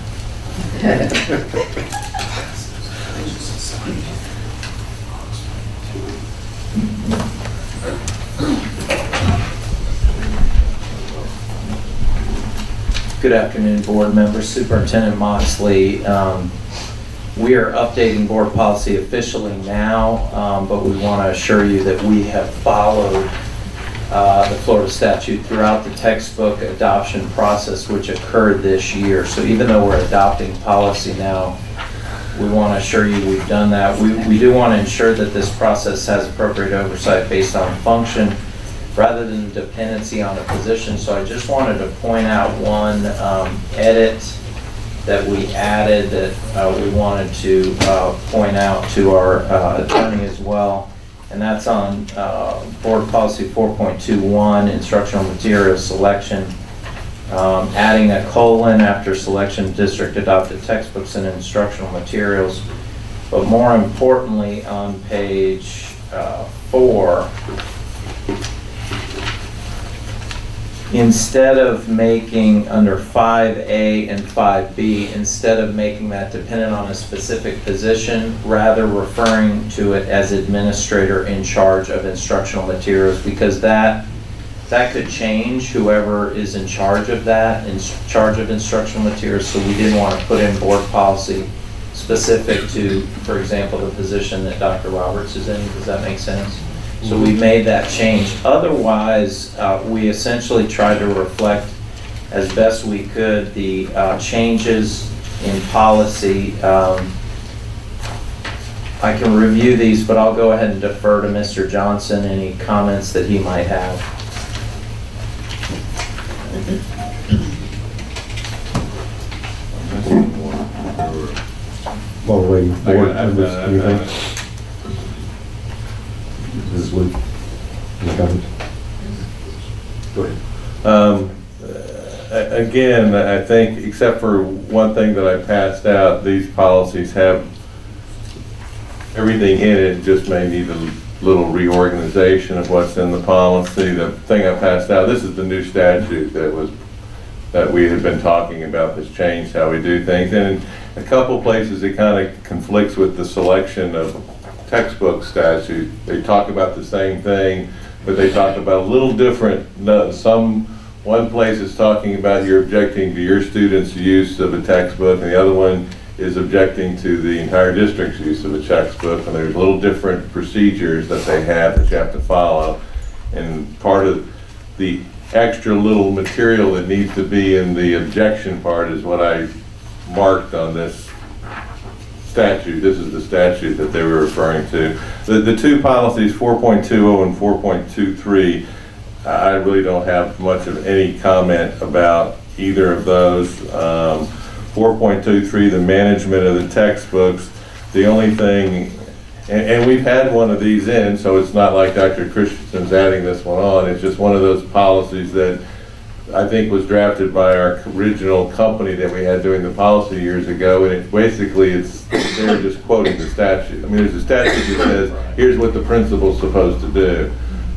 Speaker 11: Good afternoon, board members. Superintendent Moxley. We are updating board policy officially now, but we want to assure you that we have followed the Florida statute throughout the textbook adoption process, which occurred this year. So even though we're adopting policy now, we want to assure you we've done that. We do want to ensure that this process has appropriate oversight based on function rather than dependency on a position. So I just wanted to point out one edit that we added that we wanted to point out to our attorney as well. And that's on Board Policy 4.21, Instructional Material Selection, adding a colon after selection of district adopted textbooks and instructional materials. But more importantly, on page 4, instead of making under 5A and 5B, instead of making that dependent on a specific position, rather referring to it as administrator in charge of instructional materials, because that could change whoever is in charge of that, in charge of instructional materials. So we didn't want to put in board policy specific to, for example, the position that Dr. Roberts is in. Does that make sense? So we made that change. Otherwise, we essentially tried to reflect as best we could the changes in policy. I can review these, but I'll go ahead and defer to Mr. Johnson any comments that he might have.
Speaker 1: While we're waiting, board members, anything? This is Luke. Any comments? Go ahead.
Speaker 13: Again, I think, except for one thing that I passed out, these policies have everything in it, just may need a little reorganization of what's in the policy. The thing I passed out, this is the new statute that we had been talking about that's changed how we do things. And in a couple places, it kind of conflicts with the selection of textbook statute. They talk about the same thing, but they talk about a little different. One place is talking about you're objecting to your students' use of a textbook, and the other one is objecting to the entire district's use of a textbook, and there's little different procedures that they have that you have to follow. And part of the extra little material that needs to be in the objection part is what I marked on this statute. This is the statute that they were referring to. The two policies, 4.20 and 4.23, I really don't have much of any comment about either of those. 4.23, the management of the textbooks, the only thing, and we've had one of these in, so it's not like Dr. Christensen's adding this one on, it's just one of those policies that I think was drafted by our original company that we had doing the policy years ago, and it basically, they're just quoting the statute. I mean, there's a statute that says, here's what the principal's supposed to do.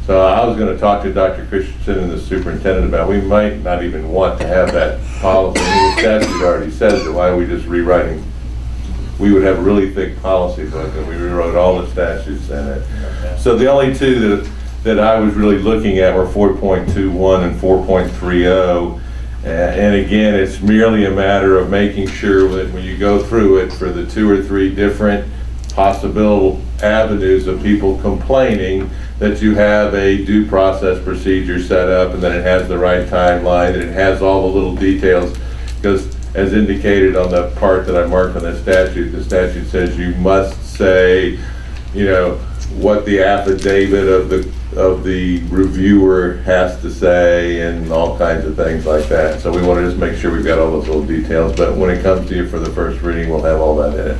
Speaker 13: So I was gonna talk to Dr. Christensen and the superintendent about, we might not even want to have that policy. I mean, the statute already says it, why are we just rewriting? We would have a really thick policy book, and we rewrote all the statutes in it. So the only two that I was really looking at were 4.21 and 4.30. And again, it's merely a matter of making sure that when you go through it for the 2 or 3 different possible avenues of people complaining, that you have a due process procedure set up, and that it has the right timeline, and it has all the little details. Because as indicated on the part that I marked on the statute says you must say, you know, what the affidavit of the reviewer has to say, and all kinds of things like that. So we want to just make sure we've got all those little details, but when it comes to you for the first reading, we'll have all that in it.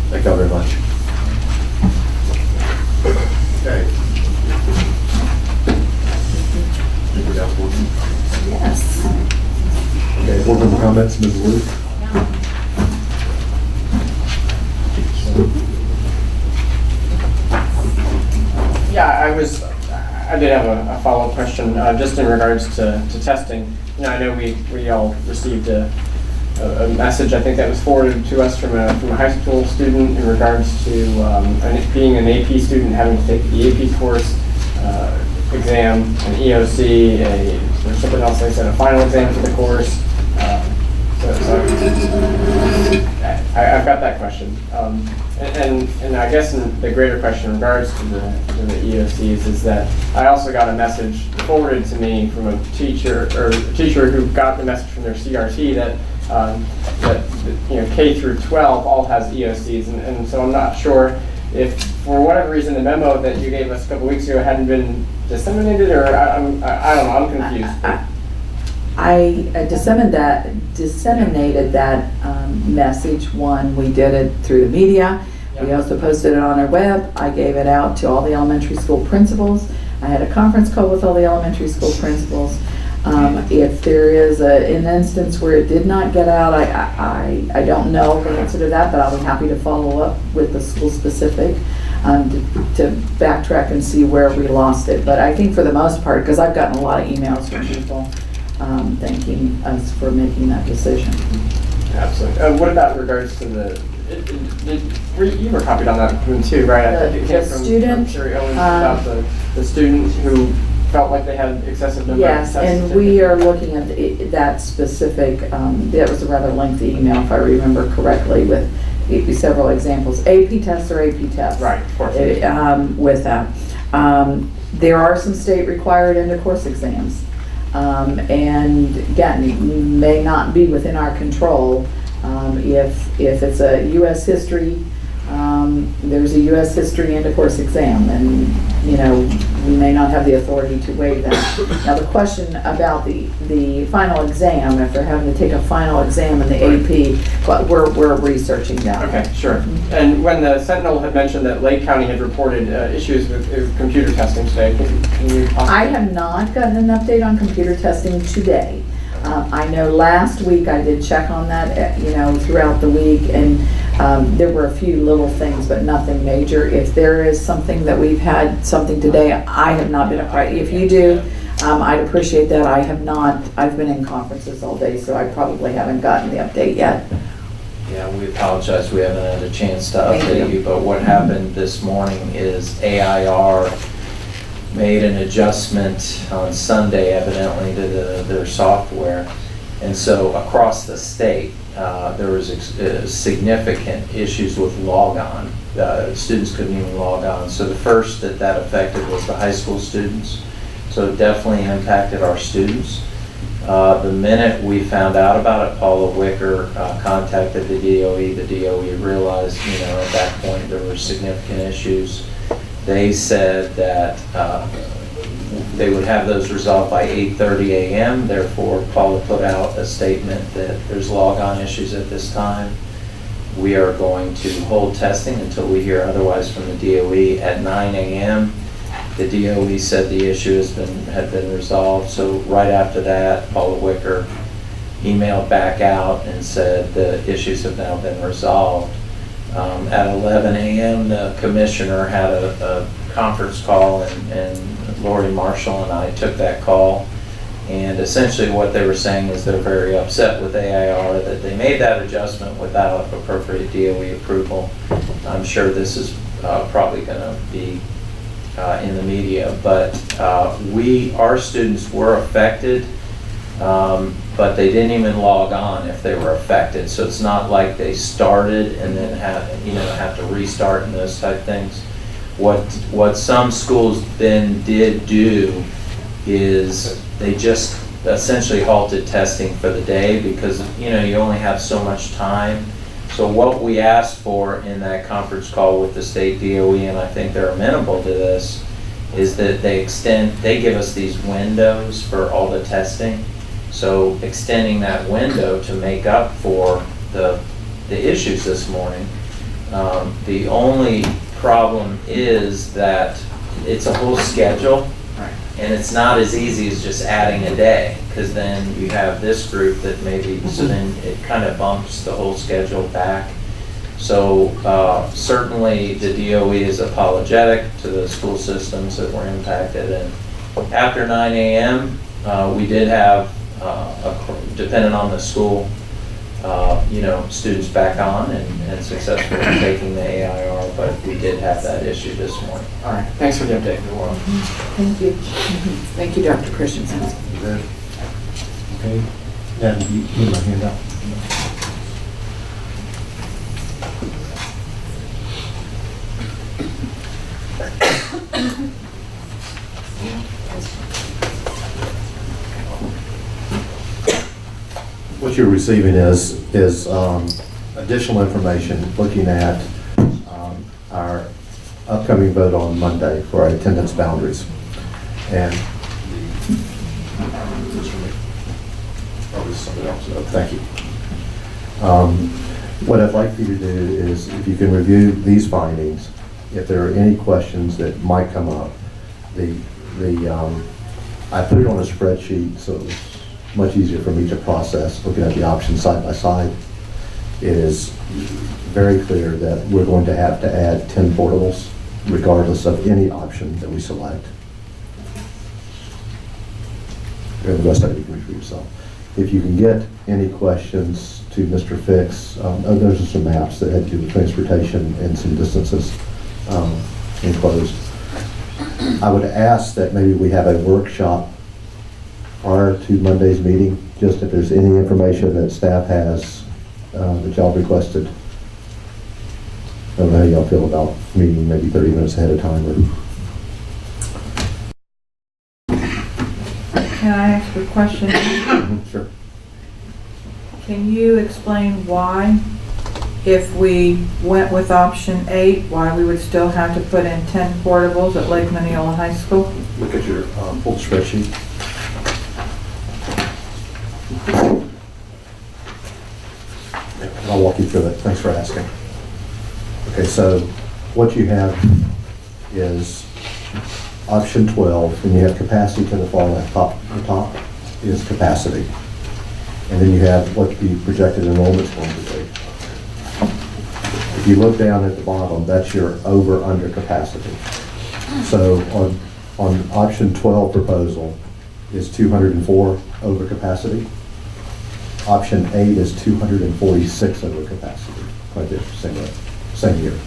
Speaker 1: Thank you very much. Okay.
Speaker 4: Yes.
Speaker 1: Okay, board member comments, Ms. Luke?
Speaker 6: Yeah, I did have a follow-up question, just in regards to testing. You know, I know we all received a message, I think that was forwarded to us from a high school student in regards to being an AP student, having to take the AP course, exam, an EOC, there's something else they said, a final exam for the course. I've got that question. And I guess the greater question in regards to the EOCs is that I also got a message forwarded to me from a teacher who got the message from their CRT that you know, K through 12 all has EOCs, and so I'm not sure if for whatever reason the memo that you gave us a couple weeks ago hadn't been disseminated, or I don't know, I'm confused.
Speaker 4: I disseminated that message. One, we did it through the media. We also posted it on our web. I gave it out to all the elementary school principals. I had a conference call with all the elementary school principals. If there is an instance where it did not get out, I don't know the answer to that, but I'll be happy to follow up with the school specific to backtrack and see where we lost it. But I think for the most part, because I've gotten a lot of emails from people thanking us for making that decision.
Speaker 6: Absolutely. What about in regards to you were copied on that one too, right? I think it came from Sherry Owens about the student who felt like they had excessive number of tests.
Speaker 4: Yes, and we are looking at that specific, that was a rather lengthy email, if I remember correctly, with several examples. AP tests are AP tests.
Speaker 6: Right, of course.
Speaker 4: With that. There are some state required end of course exams. And again, it may not be within our control. If it's a U.S. history, there's a U.S. history end of course exam, and you know, we may not have the authority to waive that. Now the question about the final exam, if they're having to take a final exam in the AP, but we're researching that.
Speaker 6: Okay, sure. And when the Sentinel had mentioned that Lake County had reported issues with computer testing today, can you possibly?
Speaker 4: I have not gotten an update on computer testing today. I know last week I did check on that, you know, throughout the week, and there were a few little things, but nothing major. If there is something that we've had something today, I have not been upright. If you do, I'd appreciate that. I have not. I've been in conferences all day, so I probably haven't gotten the update yet.
Speaker 11: Yeah, we apologize, we haven't had a chance to update you, but what happened this morning is AIR made an adjustment on Sunday evidently to their software. And so across the state, there was significant issues with logon. Students couldn't even log on. So the first that affected was the high school students. So it definitely impacted our students. The minute we found out about it, Paula Wicker contacted the DOE. The DOE realized, you know, at that point there were significant issues. They said that they would have those resolved by 8:30 a.m. Therefore, Paula put out a statement that there's logon issues at this time. We are going to hold testing until we hear otherwise from the DOE at 9 a.m. The DOE said the issue had been resolved, so right after that, Paula Wicker emailed back out and said the issues have now been resolved. At 11 a.m., the commissioner had a conference call, and Lori Marshall and I took that call. And essentially what they were saying is they're very upset with AIR that they made that adjustment without appropriate DOE approval. I'm sure this is probably going to be in the media, but our students were affected, but they didn't even log on if they were affected. So it's not like they started and then have to restart and those type things. What some schools then did do is they just essentially halted testing for the day because you only have so much time. So what we asked for in that conference call with the state DOE, and I think they're amenable to this, is that they give us these windows for all the testing. So extending that window to make up for the issues this morning. The only problem is that it's a whole schedule, and it's not as easy as just adding a day, because then you have this group that maybe, so then it kind of bumps the whole schedule back. So certainly the DOE is apologetic to the school systems that were impacted, and after 9 a.m. We did have, depending on the school, students back on and successfully taking the AIR, but we did have that issue this morning.
Speaker 6: All right, thanks for the update.
Speaker 4: Thank you. Thank you, Dr. Christensen.
Speaker 1: Okay, and you need my hand up. What you're receiving is additional information looking at our upcoming vote on Monday for our attendance boundaries. And thank you. What I'd like you to do is, if you can review these findings, if there are any questions that might come up, I put it on a spreadsheet so it's much easier for me to process, looking at the options side by side. It is very clear that we're going to have to add 10 portables regardless of any option that we select. And the rest of it you can read for yourself. If you can get any questions to Mr. Fix, those are some maps that had to do with transportation and some distances enclosed. I would ask that maybe we have a workshop prior to Monday's meeting, just if there's any information that staff has that y'all requested. I don't know how y'all feel about meeting maybe 30 minutes ahead of time.
Speaker 7: Can I ask a question?
Speaker 1: Sure.
Speaker 7: Can you explain why, if we went with option 8, why we would still have to put in 10 portables at Lake Mineola High School?
Speaker 1: Look at your full spreadsheet. I'll walk you through it. Thanks for asking. Okay, so what you have is option 12, and you have capacity to the far left. The top is capacity. And then you have what the projected enrollment is going to be. If you look down at the bottom, that's your over-under capacity. So on option 12 proposal is 204 over capacity. Option 8 is 246 over capacity, right there, same year.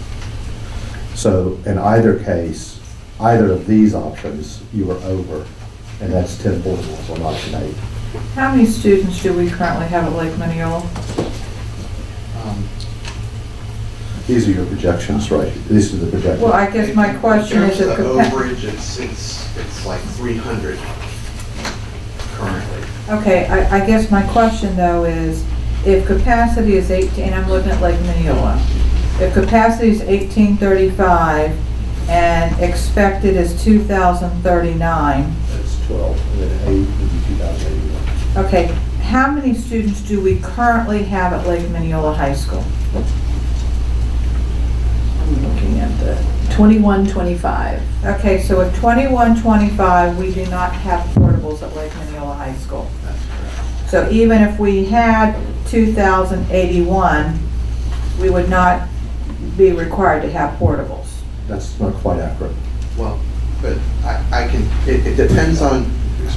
Speaker 1: So in either case, either of these options, you are over, and that's 10 portables on option 8.
Speaker 7: How many students do we currently have at Lake Mineola?
Speaker 1: These are your projections, right? These are the projections.
Speaker 7: Well, I guess my question is
Speaker 15: In
Speaker 7: if
Speaker 15: terms of the overage, it's like 300 currently.
Speaker 7: Okay, I guess my question though is, if capacity is 18, and I'm looking at Lake Mineola, if capacity is 1835 and expected is 2,039.
Speaker 1: That's 12, and then 8 would be 2,081.
Speaker 7: Okay, how many students do we currently have at Lake Mineola High School? I'm looking at the
Speaker 4: 21-25.
Speaker 7: Okay, so with 21-25, we do not have portables at Lake Mineola High School. So even if we had 2,081, we would not be required to have portables.
Speaker 1: That's not quite accurate.
Speaker 15: Well, but I can, it depends on,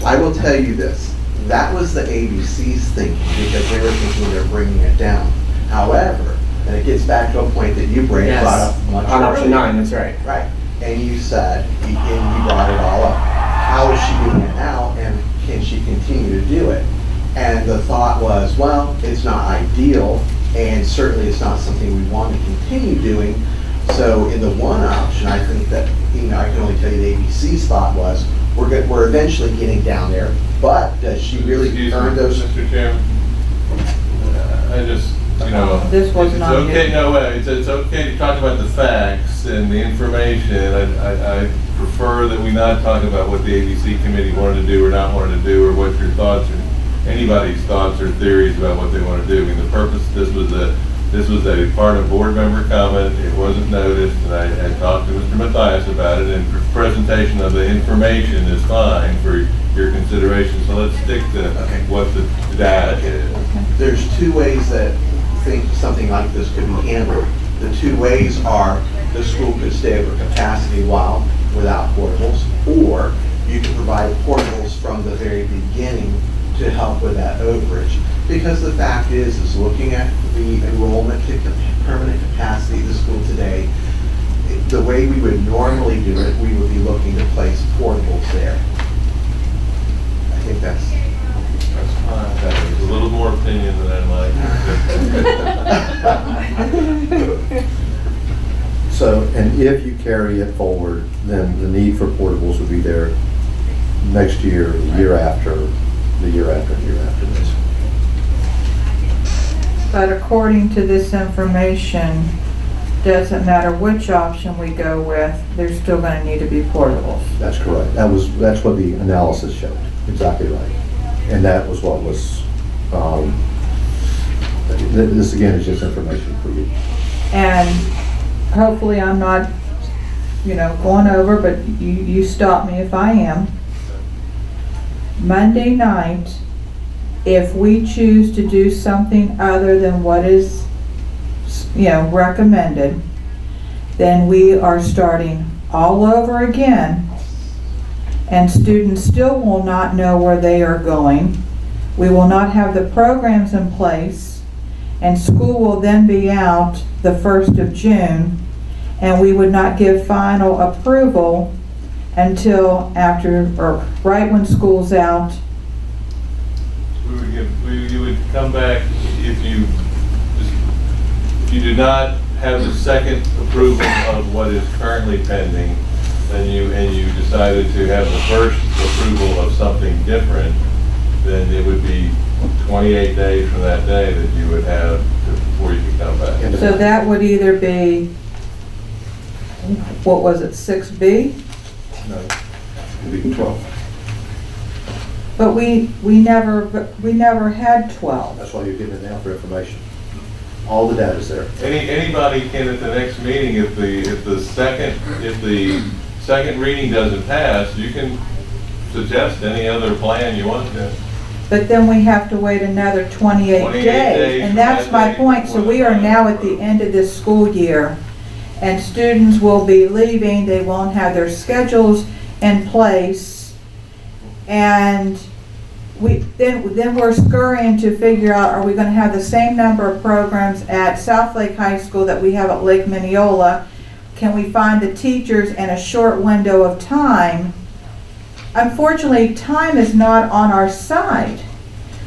Speaker 15: I will tell you this. That was the ABC's thinking, because they were thinking they're bringing it down. However, and it gets back to a point that you brought up much
Speaker 6: On option
Speaker 15: earlier.
Speaker 6: 9, that's right.
Speaker 15: Right, and you said, and you brought it all up. How is she doing it now, and can she continue to do it? And the thought was, well, it's not ideal, and certainly it's not something we want to continue doing. So in the one option, I think that, I can only tell you the ABC's thought was, we're eventually getting down there, but does she really earn those?
Speaker 13: Mr. Chairman, I just,
Speaker 7: This was
Speaker 13: it's
Speaker 7: not
Speaker 13: okay,
Speaker 7: new.
Speaker 13: no way, it's okay to talk about the facts and the information. I prefer that we not talk about what the ABC committee wanted to do or not wanted to do, or what your thoughts or anybody's thoughts or theories about what they want to do. I mean, the purpose, this was a part of board member comment, it wasn't noticed, and I had talked to Mr. Mathias about it, and presentation of the information is fine for your consideration, so let's stick to what the data is.
Speaker 15: There's two ways that something like this could be handled. The two ways are, the school could stay over capacity without portables, or you can provide portables from the very beginning to help with that overage. Because the fact is looking at the enrollment to permanent capacity of the school today, the way we would normally do it, we would be looking to place portables there. I think that's
Speaker 13: fine. That was a little more opinion than I'd like.
Speaker 1: So, and if you carry it forward, then the need for portables would be there next year, the year after, the year after, the year after this.
Speaker 7: But according to this information, doesn't matter which option we go with, there's still gonna need to be portables.
Speaker 1: That's correct. That's what the analysis showed. Exactly right. And that was what was, this again is just information for you.
Speaker 7: And hopefully I'm not, going over, but you stop me if I am. Monday night, if we choose to do something other than what is, recommended, then we are starting all over again, and students still will not know where they are going. We will not have the programs in place, and school will then be out the 1st of June, and we would not give final approval until after, or right when school's out.
Speaker 13: You would come back if you do not have the second approval of what is currently pending, and you decided to have the first approval of something different, then it would be 28 days from that day that you would have before you could come back.
Speaker 7: So that would either be, what was it, 6B?
Speaker 1: No, it'd be 12.
Speaker 7: But we never had 12.
Speaker 1: That's why you're getting it now for information. All the data's there.
Speaker 13: Anybody can at the next meeting, if the second reading doesn't pass, you can suggest any other plan you want to.
Speaker 7: But then we have to wait another 28 days. And that's my point. So we are now at the end of this school year, and students will be leaving. They won't have their schedules in place. And then we're scurrying to figure out, are we going to have the same number of programs at South Lake High School that we have at Lake Mineola? Can we find the teachers in a short window of time? Unfortunately, time is not on our side.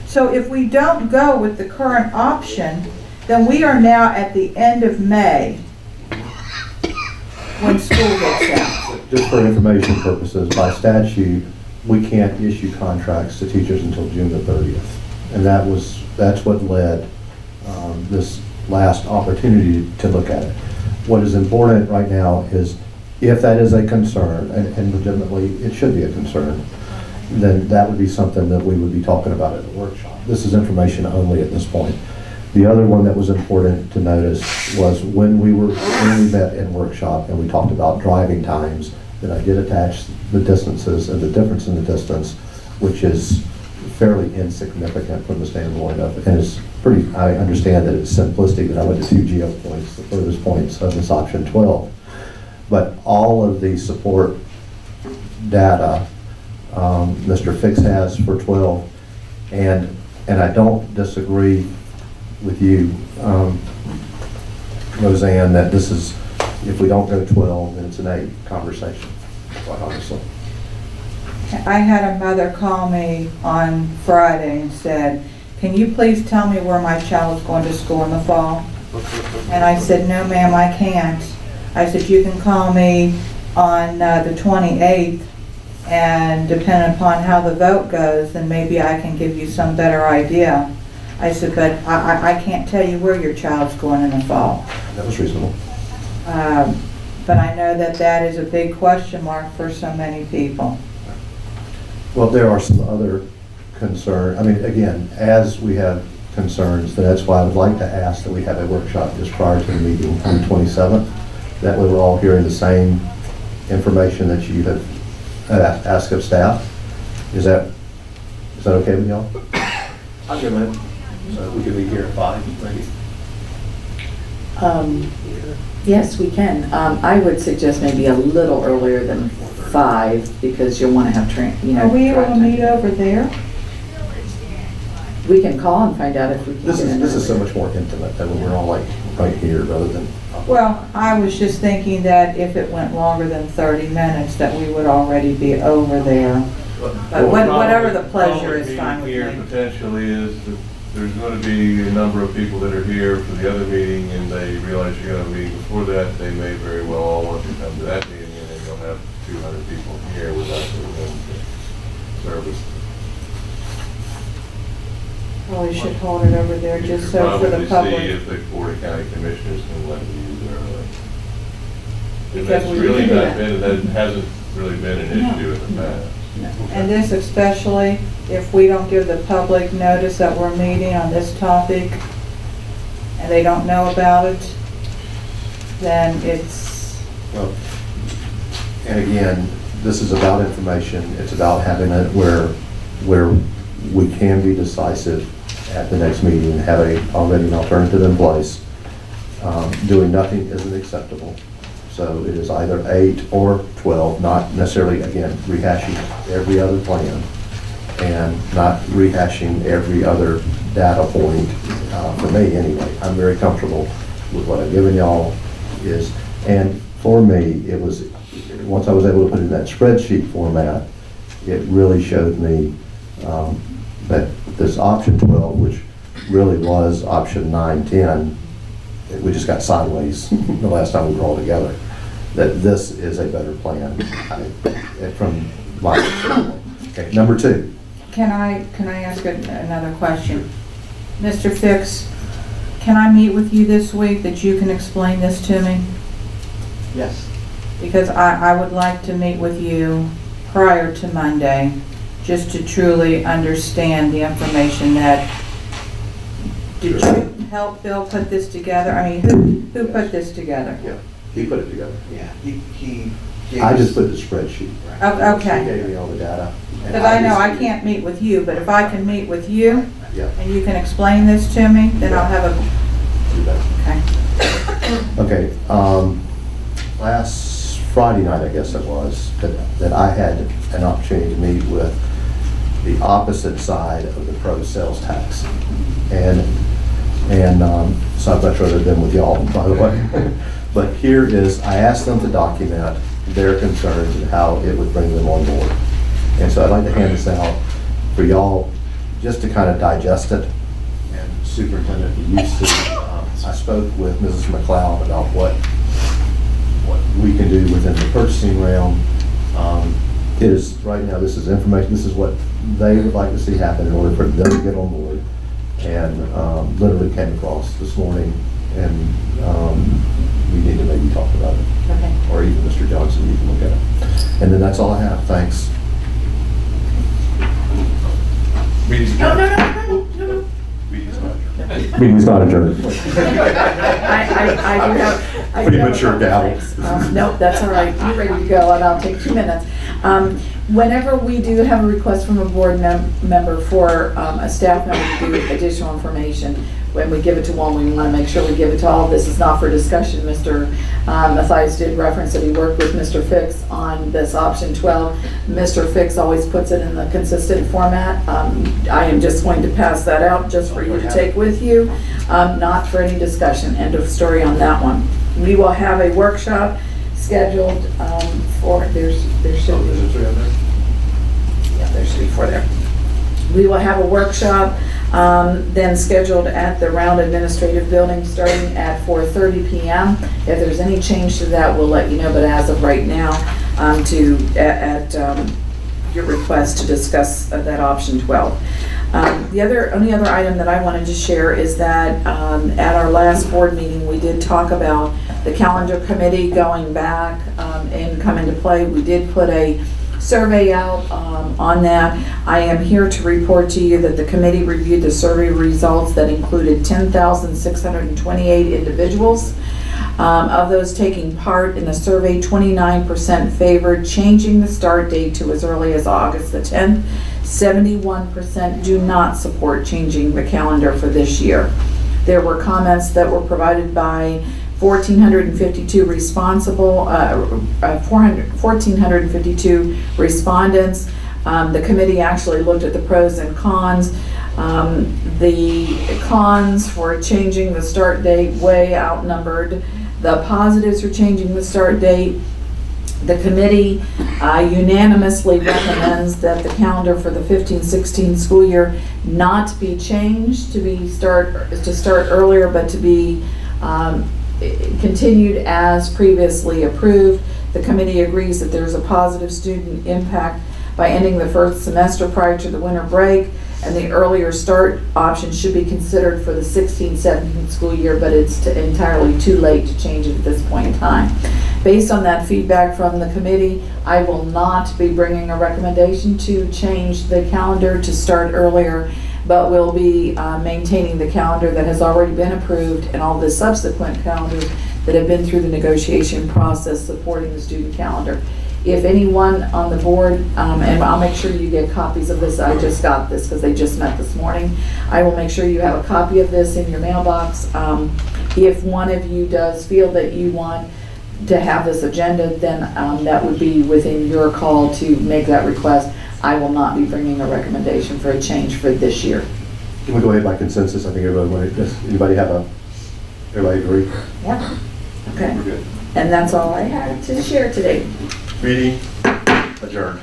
Speaker 7: So if we don't go with the current option, then we are now at the end of May when school gets out.
Speaker 1: Just for information purposes, by statute, we can't issue contracts to teachers until June the 30th. And that's what led this last opportunity to look at it. What is important right now is, if that is a concern, and legitimately it should be a concern, then that would be something that we would be talking about at the workshop. This is information only at this point. The other one that was important to notice was when we met in workshop and we talked about driving times, that I did attach the distances and the difference in the distance, which is fairly insignificant from the standpoint of, and it's pretty, I understand that it's simplistic that I went to 2 geo points, the furthest points of this option 12. But all of the support data Mr. Fix has for 12, and I don't disagree with you, Roseanne, that this is, if we don't go 12, then it's an 8 conversation, quite honestly.
Speaker 7: I had a mother call me on Friday and said, can you please tell me where my child's going to school in the fall? And I said, no ma'am, I can't. I said, you can call me on the 28th, and depending upon how the vote goes, then maybe I can give you some better idea. I said, but I can't tell you where your child's going in the fall.
Speaker 1: That was reasonable.
Speaker 7: But I know that that is a big question mark for so many people.
Speaker 1: Well, there are some other concerns. I mean, again, as we have concerns, that's why I would like to ask that we have a workshop just prior to the meeting on the 27th. That way we're all hearing the same information that you have asked of staff. Is that okay with y'all?
Speaker 3: I'll give it. So we could be here at 5, maybe.
Speaker 4: Yes, we can. I would suggest maybe a little earlier than 5 because you'll want to have
Speaker 7: Are we able to meet over there?
Speaker 4: We can call and find out if we can.
Speaker 1: This is so much more intimate than when we're all like right here rather than.
Speaker 7: Well, I was just thinking that if it went longer than 30 minutes, that we would already be over there. But whatever the pleasure is, fine with
Speaker 13: Here
Speaker 7: me.
Speaker 13: potentially is that there's going to be a number of people that are here for the other meeting, and they realize you're going to have a meeting before that. They may very well all want to come to that meeting, and then you'll have 200 people here without the service.
Speaker 7: Probably should hold it over there
Speaker 13: You
Speaker 7: just
Speaker 13: could
Speaker 7: so for the
Speaker 13: probably see
Speaker 7: public.
Speaker 13: if the Board of County Commissioners can let you use it early. And
Speaker 7: Because
Speaker 13: that's
Speaker 7: we
Speaker 13: really
Speaker 7: do
Speaker 13: not
Speaker 7: that.
Speaker 13: been, that hasn't really been an issue in the past.
Speaker 7: And this especially, if we don't give the public notice that we're meeting on this topic and they don't know about it, then it's,
Speaker 1: Well, and again, this is about information. It's about having it where we can be decisive at the next meeting, have already an alternative in place. Doing nothing isn't acceptable. So it is either 8 or 12, not necessarily, again, rehashing every other plan and not rehashing every other data point. For me, anyway, I'm very comfortable with what I've given y'all is, and for me, it was, once I was able to put it in that spreadsheet format, it really showed me that this option 12, which really was option 9, 10, we just got sideways the last time we were all together, that this is a better plan from my perspective. Okay, number 2.
Speaker 7: can I ask another question? Mr. Fix, can I meet with you this week that you can explain this to me?
Speaker 15: Yes.
Speaker 7: Because I would like to meet with you prior to Monday, just to truly understand the information that, did you help Bill put this together? I mean, who put this together?
Speaker 1: Yeah, he put it together.
Speaker 15: Yeah, he gave
Speaker 1: I
Speaker 15: us-
Speaker 1: just put the spreadsheet.
Speaker 7: Oh,
Speaker 1: He
Speaker 7: okay.
Speaker 1: gave me all the data. and
Speaker 7: Because I know I
Speaker 1: just-
Speaker 7: can't meet with you, but if I can meet with you
Speaker 1: Yeah,
Speaker 7: and you can explain this to me, then I'll have a,
Speaker 1: do that.
Speaker 7: okay.
Speaker 1: Okay, last Friday night, I guess it was, that I had an opportunity to meet with the opposite side of the pro sales tax. And so I'd much rather have been with y'all, by the way. But here is, I asked them to document their concerns and how it would bring them on board. And so I'd like to hand this out for y'all, just to kind of digest it. And Superintendent, you see, I spoke with Mrs. McLeod about what we can do within the purchasing realm. It is, right now, this is information, this is what they would like to see happen in order for them to get on board. And literally came across this morning, and we need to maybe talk about it.
Speaker 7: Okay.
Speaker 1: Or even Mr. Johnson, you can look at it. And then that's all I have, thanks.
Speaker 13: Meeting's
Speaker 10: No,
Speaker 13: adjourned.
Speaker 10: no.
Speaker 13: Meeting's adjourned.
Speaker 1: Meeting's not adjourned.
Speaker 4: I do have. I do
Speaker 1: Pretty
Speaker 4: have a
Speaker 1: mature
Speaker 4: couple
Speaker 1: gavel.
Speaker 4: things. Nope, that's all right. You're ready to go, and I'll take 2 minutes. Whenever we do have a request from a board member for a staff member to do additional information, when we give it to one, we want to make sure we give it to all. This is not for discussion. Mr. Mathias did reference that he worked with Mr. Fix on this option 12. Mr. Fix always puts it in the consistent format. I am just going to pass that out just for you to take with you, not for any discussion. End of story on that one. We will have a workshop scheduled for, there should be. Yeah, there should be 4 there. We will have a workshop then scheduled at the Round Administrative Building starting at 4:30 p.m. If there's any change to that, we'll let you know, but as of right now, your request to discuss that option 12. The only other item that I wanted to share is that at our last board meeting, we did talk about the calendar committee going back and come into play. We did put a survey out on that. I am here to report to you that the committee reviewed the survey results that included 10,628 individuals. Of those taking part in the survey, 29% favored changing the start date to as early as August the 10th. 71% do not support changing the calendar for this year. There were comments that were provided by 1,452 respondents. The committee actually looked at the pros and cons. The cons for changing the start date way outnumbered the positives for changing the start date. The committee unanimously recommends that the calendar for the 15-16 school year not be changed to start earlier, but to be continued as previously approved. The committee agrees that there's a positive student impact by ending the first semester prior to the winter break, and the earlier start option should be considered for the 16-17 school year, but it's entirely too late to change it at this point in time. Based on that feedback from the committee, I will not be bringing a recommendation to change the calendar to start earlier, but we'll be maintaining the calendar that has already been approved and all the subsequent calendars that have been through the negotiation process supporting the student calendar. If anyone on the board, and I'll make sure you get copies of this, I just got this because they just met this morning. I will make sure you have a copy of this in your mailbox. If one of you does feel that you want to have this agenda, then that would be within your call to make that request. I will not be bringing a recommendation for a change for this year.
Speaker 1: Can we go ahead by consensus? I think everybody agree?
Speaker 4: Yeah. Okay.
Speaker 1: We're good.
Speaker 4: And that's all I had to share today.
Speaker 1: Meeting adjourned.